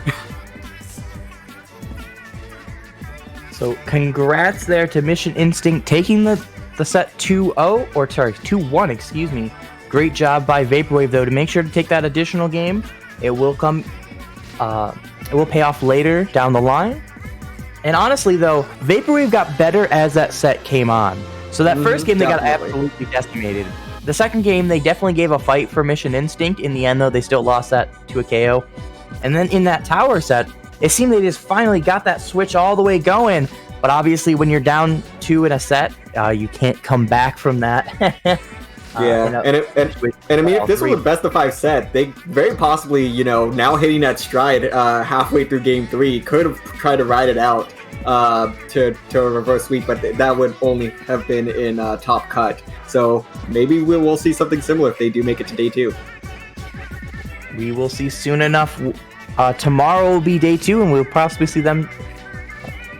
So congrats there to Mission Instinct taking the set 2-0, or sorry, 2-1, excuse me. Great job by Vaporwave, though, to make sure to take that additional game. It will come, it will pay off later down the line. And honestly, though, Vaporwave got better as that set came on. So that first game, they got absolutely decimated. The second game, they definitely gave a fight for Mission Instinct. In the end, though, they still lost that to a KO. And then in that tower set, it seemed they just finally got that switch all the way going. But obviously, when you're down 2 in a set, you can't come back from that. Yeah, and I mean, if this was a best of 5 set, they very possibly, you know, now hitting that stride halfway through game 3, could have tried to ride it out to a reverse sweep, but that would only have been in top cut. So maybe we'll see something similar if they do make it to day 2. We will see soon enough. Tomorrow will be day 2, and we'll possibly see them.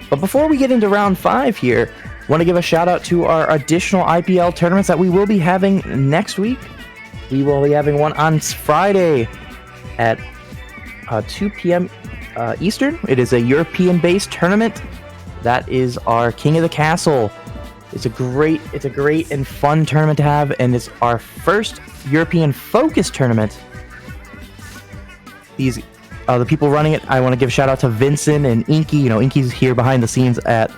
But before we get into round 5 here, I want to give a shout out to our additional IPL tournaments that we will be having next week. We will be having one on Friday at 2 p.m. Eastern. It is a European-based tournament. That is our King of the Castle. It's a great and fun tournament to have, and it's our first European-focused tournament. The people running it, I want to give a shout out to Vincent and Inky. You know, Inky's here behind the scenes at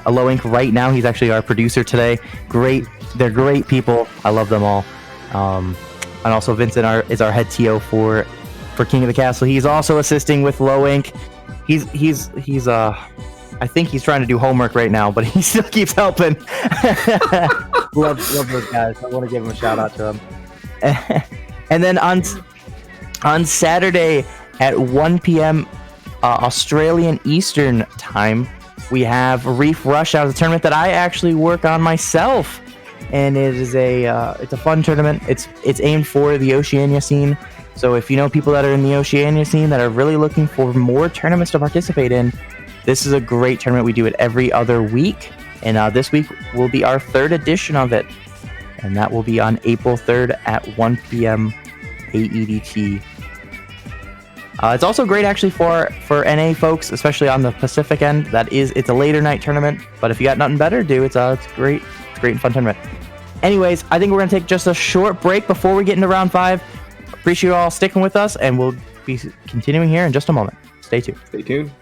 Low Ink right now. He's actually our producer today. They're great people. I love them all. And also Vincent is our head TO for for King of the Castle. He's also assisting with Low Ink. He's I think he's trying to do homework right now, but he still keeps helping. love those guys. I want to give him a shout out to him. And then on Saturday at 1 p.m. Australian Eastern Time, we have Reef Rush Out, a tournament that I actually work on myself, and it is it's a fun tournament. It's aimed for the Oceania scene. So if you know people that are in the Oceania scene that are really looking for more tournaments to participate in, this is a great tournament. We do it every other week, and this week will be our 3rd edition of it, and that will be on April 3rd at 1 p.m. AEDT. It's also great actually for NA folks, especially on the Pacific end. It's a later night tournament, but if you got nothing better to do, it's great. It's a great and fun tournament. Anyways, I think we're gonna take just a short break before we get into round 5. Appreciate you all sticking with us, and we'll be continuing here in just a moment. Stay tuned. Stay tuned.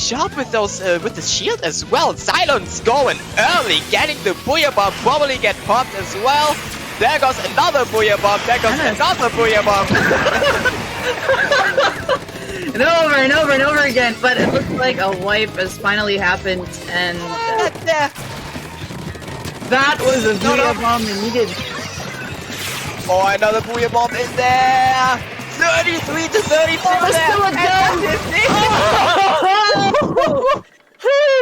job with those with the shield as well. Cylon's going early, getting the Booyah Bomb, probably get popped as well. There goes another Booyah Bomb, there goes another Booyah Bomb. And over and over and over again, but it looks like a wipe has finally happened, and that was a Booyah Bomb needed. Oh, another Booyah Bomb in there! 33 to 34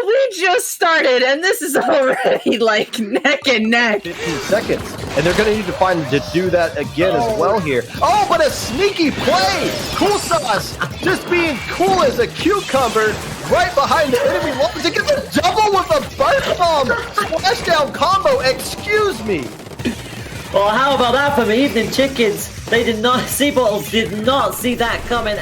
We just started, and this is already like neck and neck. 15 seconds, and they're going to need to find to do that again as well here. Oh, but a sneaky play! Cool Sauce just being cool as a cucumber right behind the enemy wall to get the double with a burst bomb splashdown combo. Excuse me. Well, how about that for the evening chickens? They did not see Bottles, did not see that coming.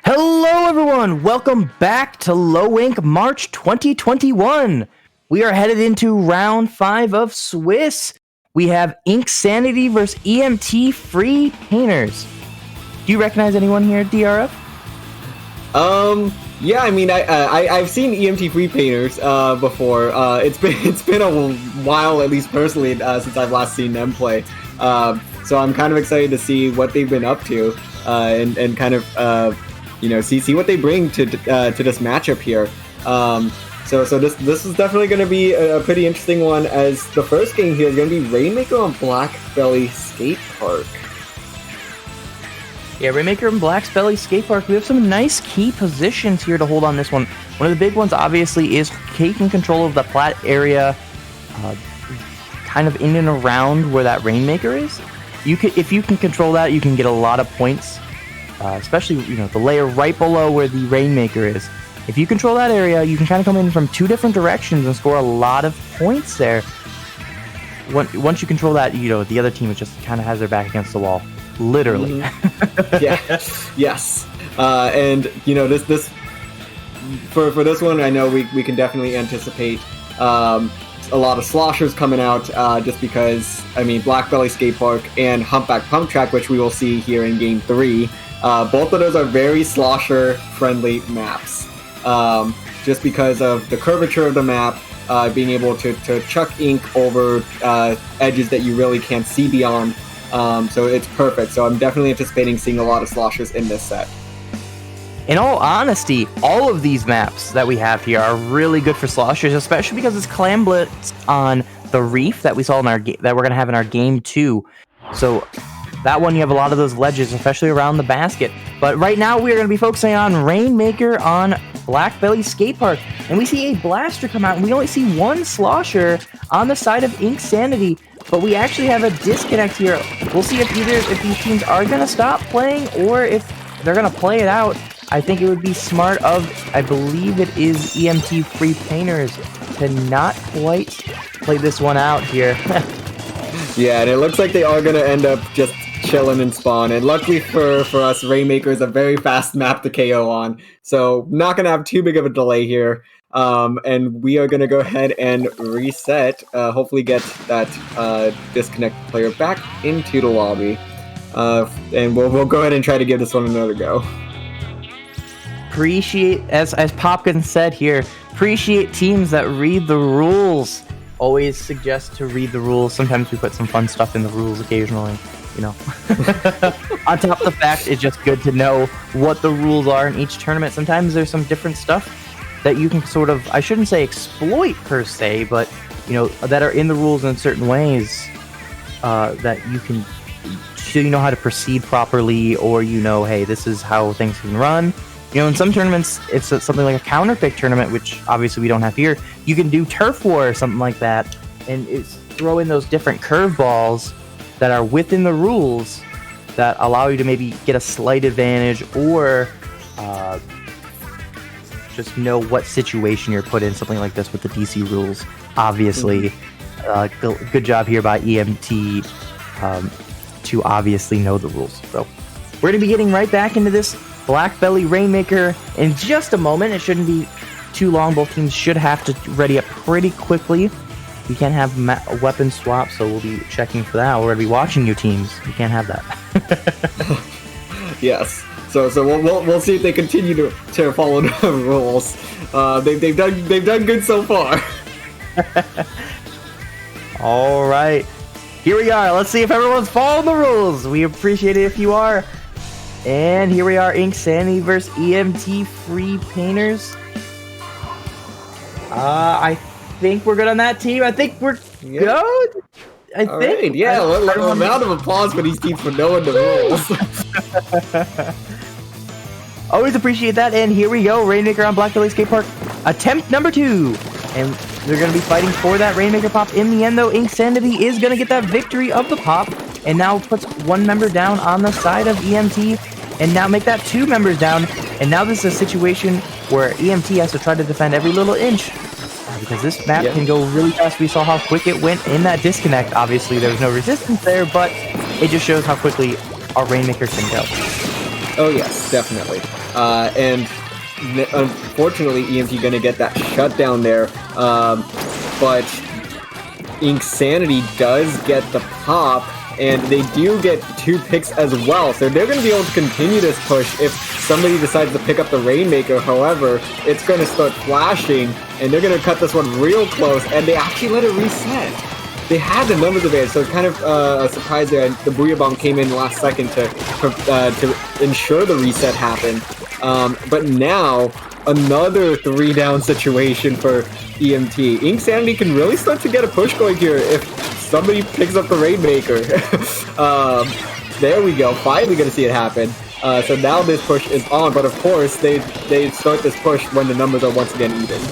Hello everyone, welcome back to Low Ink March 2021. We are headed into round 5 of Swiss. We have Inksanity versus EMT FREEPAINTERS. Do you recognize anyone here at DRF? Yeah, I mean, I've seen EMT FREEPAINTERS before. It's been a while, at least personally, since I've last seen them play. So I'm kind of excited to see what they've been up to, and kind of see what they bring to this matchup here. So this is definitely going to be a pretty interesting one, as the first game here is going to be Rainmaker on Black Belly Skate Park. Yeah, Rainmaker and Black's Belly Skate Park. We have some nice key positions here to hold on this one. One of the big ones, obviously, is taking control of the flat area, kind of in and around where that Rainmaker is. If you can control that, you can get a lot of points, especially the layer right below where the Rainmaker is. If you control that area, you can kind of come in from two different directions and score a lot of points there. Once you control that, the other team just kind of has their back against the wall. Literally. Yeah. Yes. And this for this one, I know we can definitely anticipate a lot of sloshers coming out, just because, I mean, Black Belly Skate Park and Humpback Pump Track, which we will see here in Game 3, both of those are very slosher-friendly maps. Just because of the curvature of the map, being able to chuck ink over edges that you really can't see beyond. So it's perfect. So I'm definitely anticipating seeing a lot of sloshers in this set. In all honesty, all of these maps that we have here are really good for sloshers, especially because it's Clam Blitz on the Reef that we saw in that we're gonna have in our Game 2. So that one, you have a lot of those ledges, especially around the basket. But right now, we are going to be focusing on Rainmaker on Black Belly Skate Park. And we see a blaster come out, and we only see one slosher on the side of Inksanity. But we actually have a disconnect here. We'll see if these teams are going to stop playing, or if they're going to play it out. I think it would be smart of, I believe it is EMT FREEPAINTERS, to not quite play this one out here. Yeah, and it looks like they are going to end up just chilling and spawn, and luckily for us, Rainmaker is a very fast map to KO on, so not gonna have too big of a delay here, and we are gonna go ahead and reset, hopefully get that disconnect player back into the lobby, and we'll go ahead and try to give this one another go. Appreciate, as Popkin said here, appreciate teams that read the rules. Always suggest to read the rules. Sometimes we put some fun stuff in the rules occasionally, you know. On top of the fact, it's just good to know what the rules are in each tournament. Sometimes there's some different stuff that you can sort of, I shouldn't say exploit per se, but, you know, that are in the rules in certain ways that you can, so you know how to proceed properly, or you know, hey, this is how things can run. You know, in some tournaments, it's something like a counterpick tournament, which obviously we don't have here. You can do turf war or something like that, and it's throw in those different curveballs that are within the rules that allow you to maybe get a slight advantage, or just know what situation you're put in. Something like this with the DC rules, obviously. Good job here by EMT to obviously know the rules. So we're going to be getting right back into this Black Belly Rainmaker in just a moment. It shouldn't be too long. Both teams should have to ready up pretty quickly. We can't have weapon swap, so we'll be checking for that. We're going to be watching you teams. We can't have that. Yes. So we'll see if they continue to follow the rules. They've done good so far. All right, here we are. Let's see if everyone's following the rules. We appreciate it if you are. And here we are, Inksanity versus EMT FREEPAINTERS. I think we're good on that team. I think we're good. I think. Right, yeah, a round of applause for these teams for knowing the rules. Always appreciate that. And here we go, Rainmaker on Black Belly Skate Park. Attempt number 2. And they're going to be fighting for that Rainmaker pop. In the end, though, Inksanity is going to get that victory of the pop. And now puts one member down on the side of EMT. And now make that 2 members down. And now this is a situation where EMT has to try to defend every little inch. Because this map can go really fast. We saw how quick it went in that disconnect. Obviously, there was no resistance there, but it just shows how quickly our Rainmaker can go. Oh yes, definitely. And unfortunately, EMT gonna get that shutdown there. But Inksanity does get the pop, and they do get 2 picks as well. So they're gonna be able to continue this push if somebody decides to pick up the Rainmaker. However, it's gonna start flashing, and they're gonna cut this one real close, and they actually let it reset. They had the numbers advantage, so kind of a surprise there. The Booyah Bomb came in the last second to ensure the reset happened. But now, another 3-down situation for EMT. Inksanity can really start to get a push going here if somebody picks up the Rainmaker. There we go, finally gonna see it happen. So now this push is on, but of course, they start this push when the numbers are once again even.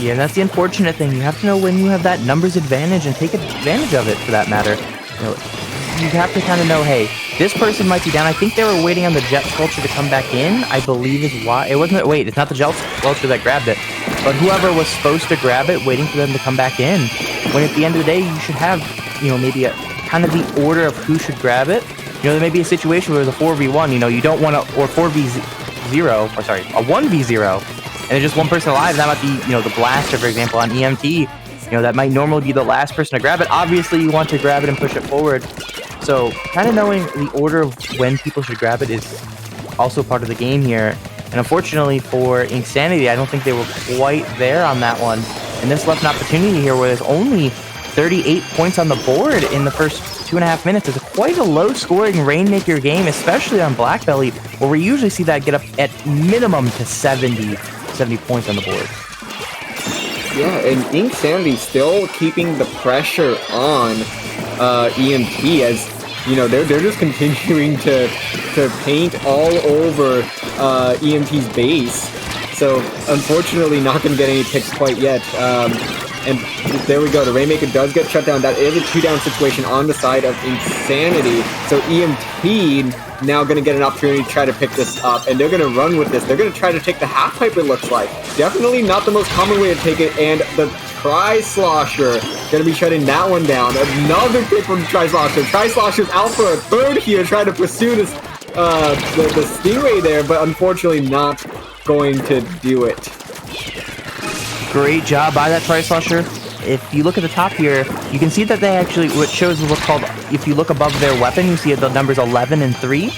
Yeah, that's the unfortunate thing. You have to know when you have that numbers advantage and take advantage of it, for that matter. You know, you have to kind of know, hey, this person might be down. I think they were waiting on the Jet Sculpture to come back in, I believe is why. It wasn't, wait, it's not the Jet Sculpture that grabbed it, but whoever was supposed to grab it, waiting for them to come back in. When at the end of the day, you should have, you know, maybe a kind of the order of who should grab it. You know, there may be a situation where there's a 4v1, you know, you don't want to, or 4v0, or sorry, a 1v0, and there's just one person alive. That might be, you know, the Blaster, for example, on EMT. You know, that might normally be the last person to grab it. Obviously, you want to grab it and push it forward. So, kind of knowing the order of when people should grab it is also part of the game here. And unfortunately for Inksanity, I don't think they were quite there on that one. And this left an opportunity here where there's only 38 points on the board in the first 2.5 minutes. It's quite a low-scoring Rainmaker game, especially on Black Belly, where we usually see that get up at minimum to 70 points on the board. Yeah, and Inksanity still keeping the pressure on EMT, as you know, they're just continuing to paint all over EMT's base. So unfortunately, not going to get any picks quite yet. And there we go. The Rainmaker does get shut down. That is a 2-down situation on the side of Inksanity. So EMT now going to get an opportunity to try to pick this up, and they're going to run with this. They're going to try to take the half pipe, it looks like. Definitely not the most common way to take it, and the Tri-Slosher going to be shutting that one down. Another pick from the Tri-Slosher. Tri-Slosher's out for a third here, trying to pursue this the Stingray there, but unfortunately not going to do it. Great job by that Tri-Slosher. If you look at the top here, you can see that they actually, what shows what's called, if you look above their weapon, you see the numbers 11 and 3.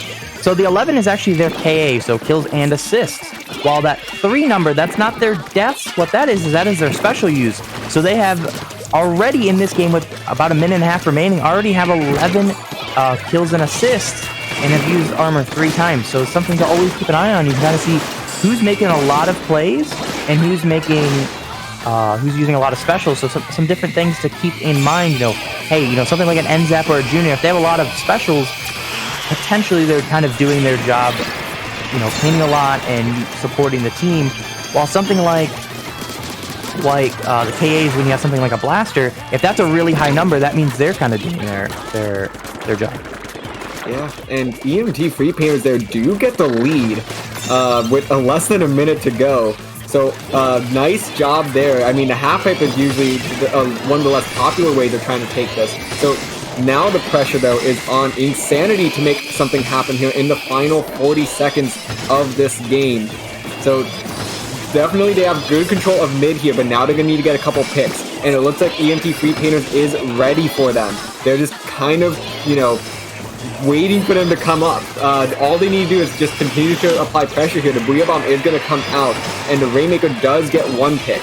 So the 11 is actually their KA, so kills and assists. While that 3 number, that's not their deaths. What that is their special use. So they have already in this game with about a minute and a half remaining, already have 11 kills and assists and have used armor 3 times. So it's something to always keep an eye on. You can kind of see who's making a lot of plays and who's using a lot of specials. So some different things to keep in mind. Hey, something like an NZAP or a Junior, if they have a lot of specials, potentially they're kind of doing their job, cleaning a lot and supporting the team. While something like the KAs, when you have something like a blaster, if that's a really high number, that means they're kind of doing their job. Yeah, and EMT Freepainters there do get the lead with less than a minute to go. So nice job there. I mean, the half pipe is usually one of the less popular ways they're trying to take this. So now the pressure though is on Inksanity to make something happen here in the final 40 seconds of this game. So definitely they have good control of mid here, but now they're gonna need to get a couple picks. And it looks like EMT Freepainters is ready for them. They're just kind of, waiting for them to come up. All they need to do is just continue to apply pressure here. The Booyah Bomb is going to come out, and the Rainmaker does get 1 pick.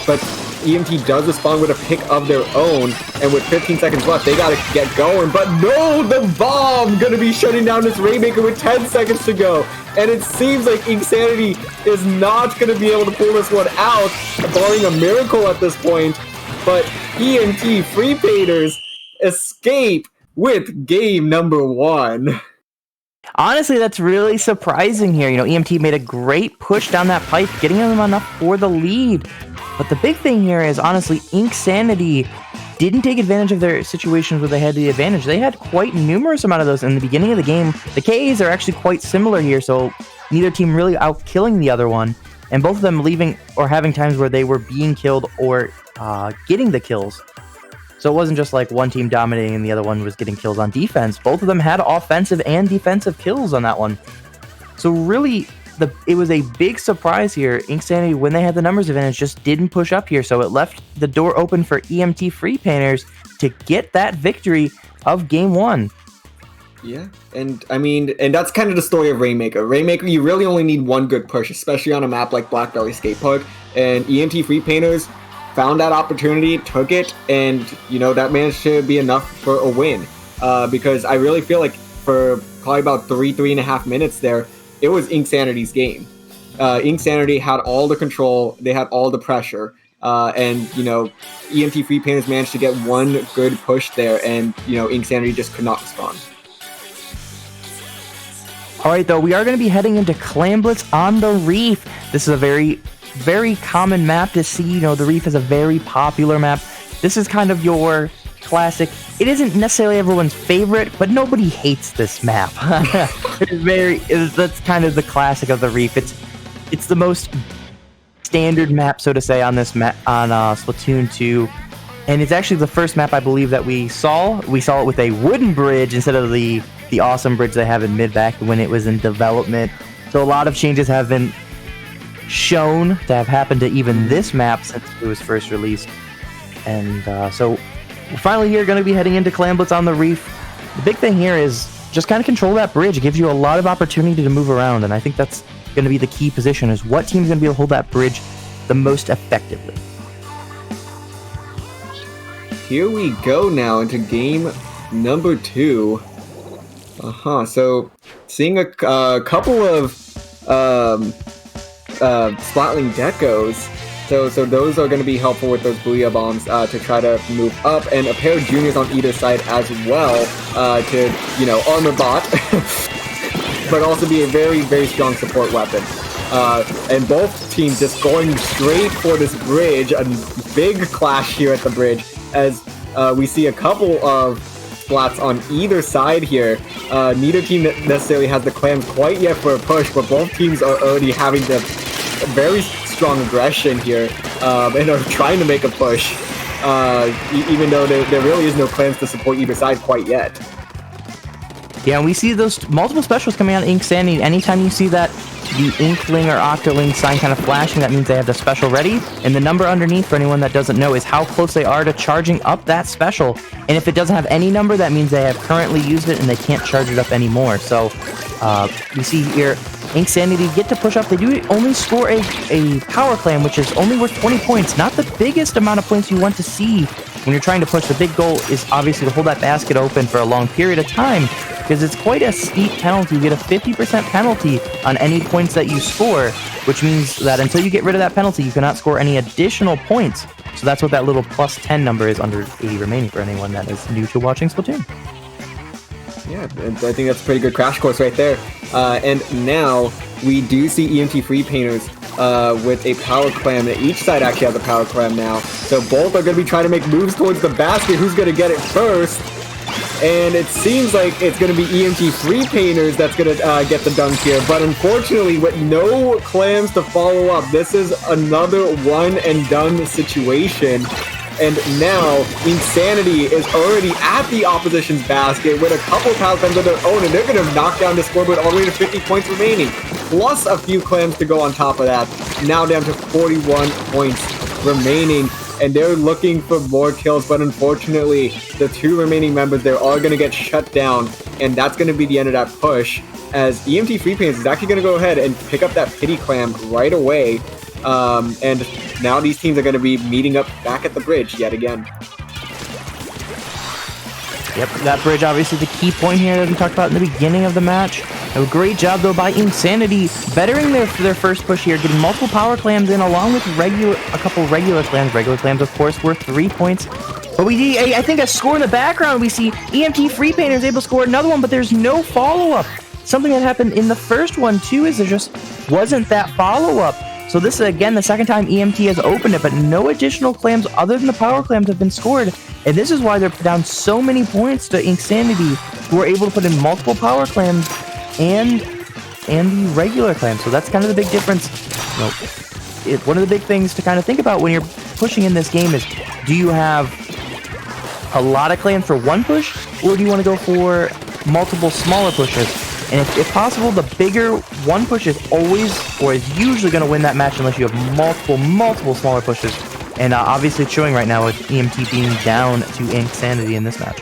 But EMT does respond with a pick of their own, and with 15 seconds left, they got to get going. But no, the bomb going to be shutting down this Rainmaker with 10 seconds to go. And it seems like Inksanity is not going to be able to pull this one out, barring a miracle at this point. But EMT Freepainters escape with game number 1. Honestly, that's really surprising here. EMT made a great push down that pipe, getting them enough for the lead. But the big thing here is, honestly, Inksanity didn't take advantage of their situations where they had the advantage. They had quite numerous amount of those in the beginning of the game. The KAs are actually quite similar here, so neither team really out-killing the other one. And both of them leaving or having times where they were being killed or getting the kills. So it wasn't just like one team dominating and the other one was getting kills on defense. Both of them had offensive and defensive kills on that one. So really, it was a big surprise here. Inksanity, when they had the numbers advantage, just didn't push up here. So it left the door open for EMT Freepainters to get that victory of game 1. Yeah, and that's kind of the story of Rainmaker. Rainmaker, you really only need 1 good push, especially on a map like Black Belly Skate Park. And EMT Freepainters found that opportunity, took it, and that managed to be enough for a win. Because I really feel like for probably about 3.5 minutes there, it was Inksanity's game. Inksanity had all the control, they had all the pressure, and EMT Freepainters managed to get 1 good push there, and Inksanity just could not respond. All right, though, we are going to be heading into Clamblitz on the Reef. This is a very common map to see. The Reef is a very popular map. This is kind of your classic. It isn't necessarily everyone's favorite, but nobody hates this map. That's kind of the classic of the Reef. It's the most standard map, so to say, on this map on Splatoon 2, and it's actually the first map I believe that we saw. We saw it with a wooden bridge instead of the awesome bridge they have in mid back when it was in development. So a lot of changes have been shown to have happened to even this map since it was first released. And so we're finally here, going to be heading into Clamblitz on the Reef. The big thing here is just kind of control that bridge. It gives you a lot of opportunity to move around, and I think that's going to be the key position, is what team's going to be able to hold that bridge the most effectively. Here we go now into game number 2. So seeing a couple of Splatling Decos. So those are going to be helpful with those Booyah Bombs to try to move up, and a pair of Juniors on either side as well to, armor bot, but also be a very, very strong support weapon. And both teams just going straight for this bridge, a big clash here at the bridge, as we see a couple of splats on either side here. Neither team necessarily has the clams quite yet for a push, but both teams are already having the very strong aggression here and are trying to make a push, even though there really is no clams to support either side quite yet. Yeah, and we see those multiple specials coming out of Inksanity. Anytime you see that the Inkling or Octoling sign kind of flashing. That means they have the special ready. And the number underneath, for anyone that doesn't know, is how close they are to charging up that special. And if it doesn't have any number, that means they have currently used it and they can't charge it up anymore. So we see here, Inksanity get to push up. They do only score a power clam, which is only worth 20 points. Not the biggest amount of points you want to see when you're trying to push. The big goal is obviously to hold that basket open for a long period of time, because it's quite a steep penalty. You get a 50% penalty on any points that you score, which means that until you get rid of that penalty, you cannot score any additional points. So that's what that little plus 10 number is under 80 remaining for anyone that is new to watching Splatoon. Yeah, I think that's a pretty good crash course right there. And now we do see EMT FREEPAINTERS with a power clam. Each side actually has a power clam now. So both are going to be trying to make moves towards the basket. Who's going to get it first? And it seems like it's going to be EMT FREEPAINTERS that's going to get the dunk here. But unfortunately, with no clams to follow up, this is another one and done situation. And now, Inksanity is already at the opposition's basket with a couple power clams of their own, and they're going to knock down the scoreboard all the way to 50 points remaining, plus a few clams to go on top of that. Now down to 41 points remaining, and they're looking for more kills, but unfortunately, the two remaining members there are going to get shut down, and that's going to be the end of that push, as EMT FREEPAINTERS is actually going to go ahead and pick up that pity clam right away. And now these teams are going to be meeting up back at the bridge yet again. Yep, that bridge obviously the key point here that we talked about in the beginning of the match. A great job though by Inksanity, bettering their first push here, getting multiple power clams in along with a couple regular clams. Regular clams, of course, worth 3 points. But we see, I think, a score in the background. We see EMT FREEPAINTERS able to score another one, but there's no follow-up. Something that happened in the first one too is there just wasn't that follow-up. So this is, again, the second time EMT has opened it, but no additional clams other than the power clams have been scored. And this is why they're down so many points to Inksanity, who are able to put in multiple power clams and the regular clams. So that's kind of the big difference. You know, one of the big things to kind of think about when you're pushing in this game is, do you have a lot of clams for one push, or do you want to go for multiple smaller pushes? And if possible, the bigger one push is always, or is usually going to win that match unless you have multiple smaller pushes. And obviously it's showing right now with EMT being down to Inksanity in this match.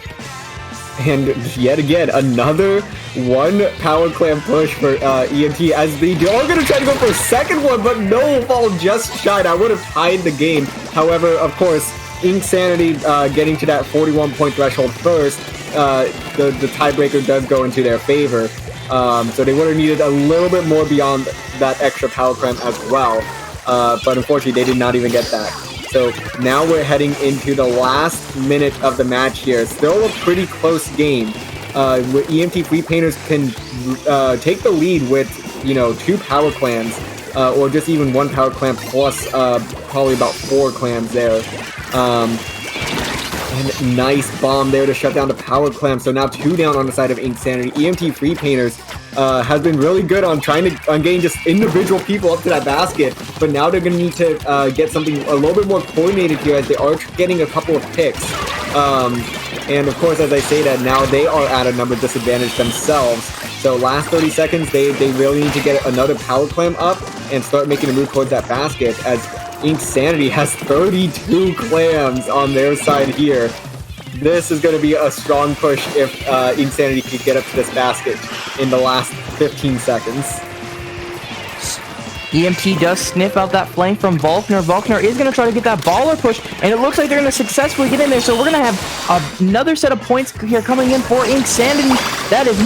And yet again, another one power clam push for EMT, as they are going to try to go for a second one, but no, fall just shy. I would have tied the game. However, of course, Inksanity getting to that 41-point threshold first, the tiebreaker does go into their favor. So they would have needed a little bit more beyond that extra power clam as well. But unfortunately, they did not even get that. So now we're heading into the last minute of the match here. Still a pretty close game. Where EMT FREEPAINTERS can take the lead with, 2 power clams, or just even 1 power clam plus probably about 4 clams there. And nice bomb there to shut down the power clam. So now 2 down on the side of Inksanity. EMT FREEPAINTERS has been really good on trying to getting just individual people up to that basket. But now they're going to need to get something a little bit more coordinated here, as they are getting a couple of picks. And of course, as I say that, now they are at a number disadvantage themselves. So last 30 seconds, they really need to get another power clam up and start making a move towards that basket, as Inksanity has 32 clams on their side here. This is going to be a strong push if Inksanity can get up to this basket in the last 15 seconds. EMT does sniff out that flank from Volkner. Volkner is going to try to get that baller push, and it looks like they're going to successfully get in there. So we're going to have another set of points here coming in for Inksanity. That is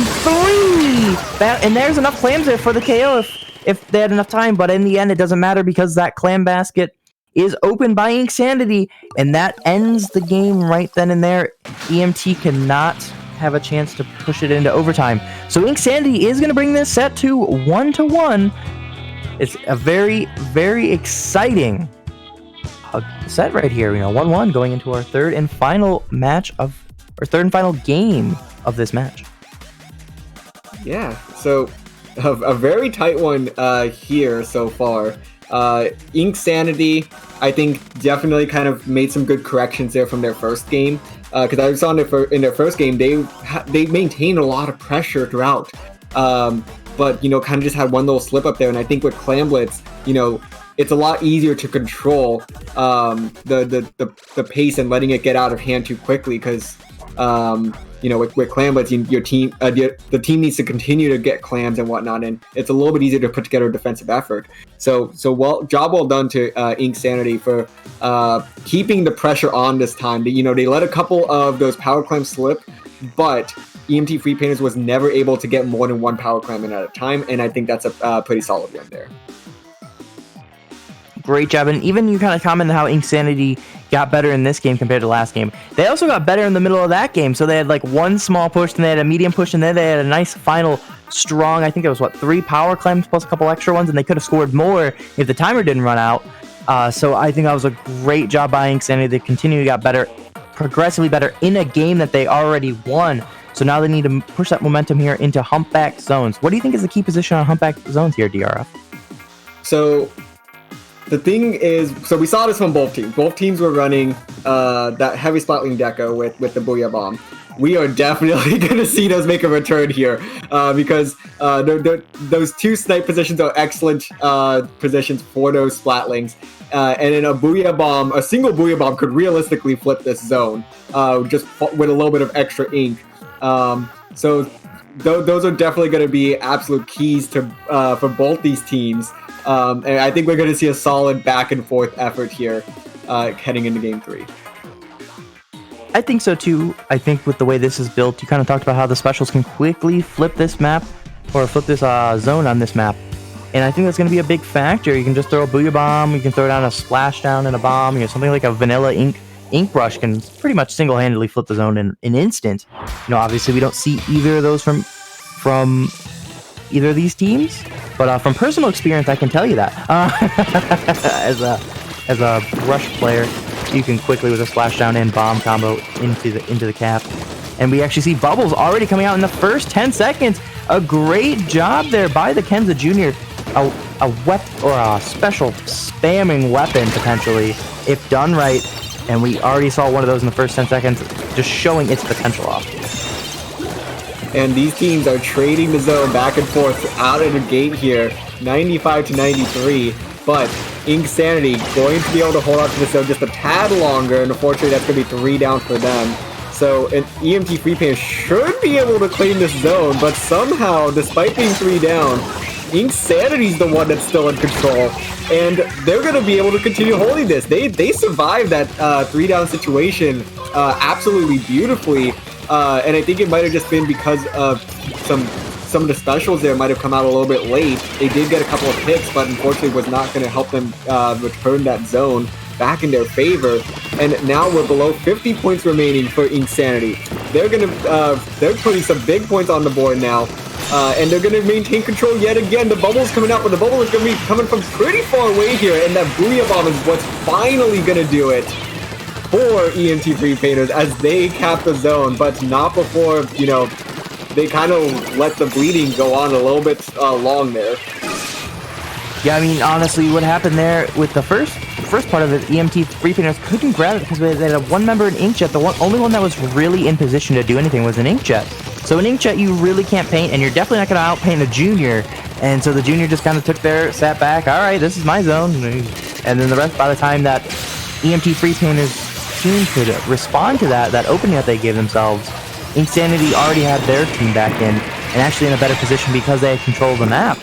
3! And there's enough clams there for the KO if they had enough time, but in the end, it doesn't matter because that clam basket is opened by Inksanity, and that ends the game right then and there. EMT cannot have a chance to push it into overtime. So Inksanity is going to bring this set to 1-1. It's a very, very exciting set right here. 1-1 going into our third and final game of this match. Yeah, so a very tight one here so far. Inksanity, I think, definitely kind of made some good corrections there from their first game. Because I saw in their first game, they maintained a lot of pressure throughout. but kind of just had one little slip up there. And I think with Clamblitz, it's a lot easier to control the pace and letting it get out of hand too quickly, because with Clamblitz, your team, the team needs to continue to get clams and whatnot, and it's a little bit easier to put together a defensive effort. So job well done to Inksanity for keeping the pressure on this time. They let a couple of those power clams slip, but EMT FREEPAINTERS was never able to get more than one power clam in at a time, and I think that's a pretty solid win there. Great job. And even you kind of commented how Inksanity got better in this game compared to last game. They also got better in the middle of that game. So they had like one small push, then they had a medium push, and then they had a nice final strong, I think it was 3 power clams plus a couple extra ones, and they could have scored more if the timer didn't run out. So I think that was a great job by Inksanity. They continue to get better, progressively better in a game that they already won. So now they need to push that momentum here into humpback zones. What do you think is the key position on humpback zones here, DRF? So the thing is, we saw this from both teams. Both teams were running that heavy splatling deco with the Booyah Bomb. We are definitely going to see those make a return here because those 2 snipe positions are excellent positions for those splatlings. And in a Booyah Bomb, a single Booyah Bomb could realistically flip this zone just with a little bit of extra ink. So those are definitely going to be absolute keys to for both these teams. And I think we're going to see a solid back and forth effort here heading into Game 3. I think so too. I think with the way this is built, you kind of talked about how the specials can quickly flip this map or flip this zone on this map. And I think that's going to be a big factor. You can just throw a Booyah Bomb, you can throw down a Splashdown and a bomb, something like a vanilla ink brush can pretty much single-handedly flip the zone in an instant. Obviously we don't see either of those from either of these teams, but from personal experience, I can tell you that as a rush player, you can quickly with a splashdown and bomb combo into the cap. And we actually see bubbles already coming out in the first 10 seconds. A great job there by the Kenza Jr. A weapon or a special spamming weapon potentially if done right. And we already saw one of those in the first 10 seconds, just showing its potential off. And these teams are trading the zone back and forth out of the gate here, 95 to 93. But Inksanity going to be able to hold on to the zone just a tad longer, and unfortunately that's going to be 3 down for them. So an EMT FREEPAINTERS should be able to claim this zone, but somehow, despite being 3 down, Inksanity's the one that's still in control, and they're going to be able to continue holding this. They survived that 3 down situation absolutely beautifully. And I think it might have just been because of some of the specials there might have come out a little bit late. They did get a couple of picks, but unfortunately was not going to help them return that zone back in their favor. And now we're below 50 points remaining for Inksanity. They're putting some big points on the board now. And they're going to maintain control yet again. The bubble's coming out, but the bubble is going to be coming from pretty far away here. And that Booyah Bomb is what's finally going to do it for EMT FREEPAINTERS as they cap the zone, but not before, they kind of let the bleeding go on a little bit long there. Yeah, I mean, honestly, what happened there with the first part of it, EMT FREEPAINTERS couldn't grab it because they had one member in Inkjet. The only one that was really in position to do anything was an Inkjet. So an Inkjet you really can't paint, and you're definitely not going to outpaint a junior. And so the junior just kind of sat back, all right, this is my zone. And then the rest, by the time that EMT FREEPAINTERS team could respond to that opening that they gave themselves, Inksanity already had their team back in, and actually in a better position because they had control of the map.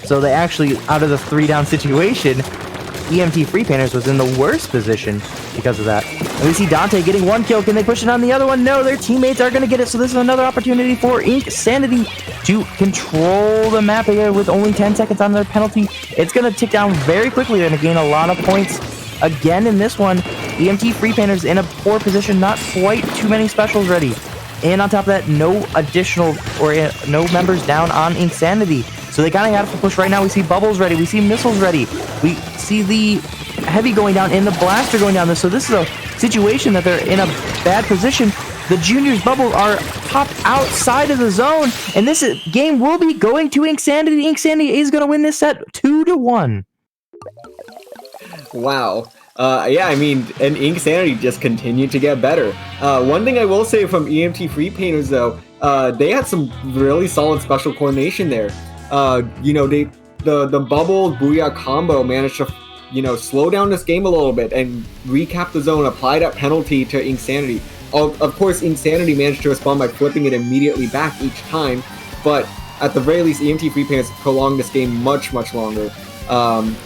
So they actually, out of the 3 down situation, EMT FREEPAINTERS was in the worst position because of that. And we see Dante getting 1 kill. Can they push it on the other one? No, their teammates are going to get it. So this is another opportunity for Inksanity to control the map here with only 10 seconds on their penalty. It's going to tick down very quickly. They're going to gain a lot of points again in this one. EMT FREEPAINTERS in a poor position, not quite too many specials ready. And on top of that, no additional or no members down on Inksanity. So they kind of have to push right now. We see bubbles ready. We see missiles ready. We see the heavy going down and the blaster going down. So this is a situation that they're in a bad position. The juniors' bubbles are popped outside of the zone. And this game will be going to Inksanity. Inksanity is going to win this set 2-1. Wow. Yeah, I mean, and Inksanity just continued to get better. One thing I will say from EMT FREEPAINTERS, though, they had some really solid special coordination there. you know, the bubble Booyah combo managed to, you know, slow down this game a little bit and recap the zone, apply that penalty to Inksanity. Of course, Inksanity managed to respond by flipping it immediately back each time, but at the very least, EMT FREEPAINTERS prolonged this game much longer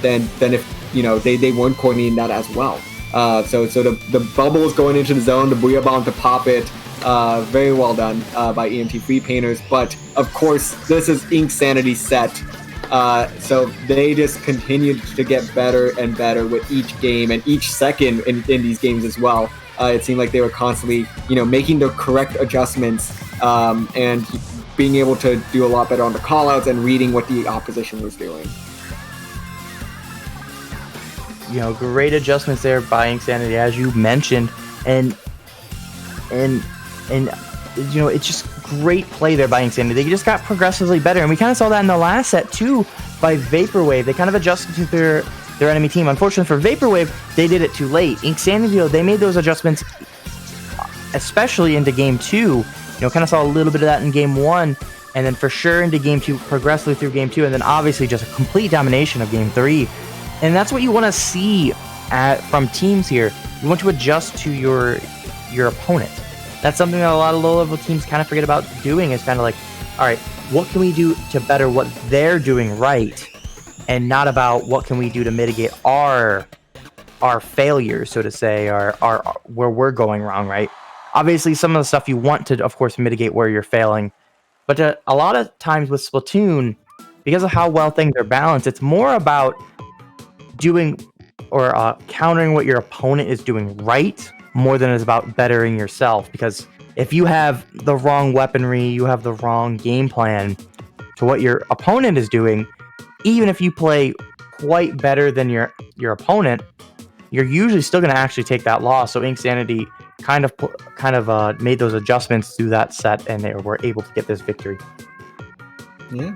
than if, you know, they weren't coordinating that as well. So the bubble is going into the zone, the Booyah Bomb to pop it. Very well done by EMT FREEPAINTERS, but of course, this is Inksanity's set. So they just continued to get better and better with each game and each second in these games as well. It seemed like they were constantly, you know, making the correct adjustments and being able to do a lot better on the callouts and reading what the opposition was doing. You know, great adjustments there by Inksanity, as you mentioned, and you know, it's just great play there by Inksanity. They just got progressively better, and we kind of saw that in the last set too by Vaporwave. They kind of adjusted to their enemy team. Unfortunately for Vaporwave, they did it too late. Inksanity, though, they made those adjustments, especially into game 2. You know, kind of saw a little bit of that in game 1, and then for sure into game 2, progressively through game 2, and then obviously just a complete domination of game 3. And that's what you want to see from teams here. You want to adjust to your opponent. That's something that a lot of low-level teams kind of forget about doing, is kind of like, all right, what can we do to better what they're doing right, and not about what can we do to mitigate our failures, so to say, our where we're going wrong, right? Obviously, some of the stuff you want to, of course, mitigate where you're failing, but a lot of times with Splatoon, because of how well things are balanced, it's more about doing or countering what your opponent is doing right more than it's about bettering yourself. Because if you have the wrong weaponry, you have the wrong game plan to what your opponent is doing, even if you play quite better than your opponent, you're usually still going to actually take that loss. So Inksanity kind of made those adjustments through that set, and they were able to get this victory. Yeah.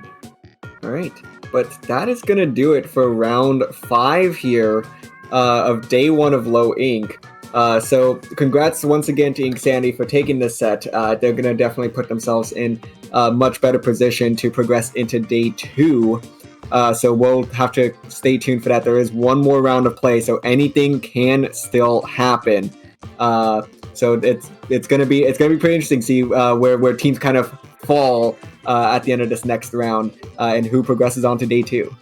All right. But that is going to do it for round 5 here of day 1 of Low Ink. So congrats once again to Inksanity for taking this set. They're going to definitely put themselves in a much better position to progress into day 2. So we'll have to stay tuned for that. There is one more round of play, so anything can still happen. So it's gonna be pretty interesting to see where teams kind of fall at the end of this next round and who progresses on to day 2.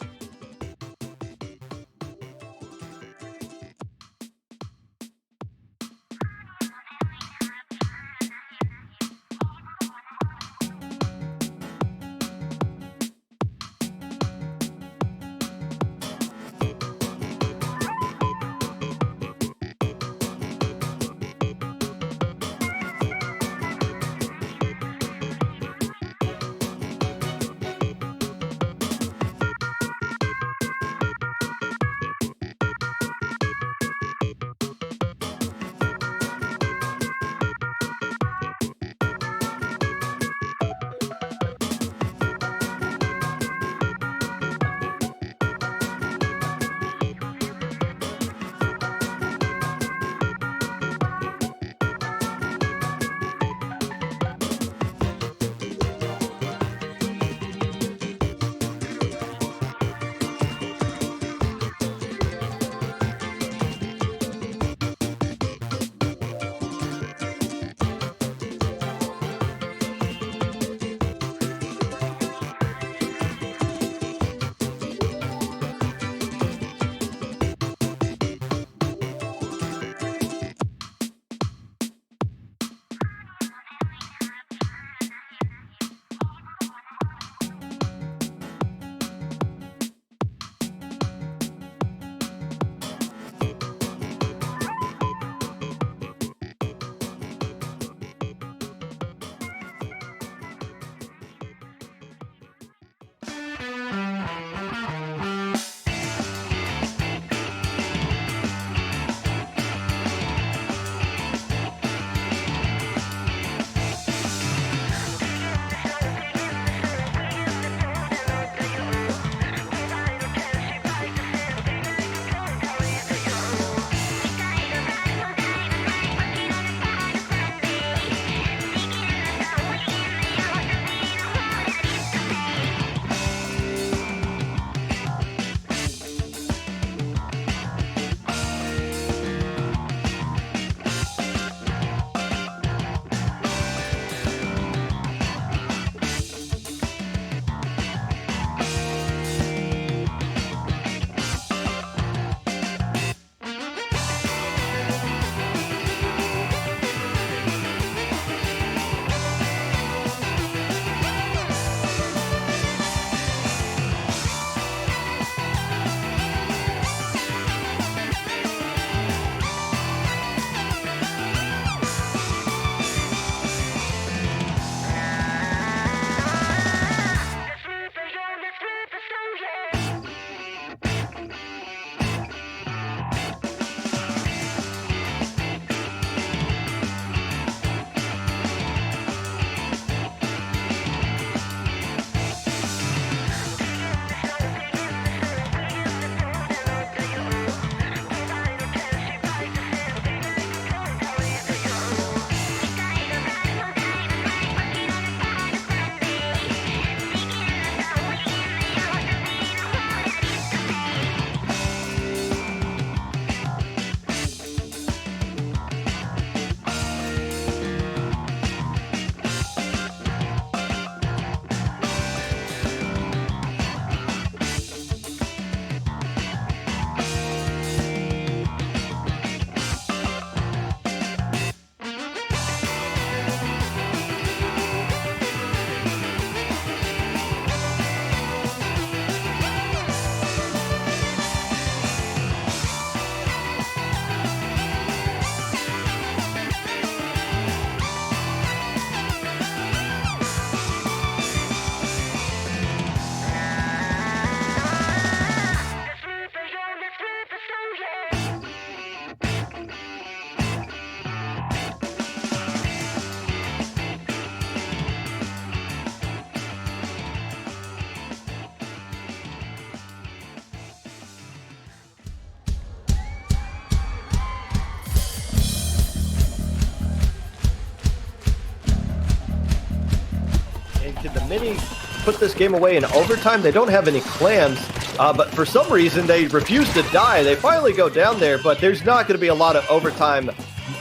Mini put this game away in overtime. They don't have any clams, but for some reason they refuse to die. They finally go down there, but there's not going to be a lot of overtime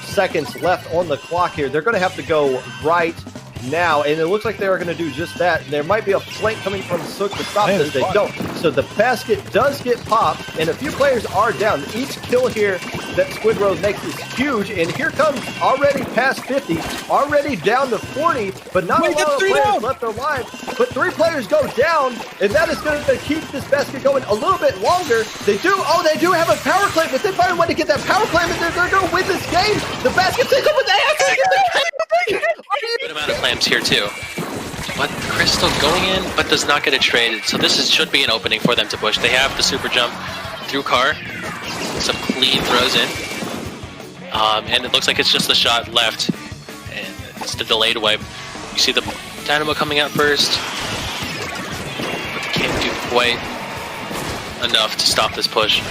seconds left on the clock here. They're going to have to go right now, and it looks like they are going to do just that. There might be a flank coming from Sook to stop this. They don't. So the basket does get popped, and a few players are down. Each kill here that Squid Rose makes is huge, and here comes already past 50, already down to 40, but not a lot of players left alive. But 3 players go down, and that is going to keep this basket going a little bit longer. They do have a power claim, but they find a way to get that power claim, and they're going to win this game. The basket takes over. They actually get the game. Good amount of clams here too. But Crystal going in, but does not get it traded. So this should be an opening for them to push. They have the super jump through car. Some clean throws in. And it looks like it's just the shot left. And it's the delayed wipe. You see the Dynamo coming out first. But they can't do quite enough to stop this push.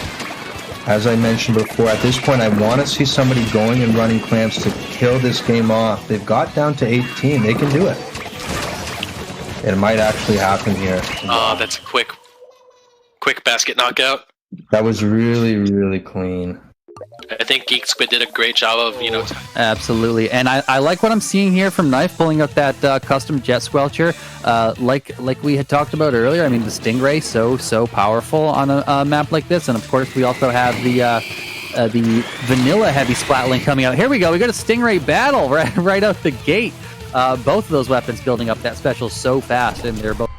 As I mentioned before, at this point I want to see somebody going and running clamps to kill this game off. They've got down to 18. They can do it. It might actually happen here. Oh, that's a quick basket knockout. That was really, really clean. I think Geek Squid did a great job of, Absolutely, and I like what I'm seeing here from Knife pulling out that custom Jet Squelcher. Like we had talked about earlier, I mean, the Stingray, so powerful on a map like this, and of course we also have the vanilla heavy Splatling coming out. Here we go, we got a Stingray battle right out the gate. Both of those weapons building up that special so fast, and they're both.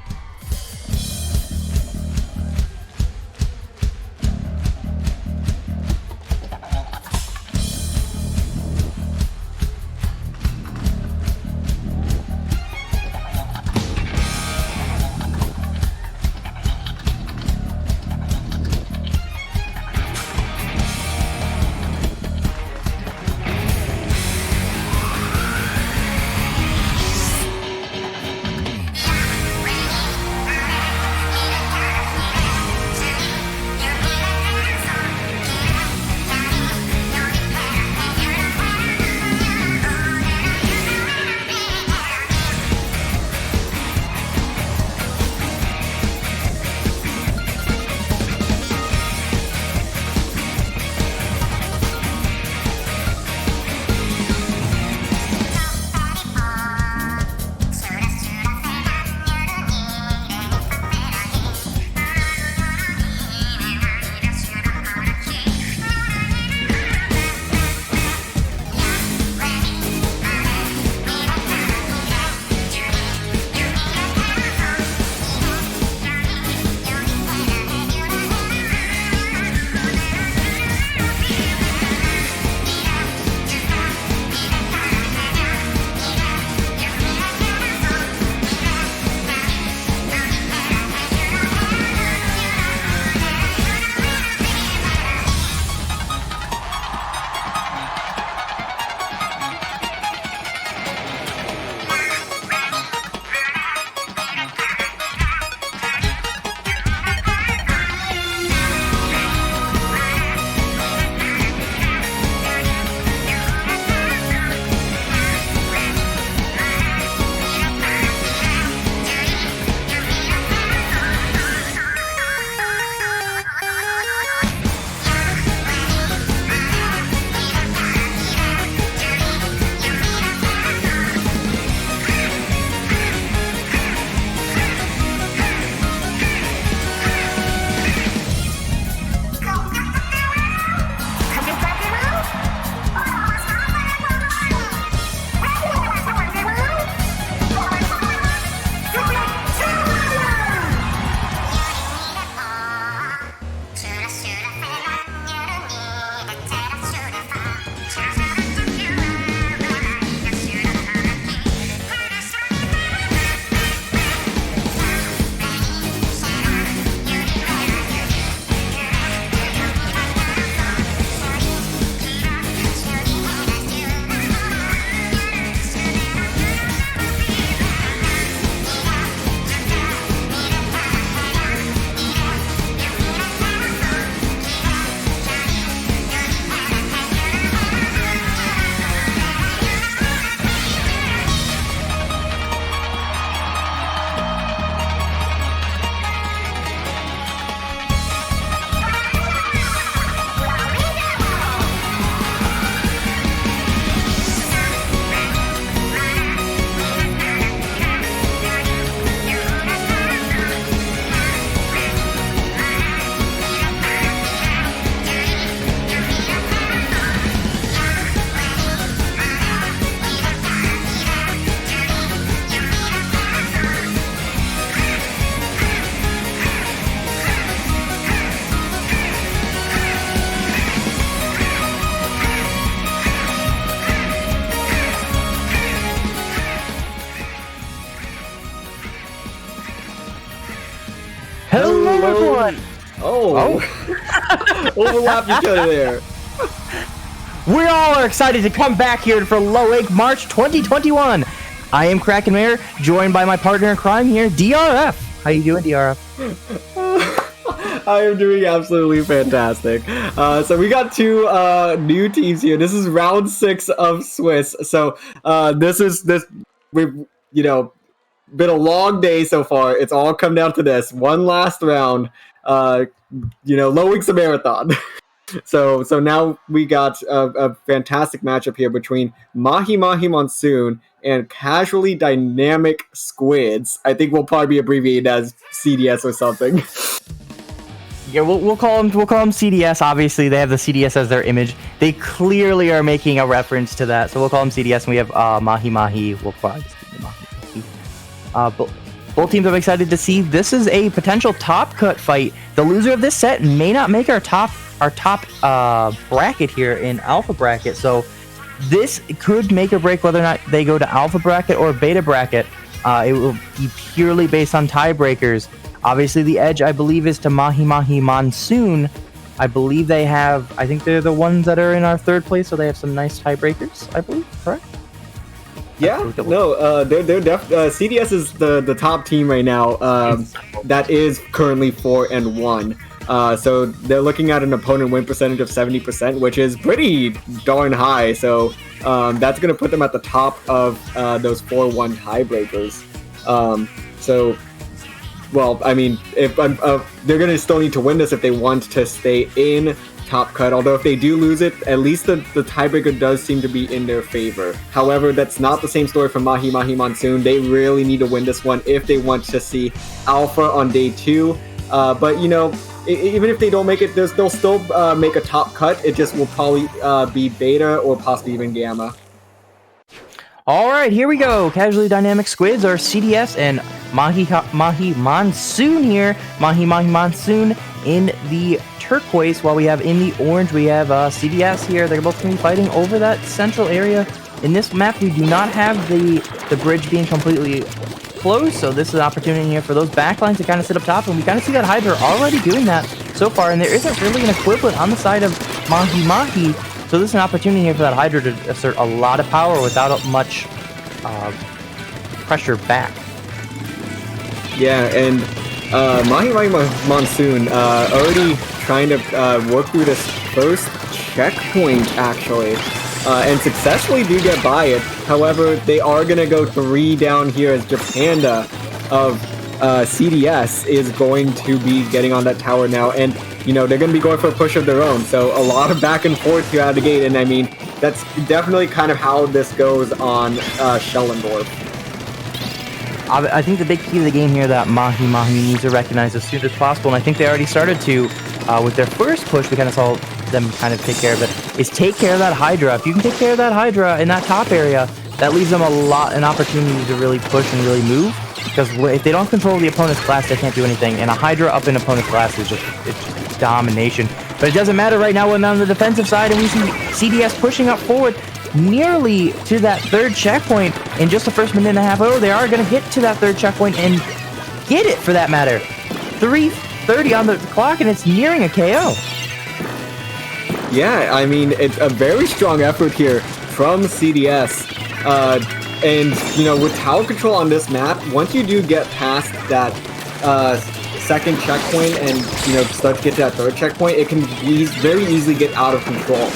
quick one. Oh. Overlap each other there. We all are excited to come back here for Low Ink March 2021. I am Kraken Mare, joined by my partner in crime here, DRF. How you doing, DRF? I am doing absolutely fantastic. So we got two new teams here. This is round 6 of Swiss. So we've been a long day so far. It's all come down to this one last round. Low Ink's a marathon. So now we got a fantastic matchup here between Mahi-Mahi Monsoon and Casually Dynamic Squids. I think we'll probably be abbreviated as CDS or something. Yeah, we'll call them CDS. Obviously, they have the CDS as their image. They clearly are making a reference to that, so we'll call them CDS. And we have Mahi-Mahi. We'll probably just keep them Mahi-Mahi. Both teams I'm excited to see. This is a potential top cut fight. The loser of this set may not make our top bracket here in alpha bracket. So this could make or break whether or not they go to alpha bracket or beta bracket. It will be purely based on tiebreakers. Obviously, the edge, I believe, is to Mahi-Mahi Monsoon. I believe I think they're the ones that are in our third place, so they have some nice tiebreakers, I believe, correct? Yeah, no, they're CDS is the top team right now. That is currently 4-1. So they're looking at an opponent win percentage of 70%, which is pretty darn high. So that's going to put them at the top of those 4-1 tiebreakers. Well, I mean, if they're going to still need to win this if they want to stay in top cut. Although if they do lose it, at least the tiebreaker does seem to be in their favor. However, that's not the same story for Mahi-Mahi Monsoon. They really need to win this one if they want to see alpha on day 2. But even if they don't make it, they'll still make a top cut. It just will probably be beta or possibly even gamma. All right, here we go. Casually Dynamic Squids are CDS and Mahi-Mahi Monsoon here. Mahi-Mahi Monsoon in the turquoise, while we have in the orange, we have CDS here. They're both going to be fighting over that central area. In this map, we do not have the bridge being completely closed, so this is an opportunity here for those backlines to kind of sit up top, and we kind of see that Hydra already doing that so far, and there isn't really an equivalent on the side of Mahi-Mahi. So this is an opportunity here for that Hydra to assert a lot of power without much pressure back. Yeah, and Mahi-Mahi Monsoon already trying to work through this first checkpoint, actually, and successfully do get by it. However, they are going to go 3 down here as Japanda of CDS is going to be getting on that tower now, and they're going to be going for a push of their own, so a lot of back and forth here out of the gate, and I mean, that's definitely kind of how this goes on Schellendorf. I think the big key to the game here that Mahi-Mahi needs to recognize as soon as possible, and I think they already started to, with their first push, we kind of saw them kind of take care of it, is take care of that Hydra. If you can take care of that Hydra in that top area, that leaves them an opportunity to really push and really move. Because if they don't control the opponent's class, they can't do anything. And a Hydra up in opponent's class is just domination. But it doesn't matter right now when they're on the defensive side, and we see CDS pushing up forward nearly to that third checkpoint in just the first minute and a half. Oh, they are going to get to that third checkpoint and get it, for that matter. 3:30 on the clock, and it's nearing a KO. Yeah, I mean, it's a very strong effort here from CDS. And, with tower control on this map, once you do get past that second checkpoint and, start to get to that third checkpoint, it can very easily get out of control.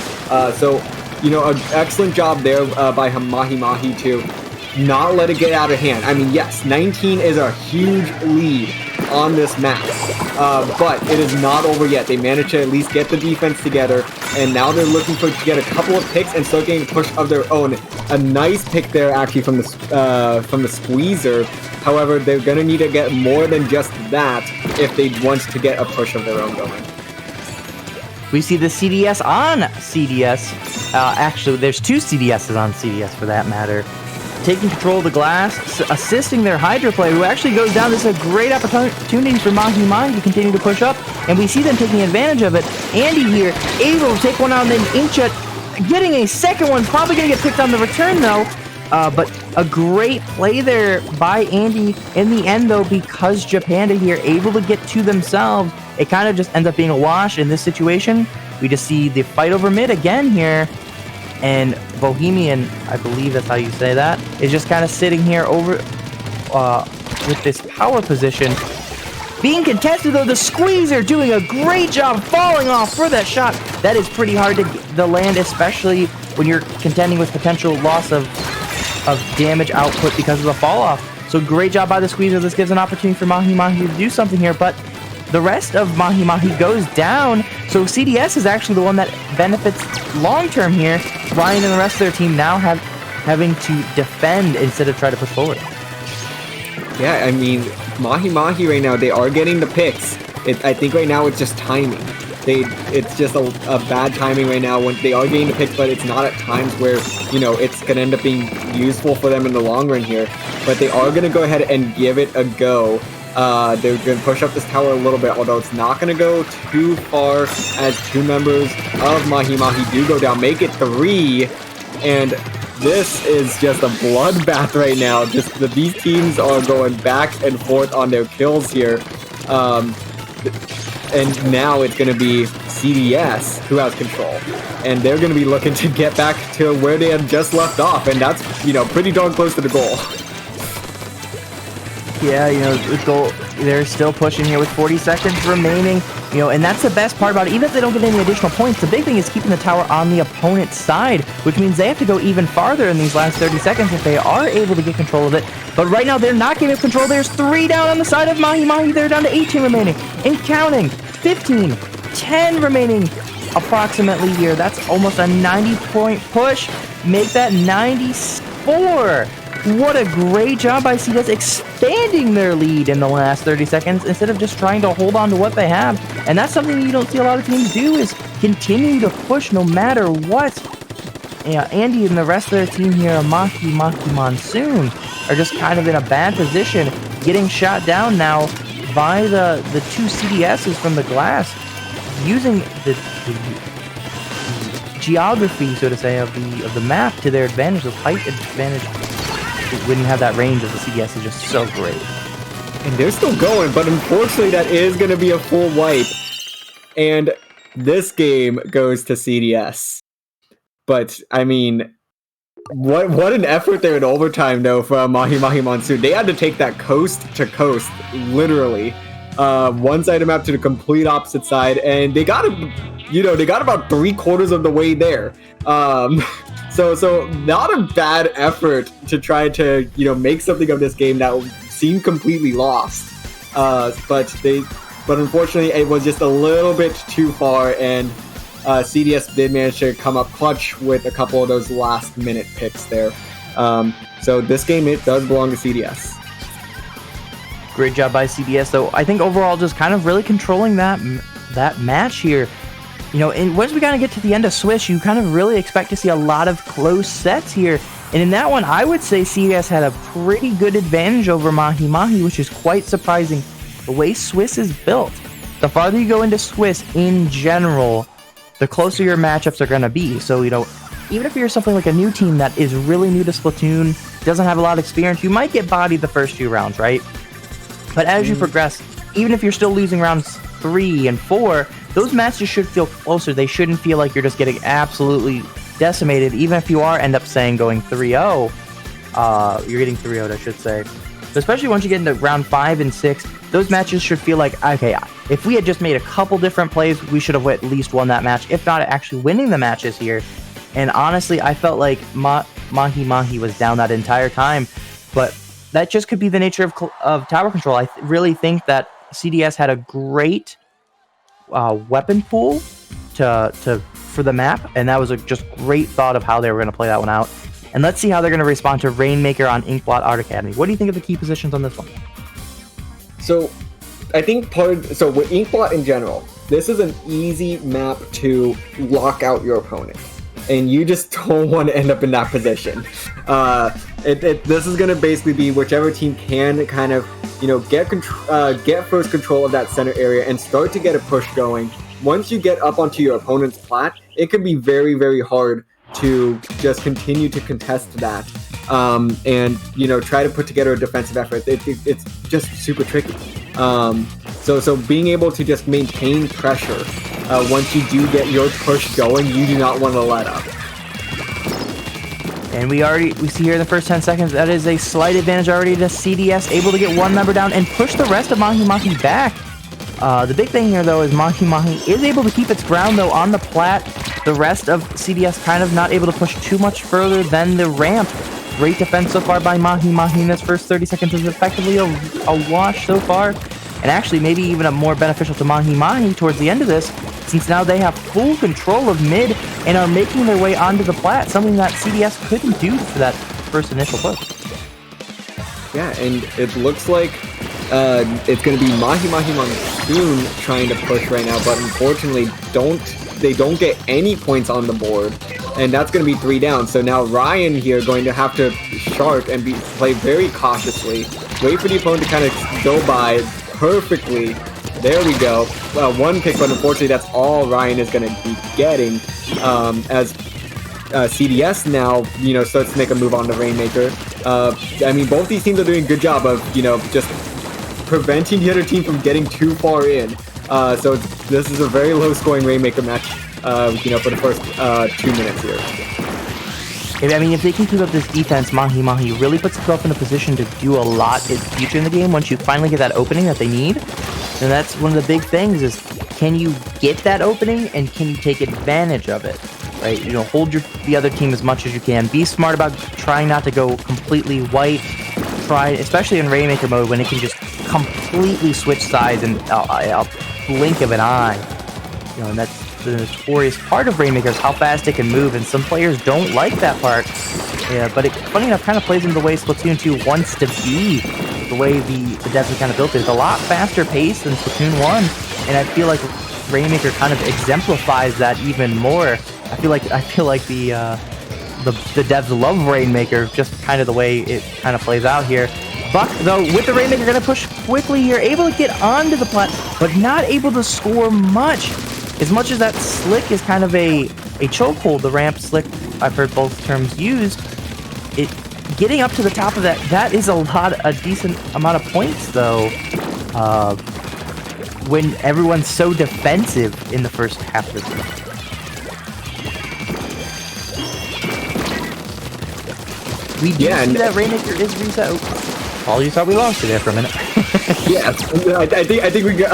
So, an excellent job there by Mahi-Mahi to not let it get out of hand. I mean, yes, 19 is a huge lead on this map, but it is not over yet. They managed to at least get the defense together, and now they're looking to get a couple of picks and start getting a push of their own. A nice pick there, actually, from the squeezer. However, they're going to need to get more than just that if they want to get a push of their own going. We see the CDS on CDS. Actually, there's 2 CDSs on CDS for that matter. Taking control of the glass, assisting their Hydra player, who actually goes down. This is a great opportunity for Mahi-Mahi to continue to push up, and we see them taking advantage of it. Andy here, able to take one out, and then Inkjet getting a second one. Probably going to get picked on the return, though. But a great play there by Andy. In the end, though, because Japanda here able to get to themselves, it kind of just ends up being a wash in this situation. We just see the fight over mid again here. And Bohemian, I believe that's how you say that, is just kind of sitting here over with this power position. Being contested, though, the Squeezer doing a great job falling off for that shot. That is pretty hard to land, especially when you're contending with potential loss of damage output because of the fall off. So great job by the Squeezer. This gives an opportunity for Mahi-Mahi to do something here, but the rest of Mahi-Mahi goes down. So CDS is actually the one that benefits long-term here. Ryan and the rest of their team now having to defend instead of try to push forward. Yeah, I mean, Mahi-Mahi right now, they are getting the picks. I think right now it's just timing. It's just a bad timing right now when they are getting the picks, but it's not at times where, you know, it's going to end up being useful for them in the long run here. But they are going to go ahead and give it a go. They're going to push up this tower a little bit, although it's not going to go too far as two members of Mahi-Mahi do go down. Make it 3, and this is just a bloodbath right now. Just these teams are going back and forth on their kills here. And now it's going to be CDS who has control. And they're going to be looking to get back to where they had just left off. And that's, you know, pretty darn close to the goal. Yeah, you know, the goal, they're still pushing here with 40 seconds remaining. You know, and that's the best part about it. Even if they don't get any additional points, the big thing is keeping the tower on the opponent's side, which means they have to go even farther in these last 30 seconds if they are able to get control of it. But right now, they're not getting control. There's 3 down on the side of Mahi-Mahi. They're down to 18 remaining. And counting. 15, 10 remaining approximately here. That's almost a 90-point push. Make that 94. What a great job by CDS expanding their lead in the last 30 seconds instead of just trying to hold on to what they have. And that's something you don't see a lot of teams do, is continue to push no matter what. Yeah, Andy and the rest of their team here, Mahi-Mahi Monsoon, are just kind of in a bad position, getting shot down now by the 2 CDSs from the glass, using the geography, so to say, of the map to their advantage, the height advantage. When you have that range of the CDS is just so great. And they're still going, but unfortunately that is going to be a full wipe. And this game goes to CDS. But, I mean, what an effort there in overtime, though, from Mahi-Mahi Monsoon. They had to take that coast to coast, literally. One side of the map to the complete opposite side, and they got about 3/4 of the way there. So not a bad effort to try to, you know, make something of this game that seemed completely lost. But unfortunately it was just a little bit too far, and CDS did manage to come up clutch with a couple of those last minute picks there. So this game, it does belong to CDS. Great job by CDS, though. I think overall just kind of really controlling that match here. You know, and once we kind of get to the end of Swiss, you kind of really expect to see a lot of close sets here. And in that one, I would say CDS had a pretty good advantage over Mahi-Mahi, which is quite surprising. The way Swiss is built, the farther you go into Swiss in general, the closer your matchups are going to be. So, you know, even if you're something like a new team that is really new to Splatoon, doesn't have a lot of experience, you might get bodied the first few rounds, right? But as you progress, even if you're still losing rounds 3 and 4, those matches should feel closer. They shouldn't feel like you're just getting absolutely decimated, even if you are end up saying going 3-0. You're getting 3-0'd, I should say. But especially once you get into round 5 and 6, those matches should feel like, okay, if we had just made a couple different plays, we should have at least won that match, if not actually winning the matches here. And honestly, I felt like Mahi-Mahi was down that entire time, but that just could be the nature of tower control. I really think that CDS had a great weapon pool for the map, and that was a just great thought of how they were going to play that one out. And let's see how they're going to respond to Rainmaker on Inkblot Art Academy. What do you think of the key positions on this one? So I think with Inkblot in general, this is an easy map to lock out your opponent, and you just don't want to end up in that position. This is going to basically be whichever team can kind of, you know, get first control of that center area and start to get a push going. Once you get up onto your opponent's plat, it can be very, very hard to just continue to contest that. and try to put together a defensive effort. It's just super tricky. So being able to just maintain pressure once you do get your push going, you do not want to let up. And we see here in the first 10 seconds, that is a slight advantage already to CDS, able to get one member down and push the rest of Mahi-Mahi back. The big thing here, though, is Mahi-Mahi is able to keep its ground, though, on the plat. The rest of CDS kind of not able to push too much further than the ramp. Great defense so far by Mahi-Mahi in this first 30 seconds is effectively a wash so far. And actually, maybe even a more beneficial to Mahi-Mahi towards the end of this, since now they have full control of mid and are making their way onto the plat, something that CDS couldn't do for that first initial push. Yeah, and it looks like it's going to be Mahi-Mahi Monsoon trying to push right now, but unfortunately they don't get any points on the board, and that's going to be 3 down. So now Ryan here going to have to shark and play very cautiously, wait for the opponent to kind of go by perfectly. There we go. One pick, but unfortunately that's all Ryan is going to be getting as CDS now, starts to make a move on the Rainmaker. I mean, both these teams are doing a good job of, just preventing the other team from getting too far in. So this is a very low-scoring Rainmaker match, for the first 2 minutes here. I mean, if they can keep up this defense, Mahi-Mahi really puts itself in a position to do a lot in the future in the game once you finally get that opening that they need. And that's one of the big things is, can you get that opening and can you take advantage of it? Right? Hold the other team as much as you can. Be smart about trying not to go completely white. Try, especially in Rainmaker mode, when it can just completely switch sides in a blink of an eye. And that's the notorious part of Rainmaker, is how fast it can move, and some players don't like that part. Yeah, but it, funny enough, kind of plays into the way Splatoon 2 wants to be. The way the devs have kind of built it. It's a lot faster pace than Splatoon 1, and I feel like Rainmaker kind of exemplifies that even more. I feel like the devs love Rainmaker, just kind of the way it kind of plays out here. Buck, though, with the Rainmaker, going to push quickly here, able to get onto the plat, but not able to score much. As much as that slick is kind of a chokehold, the ramp slick, I've heard both terms used, getting up to the top of that is a decent amount of points, though, when everyone's so defensive in the first half of the game. We do see that Rainmaker is reset. Paul, you thought we lost you there for a minute. Yeah, I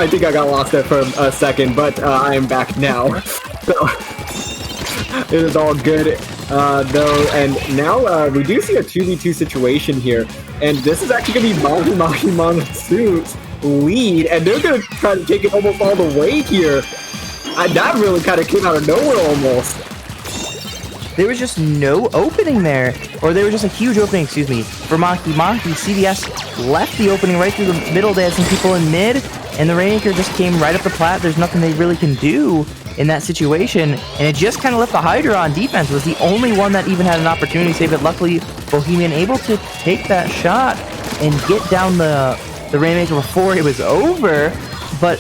think I got lost there for a second, but I am back now. So it is all good, though. And now we do see a 2v2 situation here, and this is actually going to be Mahi-Mahi Monsoon's lead, and they're going to try to take it almost all the way here. That really kind of came out of nowhere almost. There was just no opening there, or there was just a huge opening, excuse me, for Mahi-Mahi. CDS left the opening right through the middle. They had some people in mid, and the Rainmaker just came right up the plat. There's nothing they really can do in that situation, and it just kind of left the Hydra on defense. It was the only one that even had an opportunity to save it. Luckily, Bohemian able to take that shot and get down the Rainmaker before it was over, but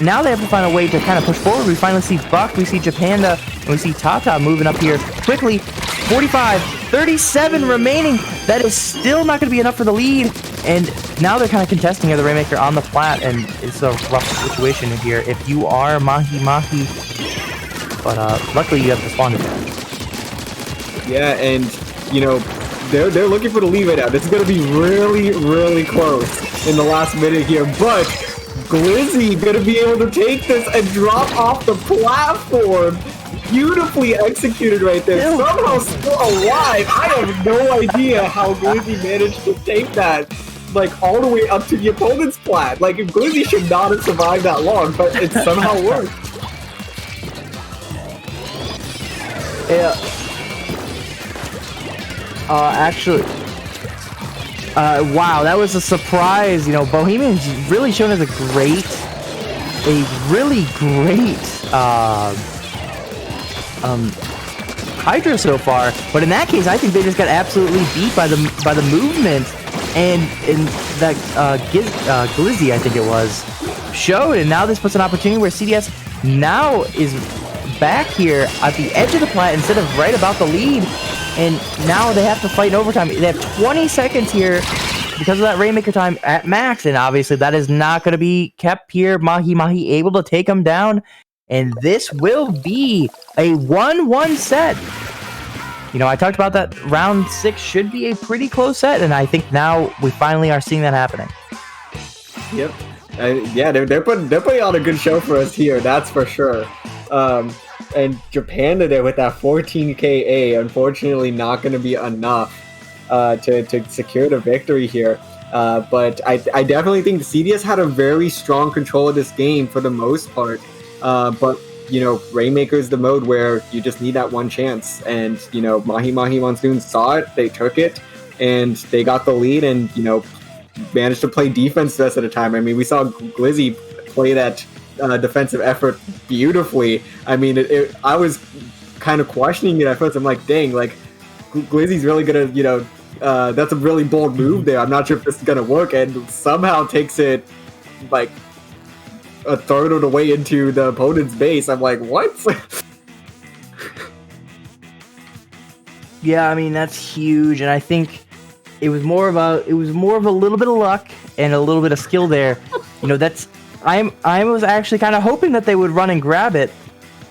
now they have to find a way to kind of push forward. We finally see Buck, we see Japanda, and we see Tata moving up here quickly. 45, 37 remaining. That is still not going to be enough for the lead. And now they're kind of contesting here, the Rainmaker on the plat, and it's a rough situation here if you are Mahi-Mahi. But luckily you have the spawn advantage. Yeah, and they're looking for the lead right now. This is going to be really, really close in the last minute here, but Glizzy gonna be able to take this and drop off the platform. Beautifully executed right there. Somehow still alive. I have no idea how Glizzy managed to take that, all the way up to the opponent's plat. Glizzy should not have survived that long, but it somehow worked. Yeah. Actually, wow, that was a surprise. Bohemian's really shown as a really great Hydra so far. But in that case, I think they just got absolutely beat by the movement, and that Glizzy, I think it was, showed. And now this puts an opportunity where CDS now is back here at the edge of the plat instead of right about the lead. and now they have to fight in overtime. They have 20 seconds here because of that Rainmaker time at max, and obviously that is not going to be kept here. Mahi-Mahi able to take them down, and this will be a 1-1 set. You know, I talked about that round 6 should be a pretty close set, and I think now we finally are seeing that happening. Yep. Yeah, they're putting on a good show for us here, that's for sure. And Japan today with that 14 KA, unfortunately not going to be enough to secure the victory here. But I definitely think CDS had a very strong control of this game for the most part. But, you know, Rainmaker's the mode where you just need that one chance. And, you know, Mahi-Mahi Monsoon saw it, they took it, and they got the lead and, you know, managed to play defense the rest of the time. I mean, we saw Glizzy play that defensive effort beautifully. I mean, I was kind of questioning it at first. I'm like, dang, like, Glizzy's really gonna, you know, that's a really bold move there. I'm not sure if this is gonna work, and somehow takes it like a third of the way into the opponent's base. I'm like, what? Yeah, I mean, that's huge, and I think it was more of a little bit of luck and a little bit of skill there. You know, I was actually kind of hoping that they would run and grab it,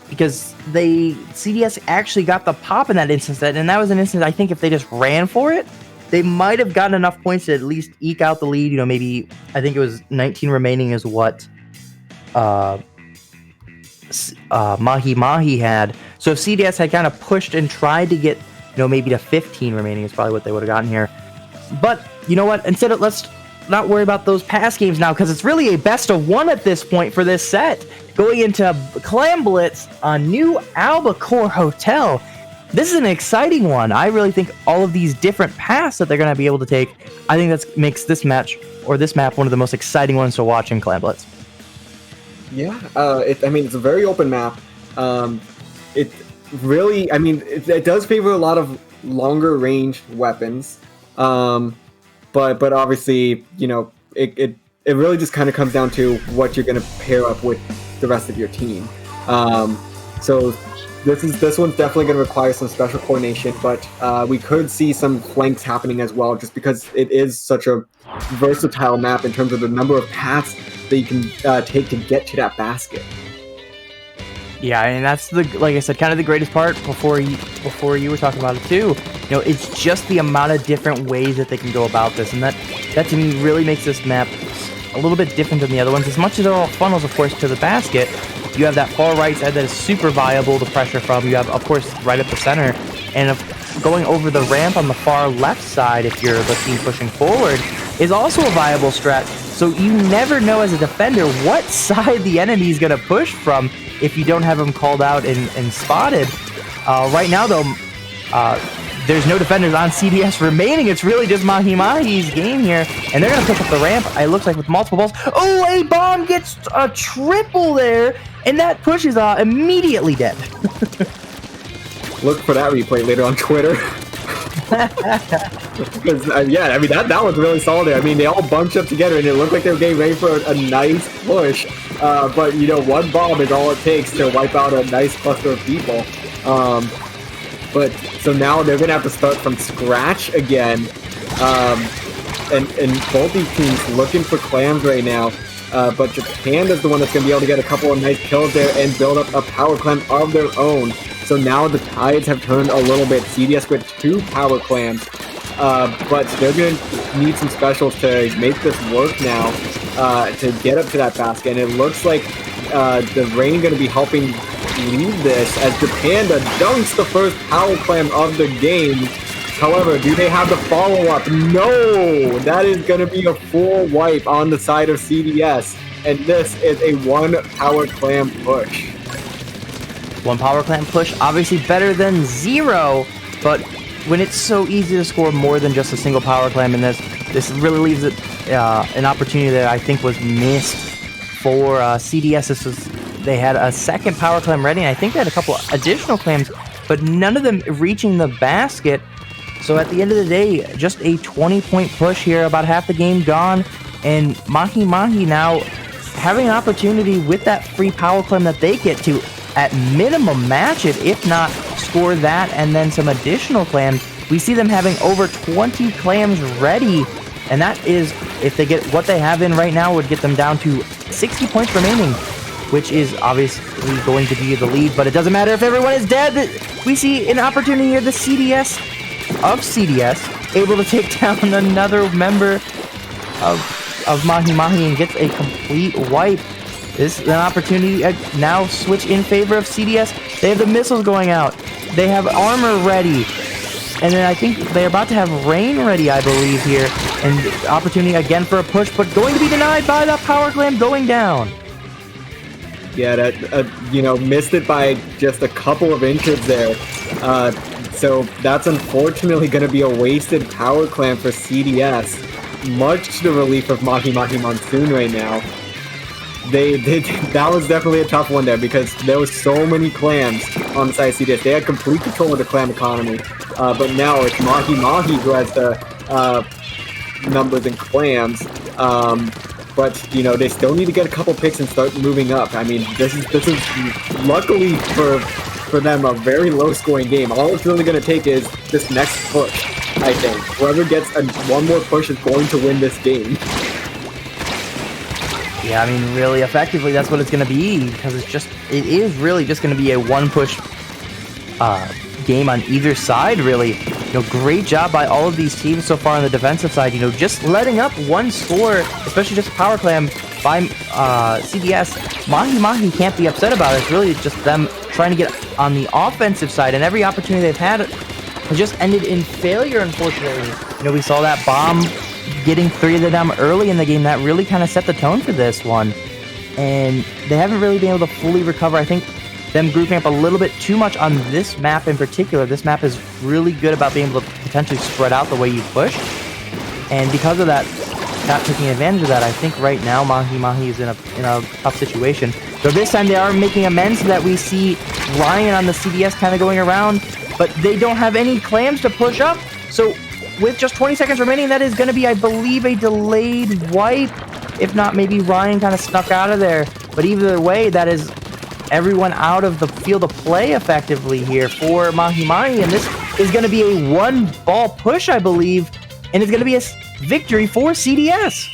because CDS actually got the pop in that instance, and that was an instance I think if they just ran for it, they might have gotten enough points to at least eke out the lead. You know, maybe I think it was 19 remaining is what Mahi-Mahi had. So if CDS had kind of pushed and tried to get, you know, maybe to 15 remaining is probably what they would have gotten here. But you know what? Instead of, let's not worry about those past games now, because it's really a best of 1 at this point for this set. Going into Clam Blitz on New Albacore Hotel. This is an exciting one. I really think all of these different paths that they're going to be able to take, I think that makes this match, or this map, one of the most exciting ones to watch in Clam Blitz. Yeah, I mean, it's a very open map. It really, I mean, it does favor a lot of longer range weapons. But obviously, you know, it really just kind of comes down to what you're going to pair up with the rest of your team. So this one's definitely going to require some special coordination, but we could see some flanks happening as well, just because it is such a versatile map in terms of the number of paths that you can take to get to that basket. Yeah, and that's like I said, kind of the greatest part before you were talking about it too. You know, it's just the amount of different ways that they can go about this, and that to me really makes this map a little bit different than the other ones. As much as they're all funnels, of course, to the basket, you have that far right side that is super viable to pressure from. You have, of course, right at the center, and going over the ramp on the far left side, if you're the team pushing forward, is also a viable strat. So you never know as a defender what side the enemy is going to push from if you don't have them called out and spotted. Right now, though, there's no defenders on CDS remaining. It's really just Mahi-Mahi's game here, and they're going to pick up the ramp, it looks like, with multiple balls. Oh, a bomb gets a triple there, and that push is immediately dead. Look for that replay later on Twitter. Because, yeah, I mean, that was really solid there. I mean, they all bunched up together, and it looked like they were getting ready for a nice push. But, you know, one bomb is all it takes to wipe out a nice cluster of people. But so now they're going to have to start from scratch again. And both these teams looking for clams right now. But Japan is the one that's going to be able to get a couple of nice kills there and build up a power clam of their own. So now the tides have turned a little bit. CDS with 2 power clams. But they're going to need some specials to make this work now to get up to that basket. And it looks like the rain going to be helping lead this as Japan dunks the first power clam of the game. However, do they have the follow-up? No! That is going to be a full wipe on the side of CDS. And this is a 1 power clam push. 1 power clam push, obviously better than 0, but when it's so easy to score more than just a single power clam in this really leaves it an opportunity that I think was missed for CDS. They had a second power clam ready, and I think they had a couple additional clams, but none of them reaching the basket. So at the end of the day, just a 20-point push here, about half the game gone, and Mahi-Mahi now having an opportunity with that free power clam that they get to at minimum match it, if not score that and then some additional clams. We see them having over 20 clams ready, and that is, if they get what they have in right now, would get them down to 60 points remaining, which is obviously going to be the lead, but it doesn't matter if everyone is dead. We see an opportunity here, the CDS of CDS, able to take down another member of Mahi-Mahi and gets a complete wipe. This is an opportunity now switch in favor of CDS. They have the missiles going out. They have armor ready. And then I think they're about to have rain ready, I believe, here. And opportunity again for a push, but going to be denied by the power clam going down. Yeah, that, missed it by just a couple of inches there. So that's unfortunately going to be a wasted power clam for CDS. Much to the relief of Mahi-Mahi Monsoon right now. That was definitely a tough one there because there was so many clams on the side of CDS. They had complete control of the clam economy. But now it's Mahi-Mahi who has the numbers in clams. But they still need to get a couple picks and start moving up. I mean, this is luckily for them a very low scoring game. All it's really going to take is this next push, I think. Whoever gets one more push is going to win this game. Yeah, I mean, really effectively, that's what it's going to be, because it is really just going to be a one-push game on either side, really. Great job by all of these teams so far on the defensive side, just letting up one score, especially just power clam by CDS. Mahi-Mahi can't be upset about it. It's really just them trying to get on the offensive side, and every opportunity they've had has just ended in failure, unfortunately. We saw that bomb getting 3 of them early in the game. That really kind of set the tone for this one, and they haven't really been able to fully recover. I think them grouping up a little bit too much on this map in particular. This map is really good about being able to potentially spread out the way you push, and because of that, not taking advantage of that, I think right now Mahi-Mahi is in a tough situation. So this time they are making amends, so that we see Ryan on the CDS kind of going around, but they don't have any clams to push up. So with just 20 seconds remaining, that is going to be, I believe, a delayed wipe. If not, maybe Ryan kind of snuck out of there. But either way, that is everyone out of the field of play effectively here for Mahi-Mahi. And this is going to be a one-ball push, I believe. And it's going to be a victory for CDS.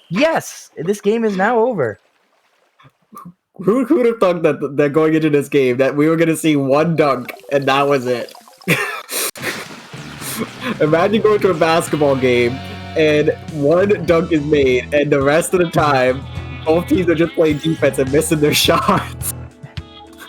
Yes, this game is now over. Who would have thought that going into this game, that we were going to see one dunk, and that was it? Imagine going to a basketball game and one dunk is made, and the rest of the time, both teams are just playing defense and missing their shots.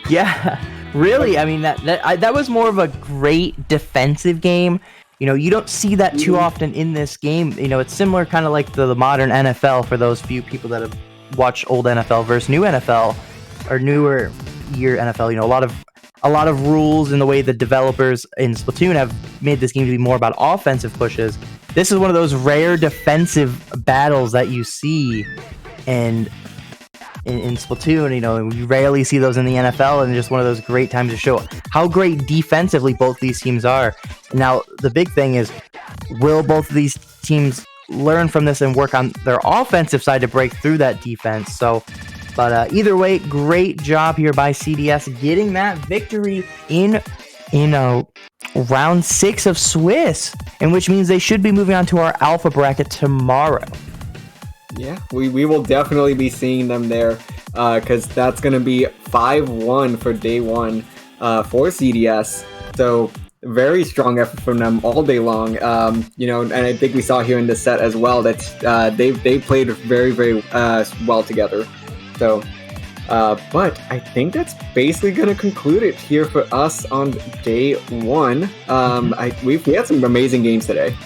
Yeah, really. I mean, that was more of a great defensive game. You don't see that too often in this game. It's similar kind of like the modern NFL for those few people that have watched old NFL versus new NFL or newer year NFL. A lot of rules in the way the developers in Splatoon have made this game to be more about offensive pushes. This is one of those rare defensive battles that you see in Splatoon. You rarely see those in the NFL, and just one of those great times to show how great defensively both these teams are. Now, the big thing is, will both of these teams learn from this and work on their offensive side to break through that defense? But either way, great job here by CDS getting that victory in round 6 of Swiss, and which means they should be moving on to our alpha bracket tomorrow. Yeah, we will definitely be seeing them there, because that's going to be 5-1 for day 1 for CDS. So very strong effort from them all day long. And I think we saw here in this set as well that they played very, very well together. So, but I think that's basically going to conclude it here for us on day 1. We had some amazing games today.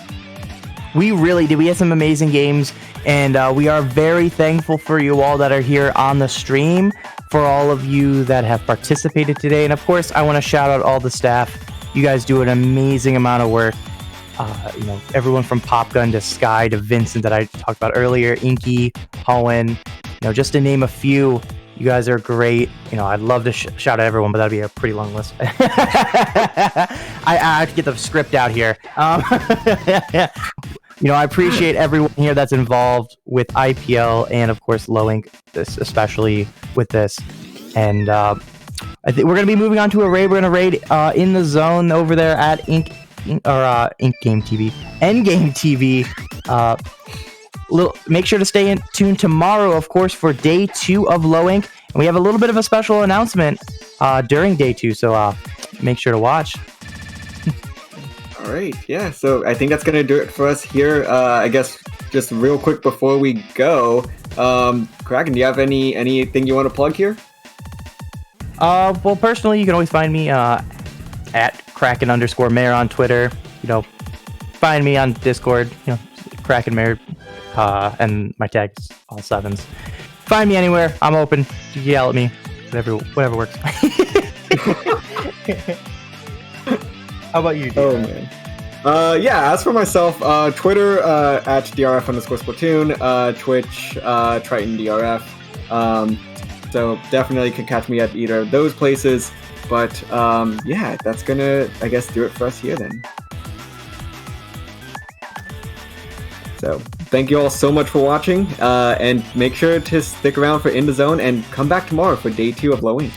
We really did. We had some amazing games, and we are very thankful for you all that are here on the stream, for all of you that have participated today. And of course, I want to shout out all the staff. You guys do an amazing amount of work. Everyone from Popgun to Sky to Vincent that I talked about earlier, Inky, Hohen, just to name a few. You guys are great. I'd love to shout out everyone, but that'd be a pretty long list. I have to get the script out here. I appreciate everyone here that's involved with IPL and, of course, Low Ink, especially with this. And I think we're gonna be moving on to a raid. We're gonna raid in the zone over there at Endgame TV. Make sure to stay tuned tomorrow, of course, for day 2 of Low Ink, and we have a little bit of a special announcement during day 2. So make sure to watch. All right, yeah. So I think that's gonna do it for us here. I guess just real quick before we go, Kraken, do you have anything you want to plug here? Well, personally, you can always find me at Kraken_Mare on Twitter. Find me on Discord. Kraken Mare, and my tag's all 7s. Find me anywhere. I'm open. Yell at me. Whatever works. How about you, dude? Oh man. Yeah, as for myself, Twitter at DRF_Splatoon, Twitch, Triton DRF. So definitely can catch me at either of those places. But yeah, that's gonna, I guess, do it for us here then. So thank you all so much for watching, and make sure to stick around for In the Zone and come back tomorrow for day 2 of Low Ink.